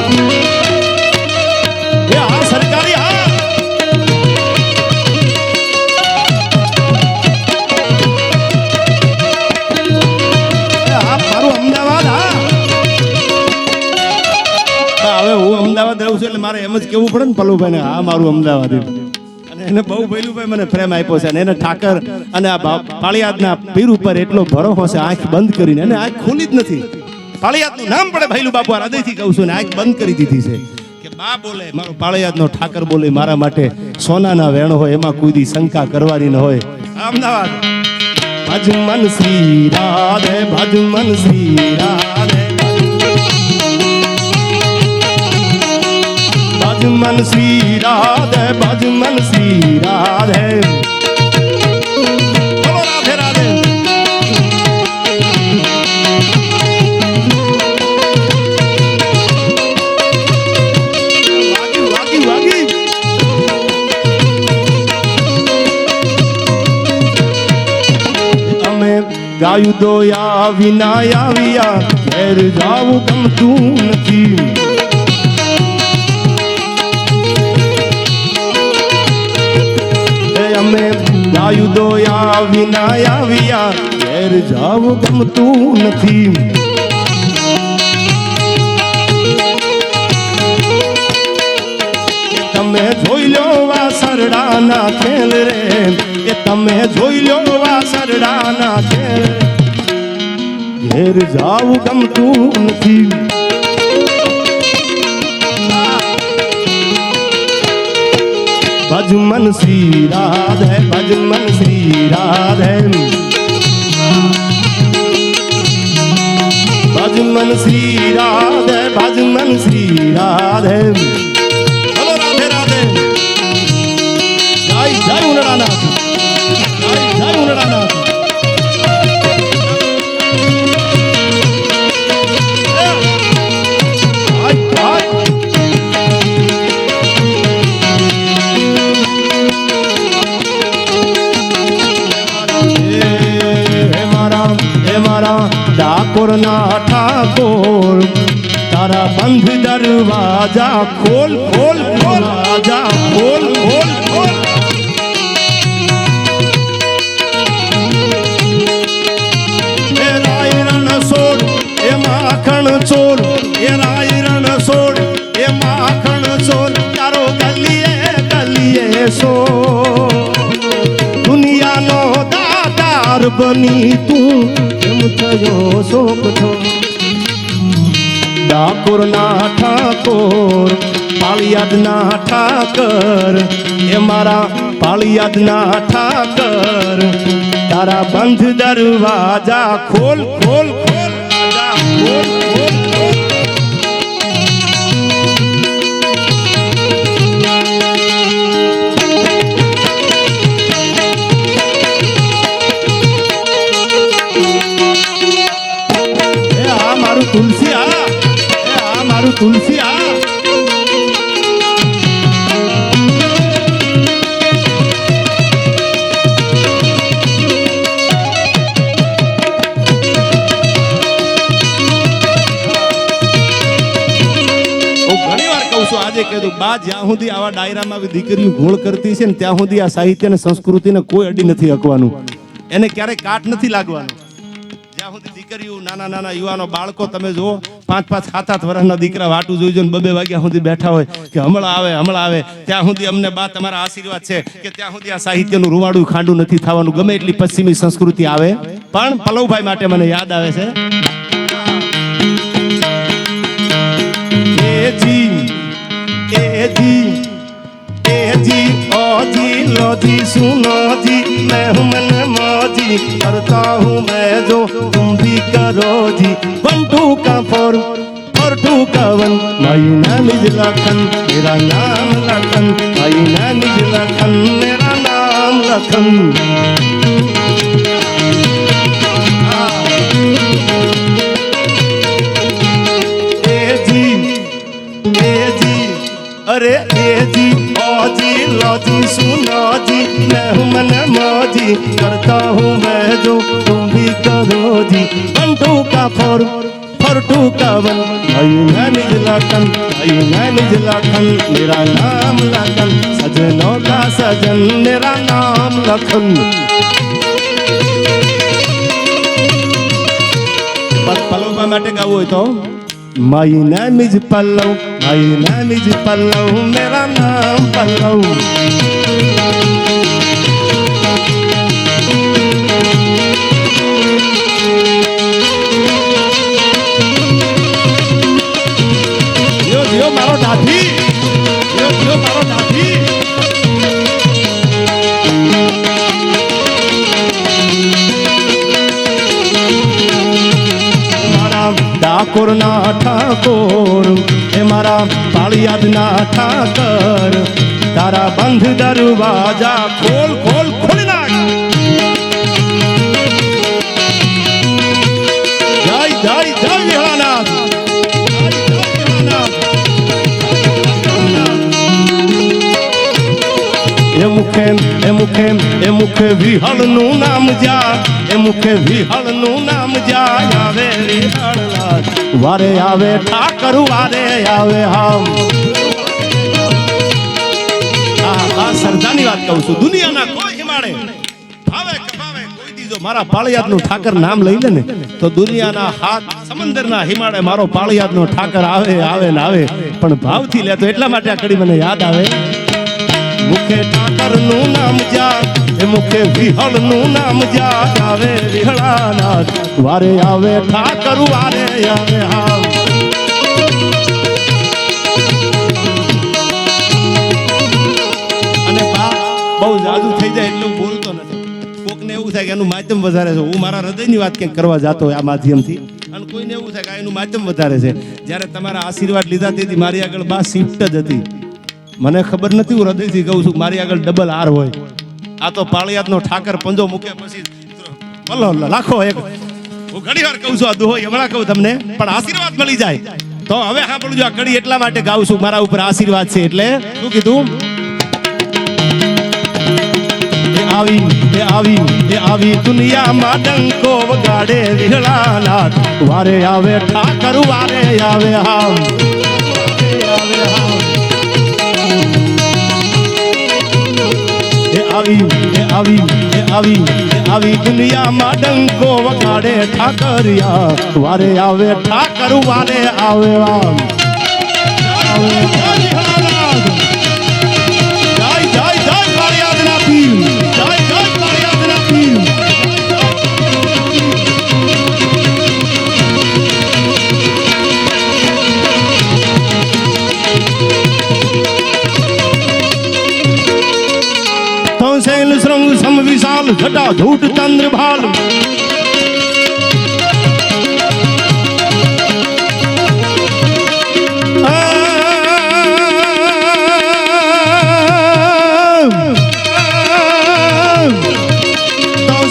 એ આ સરકારી હા મારું અમદાવાદ હા હવે હું અમદાવાદ રહું છું એટલે મારે એમ જ કેવું પડે ને પલુભાઈ ને હા મારું અમદાવાદ અને એને બહુ ભૈલુભાઈ મને પ્રેમ આપ્યો છે અને એને ઠાકર અને આ પાળિયાદના પીર ઉપર એટલો ભરોસો છે, આંખ બંધ કરીને, અને આંખ ખોલી જ નથી. પાળિયાદનું નામ પડે ભૈલું બાપુ, આ હૃદયથી કહું છું, ને આંખ બંધ કરી દીધી છે કે બા બોલે, મારો પાળિયાદનો ઠાકર બોલે મારા માટે સોનાના વેણ હોય, એમાં કોઈ દી શંકા કરવાની ન હોય. અમદાવાદ ભજમન શ્રી રાધે, ભજમન શ્રી રાધે, ભજમન શ્રી રાધે, ભજમન શ્રી રાધે, બોલો રાધે રાધે. વાગી વાગી વાગી. અમે ગાયું દોયા વિના આવ્યા, ઘેર જાવું ગમતું નથી. અમે ગાયું દોયા વિના આવ્યા, ઘેર જાવું ગમતું નથી. તમે જોઈ લો વાસરડાના ખેલ રે, એ તમે જોઈ લો વાસરડાના ખેલ, ઘેર જાવું ગમતું નથી. ભજમન શ્રી રાધે, ભજમન શ્રી રાધે, ભજમન શ્રી રાધે, ભજમન શ્રી રાધે, બોલો રાધે રાધે. જય જય ઉનડાનાથ, જય જય ઉનડાનાથ. ડાકોર ના ઠાકોર, તારા બંધ દરવાજા ખોલ ખોલ ખોલ, રાજા ખોલ ખોલ ખોલ. એ રાયરણ સોડ એ માખણ ચોર, એ રાયરણ સોડ એ માખણ ચોર, તારો ગલીએ ગલીએ સો. દુનિયાનો દાતાર બની તું થયો શોક છો. ડાકોર ના ઠાકોર, પાળિયાદ ના ઠાકર, એ મારા પાળિયાદ ના ઠાકર, તારા બંધ દરવાજા ખોલ ખોલ ખોલ, રાજા ખોલ ખોલ ખોલ. તુલસી આ, એ આ મારું તુલસી આ. આજે કીધું બા, જ્યાં સુધી આવા ડાયરામાં દીકરીઓ ગોળ કરતી છે ને ત્યાં સુધી આ સાહિત્ય અને સંસ્કૃતિને કોઈ અડી નથી હકવાનું, એને ક્યારેય કાટ નથી લાગવાનું. જ્યાં સુધી દીકરીઓ, નાના નાના યુવાનો, બાળકો તમે જુઓ, 5-5, 7-7 વર્ષના દીકરા વાટું જોઈ જોઈને 2-2 વાગ્યા સુધી બેઠા હોય કે હમણાં આવે, ત્યાં સુધી અમને બા તમારા આશીર્વાદ છે કે ત્યાં સુધી આ સાહિત્યનું રૂવાડું ખાંડું નથી થવાનું. ગમે એટલી પશ્ચિમી સંસ્કૃતિ આવે પણ પલવભાઈ માટે મને યાદ આવે છે. जी लो जी सुनो जी, मैं हूँ मन मौजी, करता हूँ मैं जो तुम भी करो जी. 1 2 का 4 4 2 का 1, माई नाम इज लखन, मेरा नाम लखन, माई नाम इज लखन, मेरा नाम लखन. अरे ए जी ओ जी लो जी सुनो जी, मैं हूँ मन मौजी, करता हूँ मैं जो तुम भी करो जी. 1 2 का 4 4 2 का 1, भाई मैं निज लखन, भाई मैं निज लखन, मेरा नाम लखन, सजनों का सजन, मेरा नाम लखन. पलव માટે ગાવું હોય તો My name is Pallav, my name is Pallav, मेरा नाम पल्लव. જીઓ જીઓ મારો દાઢી, જીઓ જીઓ મારો દાઢી. ડાકોરના ઠાકોર એ મારા પાળિયાદના ઠાકર, તારા બંધ દરવાજા ખોલ ખોલ ખોલી નાખ. જય જય જય વિહળાનાથ. એ મુખે વિહળનું નામ જા, એ મુખે વિહળનું નામ જા. આવે વિહળનાથ વારે આવે ઠાકર વારે આવે. હામ આ સરદારની વાત કહું છું. દુનિયાના કોઈ હિમાડે ભાવે કપાવે કોઈ દીજો મારા પાળિયાદનું ઠાકર નામ લઈ લે ને તો દુનિયાના હાથ સમંદરના હિમાડે મારો પાળિયાદનો ઠાકર આવે આવે ને આવે. પણ ભાવથી લે તો એટલા માટે આ કડી મને યાદ આવે. મુખે ઠાકરનું નામ જા, એ મુખે વિહળનું નામ જા. આવે વિહળાનાથ વારે આવે ઠાકર વારે આવે. હા અને બા બહુ જાદુ થઈ જાય એટલું બોલતો નથી. કોકને એવું થાય કે એનું માધ્યમ વધારે છે. હું મારા હૃદયની વાત ક્યાંક કરવા જાતો હોય આ માધ્યમથી, અને કોઈને એવું થાય કે એનું માધ્યમ વધારે છે. જ્યારે તમારા આશીર્વાદ લીધા તેથી મારી આગળ બા શિફ્ટ જ હતી. મને ખબર નથી, હું હૃદયથી કહું છું મારી આગળ ડબલ આર હોય. આ તો પાળિયાદનો ઠાકર પંજો મૂકે પછી બોલો લાખો એક. હું ઘણી વાર કહું છું આ દોહો હમણાં કહું તમને, પણ આશીર્વાદ મળી જાય તો હવે સાંભળજો. આ કડી એટલા માટે ગાઉં છું મારા ઉપર આશીર્વાદ છે એટલે. શું કીધું? એ આવી દુનિયામાં ડંકો વગાડે વિહળાનાથ વારે આવે ઠાકર વારે આવે. હામ આવી દુનિયામાં ડંકો વગાડે ઠાકરિયા વારે આવે ઠાકર વારે આવે. જય જય જય પાળિયાદના પીર, જય જય પાળિયાદના પીર. શૈલ શ્રંગ સમ વિશાલ ઘટા ધૂટ ચંદ્ર ભાલ.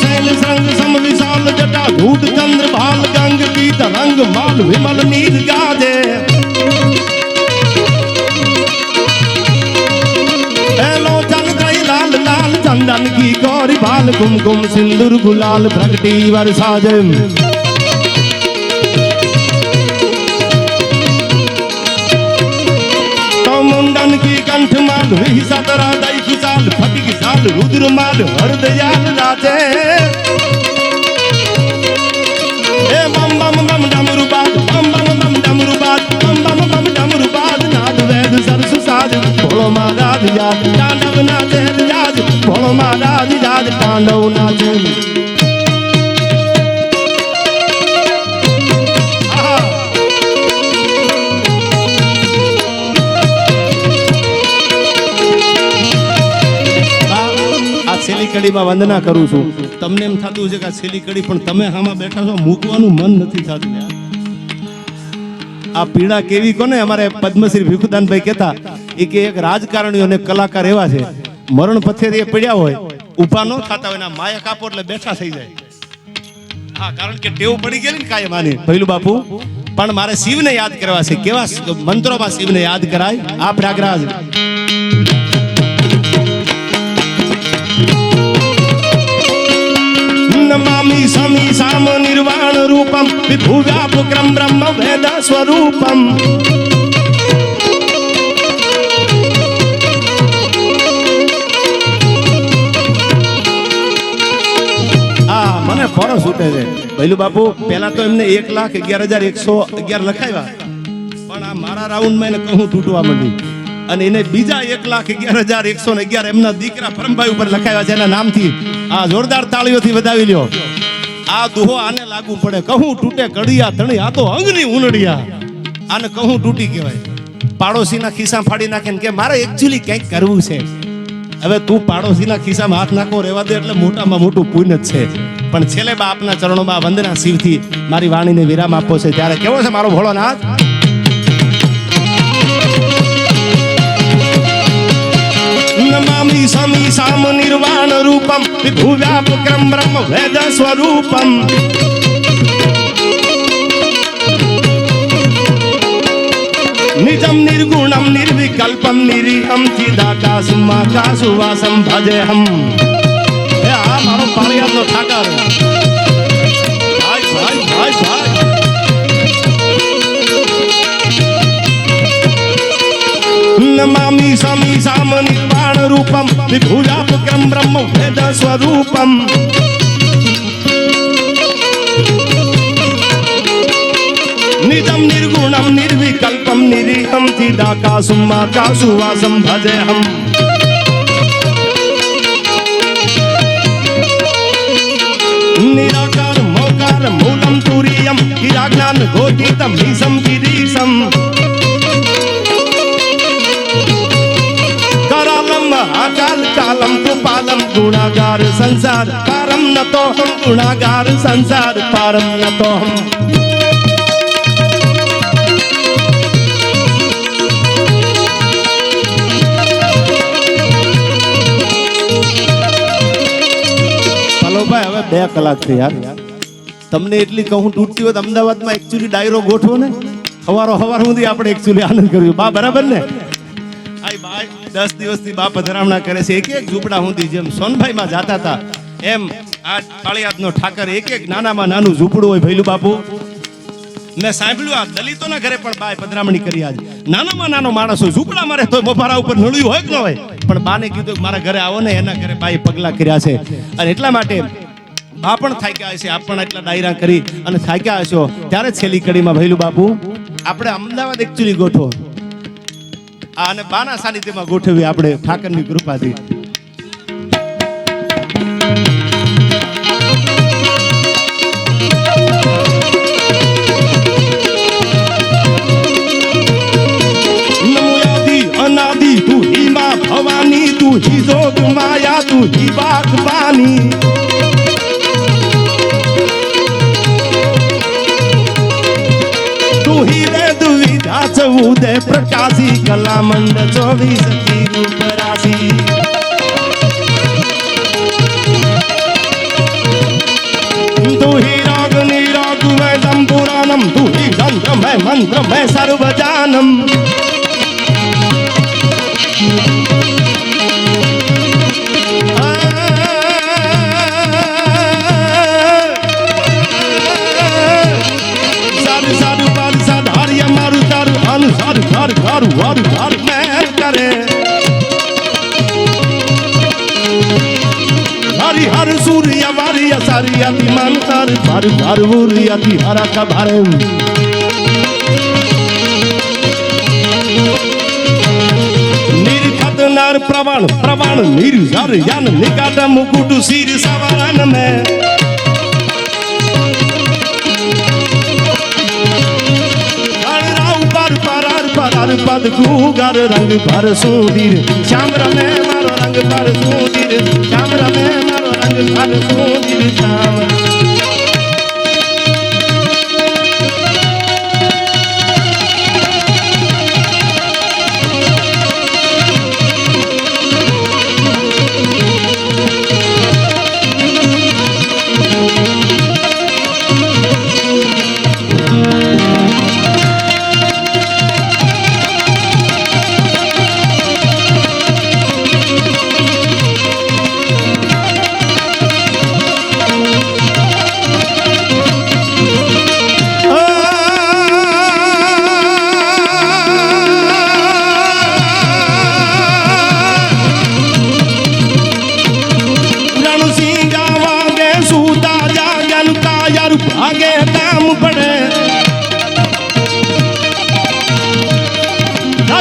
શૈલ શ્રંગ સમ વિશાલ જટા ધૂટ ચંદ્ર ભાલ. ગંગ પીત રંગ માલ વિમલ નીર ગાજે. चंदन की गौरी बाल कुमकुम सिंदूर गुलाल प्रगटी वर्षाज. तो मुंडन की कंठ माल वही सतरा दई खुशाल. फटिक साल रुद्र माल हरदयाल राजे. ए बम बम बम डमरू बाज, बम बम बम डमरू बाज, बम बम बम डमरू बाज. नाद वेद सरस साज भोलो महाराज याद तांडव नाचे राज. भोलो महाराज राज तांडव नाचे. આ છેલ્લી કડીમાં વંદના કરું છું. તમને એમ થતું છે કે આ છેલ્લી કડી, પણ તમે આમાં બેઠા છો મૂકવાનું મન નથી થતું. આ પીડા કેવી કોને અમારે પદ્મશ્રી ભીખુદાનભાઈ કહેતા, એ કે એક રાજકારણીઓ અને કલાકાર એવા છે મરણ પથેરીએ પડ્યા હોય, ઊભા ન થતા હોય, માયા કાપો એટલે બેઠા થઈ જાય. હા, કારણ કે ટેવ પડી ગયેલી ને કાયમ આની. ભૈલું બાપુ પણ મારે શિવને યાદ કરવા છે. કેવા મંત્રોમાં શિવને યાદ કરાય? આ પ્રયાગરાજ નમામિ સમી સામ નિર્વાણ રૂપમ વિભુ વ્યાપુક્રમ બ્રહ્મ વેદ સ્વરૂપમ. મને ફોરસ ઉઠે છે. ભૈલું બાપુ પહેલા તો એમને 1,11,111 લખાવ્યા, પણ આ મારા રાઉન્ડમાં એને કહું તૂટવા માંડી. અને એને બીજા 1,11,111 એમના દીકરા પરમભાઈ ઉપર લખાવ્યા છે એના નામથી. આ જોરદાર તાળીઓથી વધાવી લ્યો. આ દુહો આને લાગુ પડે. કહું તૂટે કડિયા તણી, આ તો અંગની ઉનડિયા. આને કહું તૂટી કહેવાય. પાડોશીના ખિસ્સા ફાડી નાખે ને કે મારે એકચ્યુઅલી કંઈક કરવું છે. હવે તું પાડોશીના ખિસ્સામાં હાથ નાખો રહેવા દે એટલે મોટામાં મોટું પુણ્ય જ છે. પણ છેલ્લે બાપના ચરણોમાં વંદના શિવથી મારી વાણીને વિરામ આપવો છે. ત્યારે કેવો છે મારો ભોળોનાથ? નમામિ સમી સામ નિર્વાણ રૂપમ વિભુવ્યાપકમ બ્રહ્મ વેદ સ્વરૂપમ નિજમ નિર્ગુણમ નિર્વિકલ્પમ નિરીહમ ચિદાકાશમાકાશુવાસમ ભજેહમ. હે આ મારો પાળિયાદનો ઠાકર. ભાઈ ભાઈ ભાઈ ભાઈ નમામિ સમી સામ નિર્વાણ રૂપમ વિભુવ્યાપકમ બ્રહ્મ વેદ સ્વરૂપમ નિજમ નિર્ગુણમ નિર્વિકલ્પમ નિરીહમ ચિદાકાશમાકાશુવાસમ ભજેહમ. નિરાકાર મોકાર મૂલમ તુરીયમ કિરાજ્ઞાન ગોચિતમ નિસમ ગિરીશમ करालम अकाल कालम कृपालम गुणागार संसार पारम न तो हम गुणागार संसार पारम न तो हम. ભાઈ હવે 2 કલાક થઈ યાર. તમને એટલી કહું તૂટતી હોય અમદાવાદમાં એકચ્યુઅલી ડાયરો ગોઠવો ને. હવાર સુધી આપણે એકચ્યુઅલી આનંદ કર્યો. બા બરાબર ને? આઈ ભાઈ 10 દિવસથી બા પધરામણા કરે છે. એક ઝૂંપડા સુધી જેમ સોનભાઈમાં જાતા હતા એમ આ પાળિયાદનો ઠાકર એક નાનામાં નાનું ઝૂંપડું હોય. ભૈલું બાપુ મેં સાંભળ્યું આ દલિતોના ઘરે પણ બાએ પધરામણી કરી. આજ નાનામાં નાનો માણસ હોય ઝૂંપડામાં રહેતો હોય, મોભારા ઉપર નળિયું હોય કે ન હોય, પણ બાને કીધું મારા ઘરે આવો ને. એના ઘરે બાએ પગલા કર્યા છે. અને એટલા માટે બા પણ થાક્યા હશે, આપ પણ એટલા ડાયરા કરી અને થાક્યા હશો. ત્યારે છેલ્લી કડીમાં ભૈલું બાપુ આપણે અમદાવાદ એકચ્યુઅલી ગોઠવો અને બાના સાનિધ્યમાં ગોઠવી આપણે ઠાકરની કૃપાથી. अनादि तू ही माँ भवानी, तू ही जोग माया, तू ही बागबानी. तू ही वेद विधा चौदह प्रकाशी, कला मंड 24 की रूप राशि. तू ही राग निराग वेदम पुराणम, तू ही तंत्र में मंत्र में सर्वजानम. हर सूर्य वारी सारी अति मंतर भर भर वूरी अति हरा का भारे. निर्खत नर प्रवण प्रवण निर्झर यन निकट मुकुट सिर सवरन में. पद कुगर रंग भर सुधीर श्याम रमे मारो रंग भर सुधीर श्याम रमे मारो रंग भर सुधीर श्याम.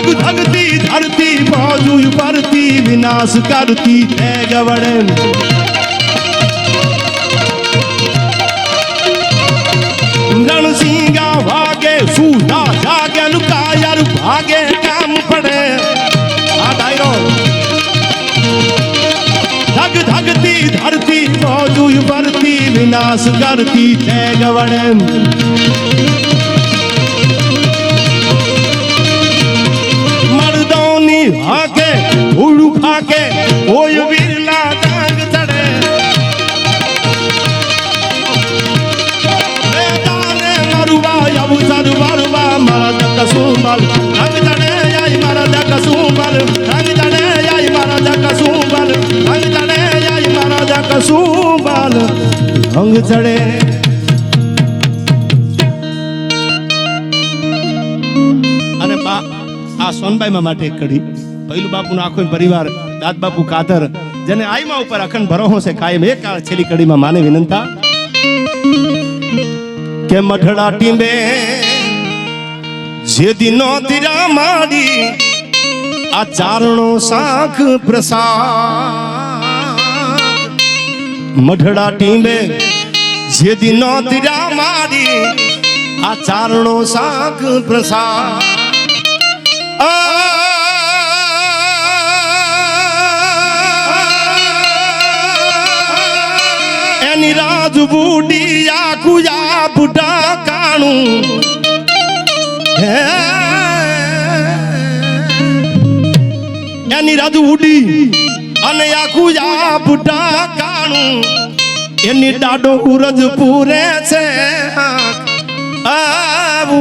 धग धगती धरती बाजू परती विनाश करती है गवड़े रणसिंगा भागे सूदा जागे लुकायर भागे काम पड़े आ डायरो धग धगती धरती बाजू परती विनाश करती है गवड़े हाके उड़ू फाके कोई बिरला जांग चढ़े मैदाने मरुवा यबु सरवरवा मारा जकसूबल रंग चढ़े आई मारा जकसूबल रंग चढ़े आई मारा जकसूबल रंग चढ़े आई मारा जकसूबल रंग चढ़े अरे बा आ सोनबाई में माटे कड़ी पहलू बापू आखो परिवार दाद बापू कातर जने आई मां ऊपर अखंड भरोहो से कायम एक छेली कड़ी में माने विनंता के मठड़ा टींबे जे दिनो तिरा माड़ी आचारणो साख प्रसाद मठड़ा टींबे जे दिनो तिरा माड़ी आचारणो साख प्रसाद राज बूढ़िया कुया बुढ़ा कानू यानी राज बूढ़ी अने या कुया बुढ़ा कानू यानी डाडो उरज पूरे से वो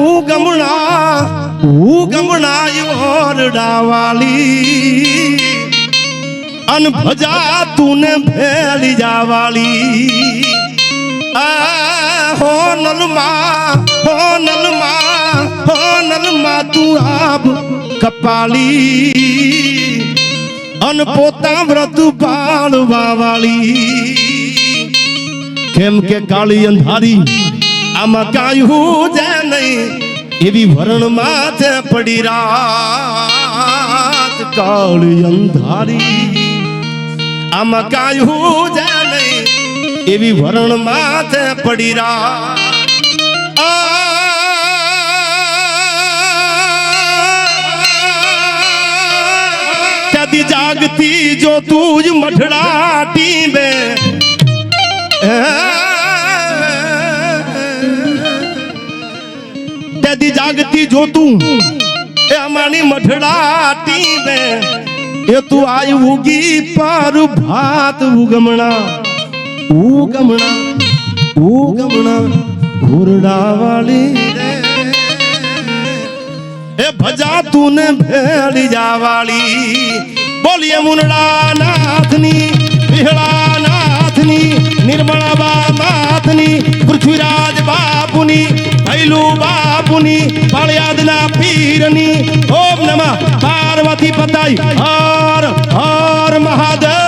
गमना योर डावाली अन भजा तूने भेली जावाली हो नलमा हो नलमा हो नलमा तू आप कपाली अन पोता व्रत पालवा वाली केम के काली अंधारी आमा कायू जे नहीं एवी भरण माथे पड़ी रात काली अंधारी आमा कायू जे नहीं एवी भरण माथे पड़ी रात कदी जागती जो तूज मठड़ा टींबे कदी जागती जो तू ए अमानी मठड़ा टींबे ये तू आई उगी पार भात उगमना उगमना उगमना घुरड़ा वाली रे ए भजा तूने भेड़ी जावाली बोलिए मुनड़ा नाथनी बिहड़ा नाथनी निर्मला बा माथनी पृथ्वीराज बापुनी भैलू बापुनी पालियादना पीरनी ओम नमः पार्वती पताई हर हर महादेव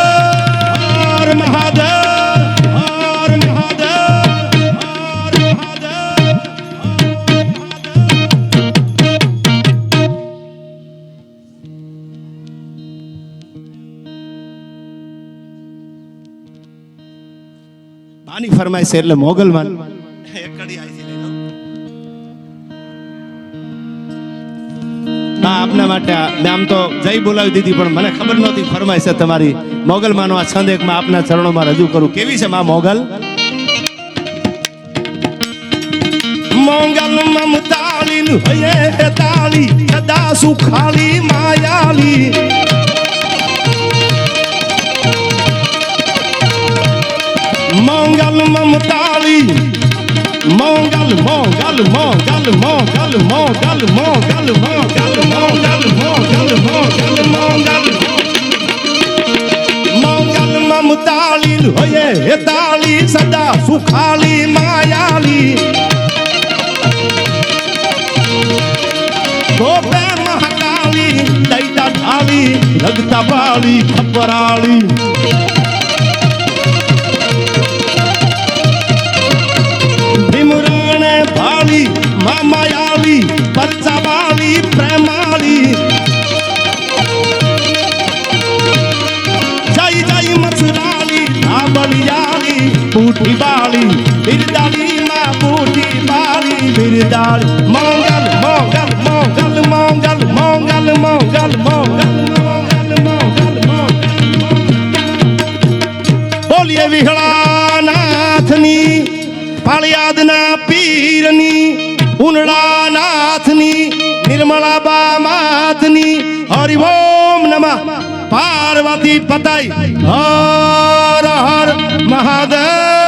हर महादेव हर महादेव हर महादेव पानी फरमाए से એટલે મોગલમાન એક કડી આવી છે લેજો આપના માટે મેં આમ તો જય બોલાવી દીધી પણ મને ખબર નહોતી ફરમાય છે તમારી મોગલમાનો આ છંદ એક માં આપના ચરણોમાં રજૂ કરું કેવી છે માં મોગલ મોગલ મમતાલીન હયે તાલી સદા સુખાલી માયાલી મોગલ મમતાલી મોગલ મોગલ મોગલ મોગલ મોગલ મોગલ મોગલ મોગલ મોગલ મોગલ મોગલ મોગલ મમતાલી હયે તાલી સદા સુખાલી માયાલી ગોપે મહાકાલી દૈતા ઢાલી રગતા બાળી ખબરાળી ભીમરાણે ભાળી મામાયાલી પરચાવાલી પ્રેમાળી ગિરદાર મંગલ મંગલ મંગલ મંગલ મંગલ મંગલ મંગલ બોલીએ વિહળાનાથની પાળિયાદના પીરની ઉનડા નાથની નિર્મળાબા માતની હરિ ઓમ નમઃ પાર્વતી પતય હર હર મહાદેવ